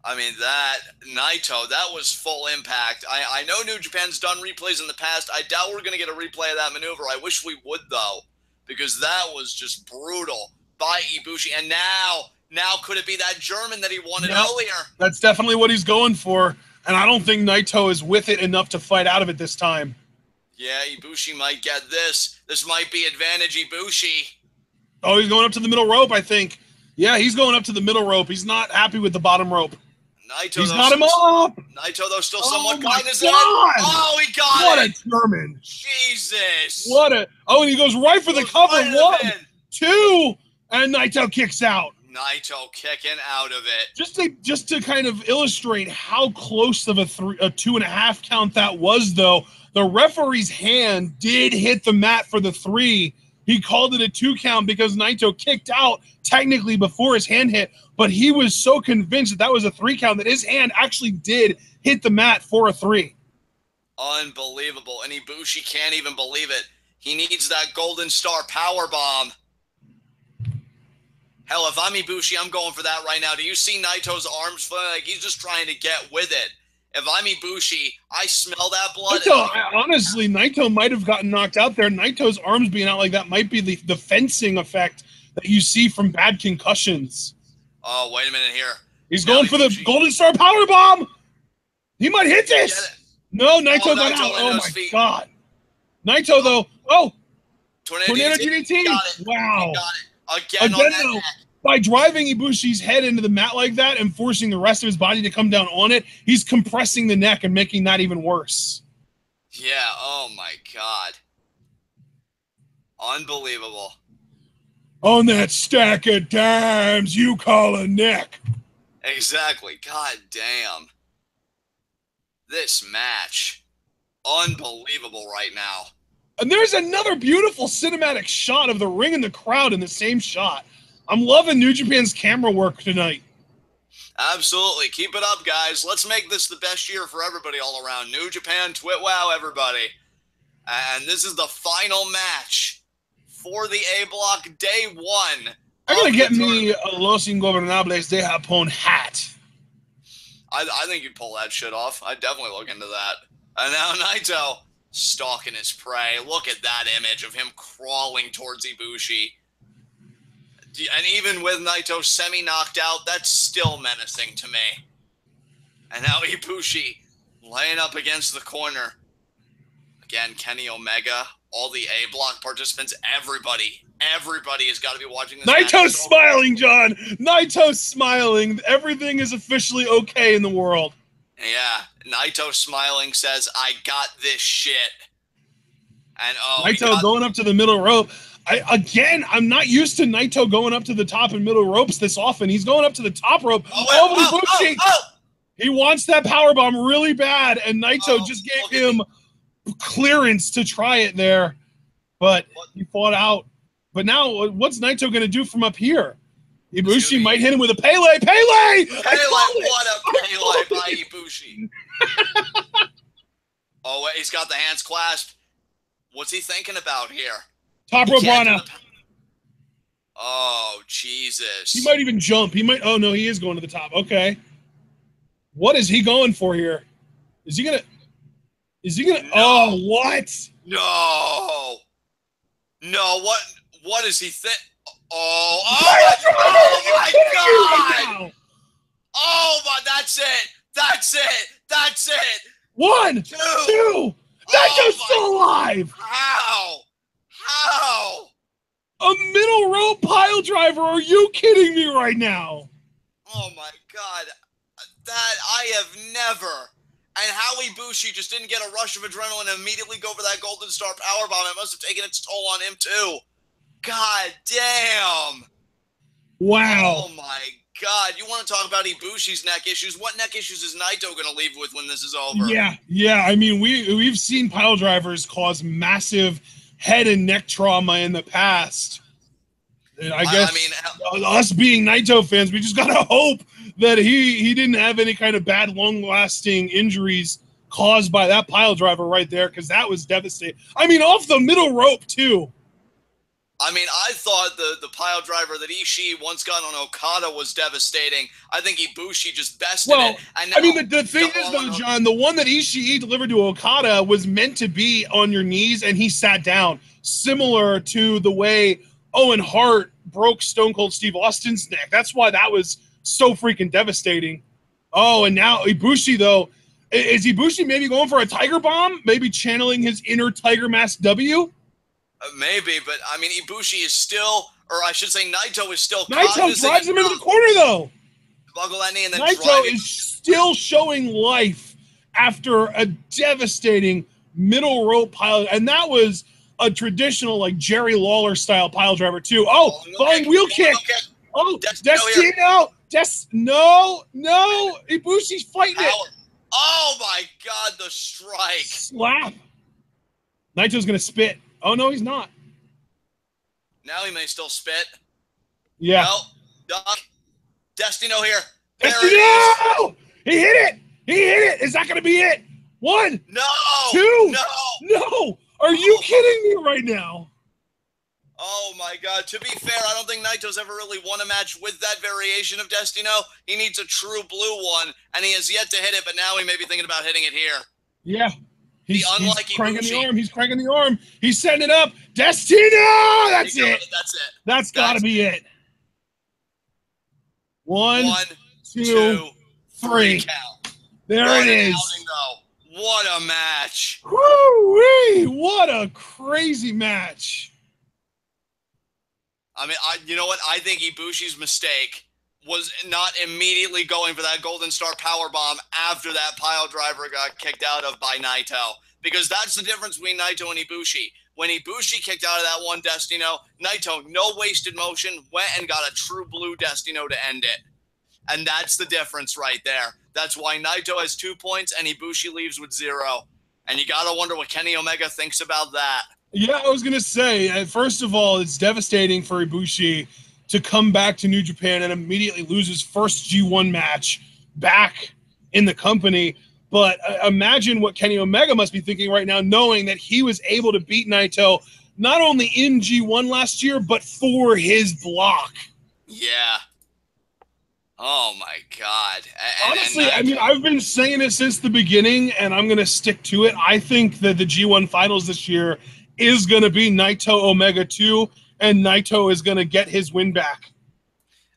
I mean, that, Naito, that was full impact. I know New Japan's done replays in the past. I doubt we're going to get a replay of that maneuver. I wish we would, though, because that was just brutal by Ibushi. And now could it be that German that he wanted earlier? That's definitely what he's going for. And I don't think Naito is with it enough to fight out of it this time. Yeah, Ibushi might get this. This might be advantage Ibushi. Oh, he's going up to the middle rope, I think. Yeah, he's going up to the middle rope. He's not happy with the bottom rope. Naito, he's got him up. Naito, though, still somewhat cognizant. God. Oh, he got what it. What a German. Jesus. Oh, and he goes right for the cover. Right 1, 2, and Naito kicks out. Naito kicking out of it. Just to kind of illustrate how close of a 2.5 count that was, though, the referee's hand did hit the mat for the 3. He called it a 2 count because Naito kicked out technically before his hand hit, but he was so convinced that was a 3 count that his hand actually did hit the mat for a 3. Unbelievable. And Ibushi can't even believe it. He needs that Golden Star power bomb. Hell, if I'm Ibushi, I'm going for that right now. Do you see Naito's arms flailing? Like, he's just trying to get with it. If I'm Ibushi, I smell that blood. Honestly, Naito might have gotten knocked out there. Naito's arms being out like that might be the fencing effect that you see from bad concussions. Oh, wait a minute here. He's going for the Golden Star power bomb. He might hit this. No, Naito got out. Oh, my God. Naito, though. Oh. Tornado DDT. Wow. He got it. Again on that neck. By driving Ibushi's head into the mat like that and forcing the rest of his body to come down on it, he's compressing the neck and making that even worse. Yeah, oh my God. Unbelievable. On that stack of dimes you call a neck. Exactly. God damn. This match. Unbelievable right now. And there's another beautiful cinematic shot of the ring and the crowd in the same shot. I'm loving New Japan's camera work tonight. Absolutely. Keep it up, guys. Let's make this the best year for everybody all around. New Japan, TwitWow, everybody. And this is the final match for the A Block Day 1. I'm going to get me a Los Ingobernables de Japón hat. I think you'd pull that shit off. I'd definitely look into that. And now Naito stalking his prey. Look at that image of him crawling towards Ibushi. And even with Naito semi-knocked out, that's still menacing to me. And now Ibushi laying up against the corner. Again, Kenny Omega, all the A-Block participants, everybody has got to be watching this. Naito's smiling, John. Naito's smiling. Everything is officially okay in the world. Yeah, Naito smiling says, I got this shit. And Naito going up to the middle rope. I'm not used to Naito going up to the top and middle ropes this often. He's going up to the top rope. He wants that powerbomb really bad, and Naito just gave him clearance to try it there, but he fought out. But now, what's Naito going to do from up here? Ibushi might hit him with a Pele! Pele! What a Pele by Ibushi. Oh, wait, he's got the hands clasped. What's he thinking about here? Top rope Rana. Oh, Jesus. He might even jump. He might. Oh, no, he is going to the top. Okay. What is he going for here? Is he going to. No. Oh, what? No. No, what is he think? Oh my God. Oh, my, that's it. 1, 2. Naito's still alive. How? A middle rope pile driver? Are you kidding me right now? Oh my God. that, I have never. And how Ibushi just didn't get a rush of adrenaline and immediately go for that Golden Star Powerbomb. It must have taken its toll on him, too. God damn. Wow. Oh, my God. You want to talk about Ibushi's neck issues? What neck issues is Naito going to leave with when this is over? Yeah. I mean, we've seen pile drivers cause massive head and neck trauma in the past. And I guess us being Naito fans, we just got to hope that he didn't have any kind of bad, long-lasting injuries caused by that pile driver right there, because that was devastating. I mean, off the middle rope, too. I mean, I thought the pile driver that Ishii once got on Okada was devastating. I think Ibushi just bested it. And I mean, the thing is, though, John, the one that Ishii delivered to Okada was meant to be on your knees, and he sat down, similar to the way Owen Hart broke Stone Cold Steve Austin's neck. That's why that was so freaking devastating. Oh, and now Ibushi, though, is Ibushi maybe going for a Tiger Bomb? Maybe channeling his inner Tiger Mask W? Maybe, but I mean, Ibushi is still, or I should say, Naito is still. Naito drives him into the corner, though. Buckle that knee and then Naito is still showing life after a devastating middle rope pile, and that was a traditional, like, Jerry Lawler style pile driver too. Oh, falling wheel kick. Oh, Destino. No, Ibushi's fighting it. Oh my God, the strike. Slap. Naito's gonna spit. Oh no, he's not. Now he may still spit. Yeah. No, duck. Destino here. Destino! He hit it. Is that gonna be it? One. No. Two. No. Are you kidding me right now? Oh my God. To be fair, I don't think Naito's ever really won a match with that variation of Destino. He needs a true blue one, and he has yet to hit it, but now he may be thinking about hitting it here. Yeah. He's cranking Ibushi. the arm. He's cranking the arm. He's setting it up. Destino! That's it. That's got to be it. One, two, three. Count. There it is. What a match. Woo-wee! What a crazy match. I mean, you know what? I think Ibushi's mistake was not immediately going for that Golden Star Powerbomb after that pile driver got kicked out of by Naito. Because that's the difference between Naito and Ibushi. When Ibushi kicked out of that one Destino, Naito, no wasted motion, went and got a true blue Destino to end it. And that's the difference right there. That's why Naito has 2 points and Ibushi leaves with 0. And you got to wonder what Kenny Omega thinks about that. Yeah, I was going to say, first of all, it's devastating for Ibushi to come back to New Japan and immediately lose his first G1 match back in the company. But imagine what Kenny Omega must be thinking right now, knowing that he was able to beat Naito not only in G1 last year, but for his block. Yeah. Oh, my God. Honestly, I mean, I've been saying it since the beginning, and I'm going to stick to it. I think that the G1 finals this year is going to be Naito Omega 2, and Naito is going to get his win back.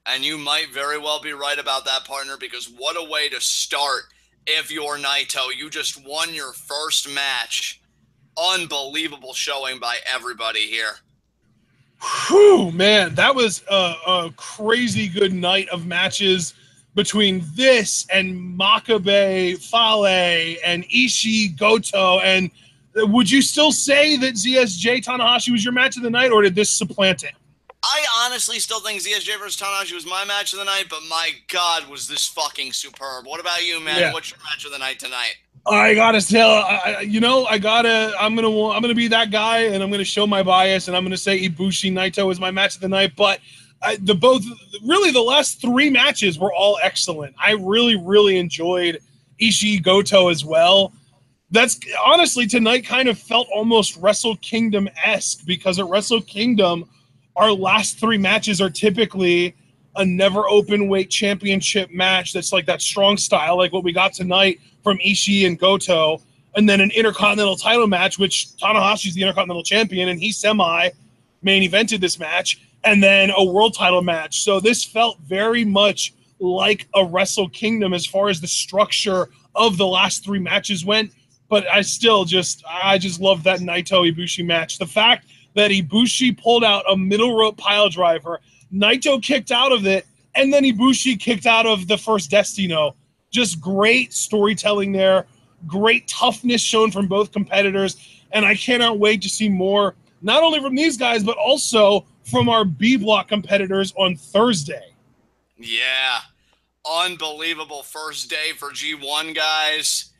And you might very well be right about that, partner, because what a way to start if you're Naito. You just won your first match. Unbelievable showing by everybody here. Whew, man, that was a crazy good night of matches between this and Makabe, Fale, and Ishii, Goto. And would you still say that ZSJ Tanahashi was your match of the night, or did this supplant it? I honestly still think ZSJ versus Tanahashi was my match of the night, but my God, was this fucking superb. What about you, man? Yeah. What's your match of the night tonight? I gotta tell, I'm gonna be that guy, and I'm gonna show my bias, and I'm gonna say Ibushi Naito is my match of the night. But the last 3 matches were all excellent. I really enjoyed Ishii Goto as well. That's honestly, tonight kind of felt almost Wrestle Kingdom-esque, because at Wrestle Kingdom, our last 3 matches are typically a never open weight championship match that's like that strong style, like what we got tonight from Ishii and Goto, and then an intercontinental title match, which Tanahashi's the intercontinental champion, and he semi-main evented this match, and then a world title match. So this felt very much like a Wrestle Kingdom as far as the structure of the last 3 matches went, but I just love that Naito Ibushi match. The fact that Ibushi pulled out a middle rope pile driver, Naito kicked out of it, and then Ibushi kicked out of the first Destino. Just great storytelling there, great toughness shown from both competitors, and I cannot wait to see more, not only from these guys, but also from our B block competitors on Thursday. Yeah, unbelievable first day for G1, guys.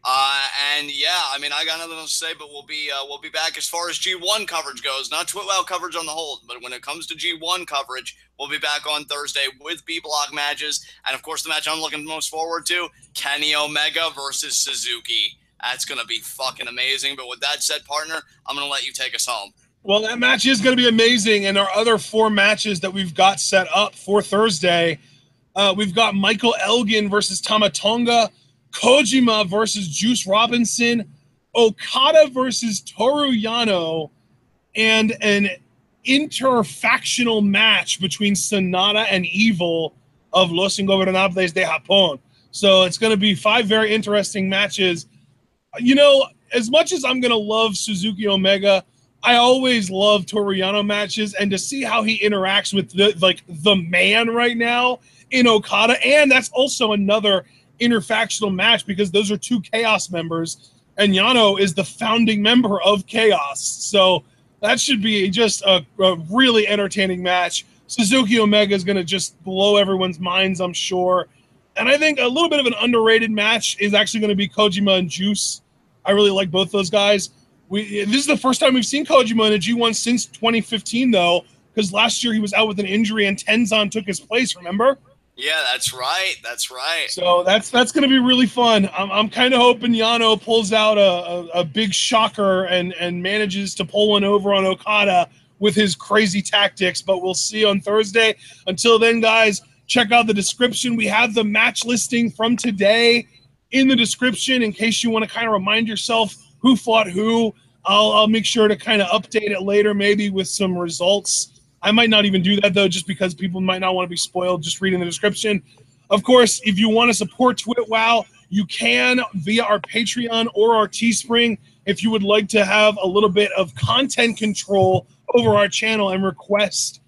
And yeah, I mean, I got nothing else to say, but we'll be back as far as G1 coverage goes. Not TwitWow coverage on the hold, but when it comes to G1 coverage, we'll be back on Thursday with B block matches, and of course, the match I'm looking most forward to: Kenny Omega versus Suzuki. That's gonna be fucking amazing. But with that said, partner, I'm gonna let you take us home. Well, that match is going to be amazing, and our other 4 matches that we've got set up for Thursday, we've got Michael Elgin versus Tama Tonga, Kojima versus Juice Robinson, Okada versus Toru Yano, and an interfactional match between Sonata and Evil of Los Ingobernables de Japón. So it's going to be 5 very interesting matches. You know, as much as I'm going to love Suzuki Omega, I always love Toru Yano matches, and to see how he interacts with the man right now in Okada, and that's also another interfactional match because those are 2 Chaos members, and Yano is the founding member of Chaos. So that should be just a really entertaining match. Suzuki Omega is going to just blow everyone's minds, I'm sure. And I think a little bit of an underrated match is actually going to be Kojima and Juice. I really like both those guys. This is the first time we've seen Kojima in a G1 since 2015, though, because last year he was out with an injury and Tenzan took his place, remember? Yeah, that's right. That's right. So that's going to be really fun. I'm kind of hoping Yano pulls out a big shocker and manages to pull one over on Okada with his crazy tactics, but we'll see on Thursday. Until then, guys, check out the description. We have the match listing from today in the description in case you want to kind of remind yourself who fought who. I'll make sure to kind of update it later, maybe with some results. I might not even do that, though, just because people might not want to be spoiled just reading the description. Of course, if you want to support TwitWow, you can via our Patreon or our Teespring. If you would like to have a little bit of content control over our channel and request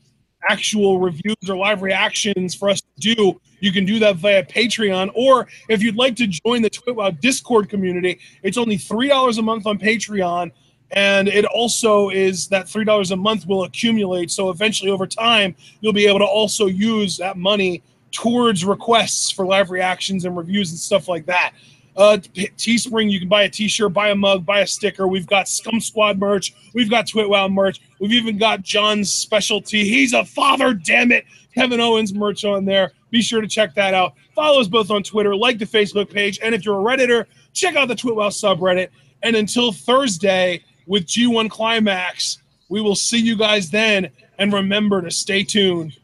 actual reviews or live reactions for us to do, you can do that via Patreon. Or if you'd like to join the TwitWow Discord community, it's only $3 a month on Patreon. And it also is that $3 a month will accumulate. So eventually over time, you'll be able to also use that money towards requests for live reactions and reviews and stuff like that. Teespring, you can buy a t-shirt, buy a mug, buy a sticker. We've got Scum Squad merch. We've got TwitWow merch. We've even got John's specialty. He's a father, damn it. Kevin Owens merch on there. Be sure to check that out. Follow us both on Twitter, like the Facebook page. And if you're a Redditor, check out the TwitWow subreddit. And until Thursday, with G1 Climax, we will see you guys then, and remember to stay tuned.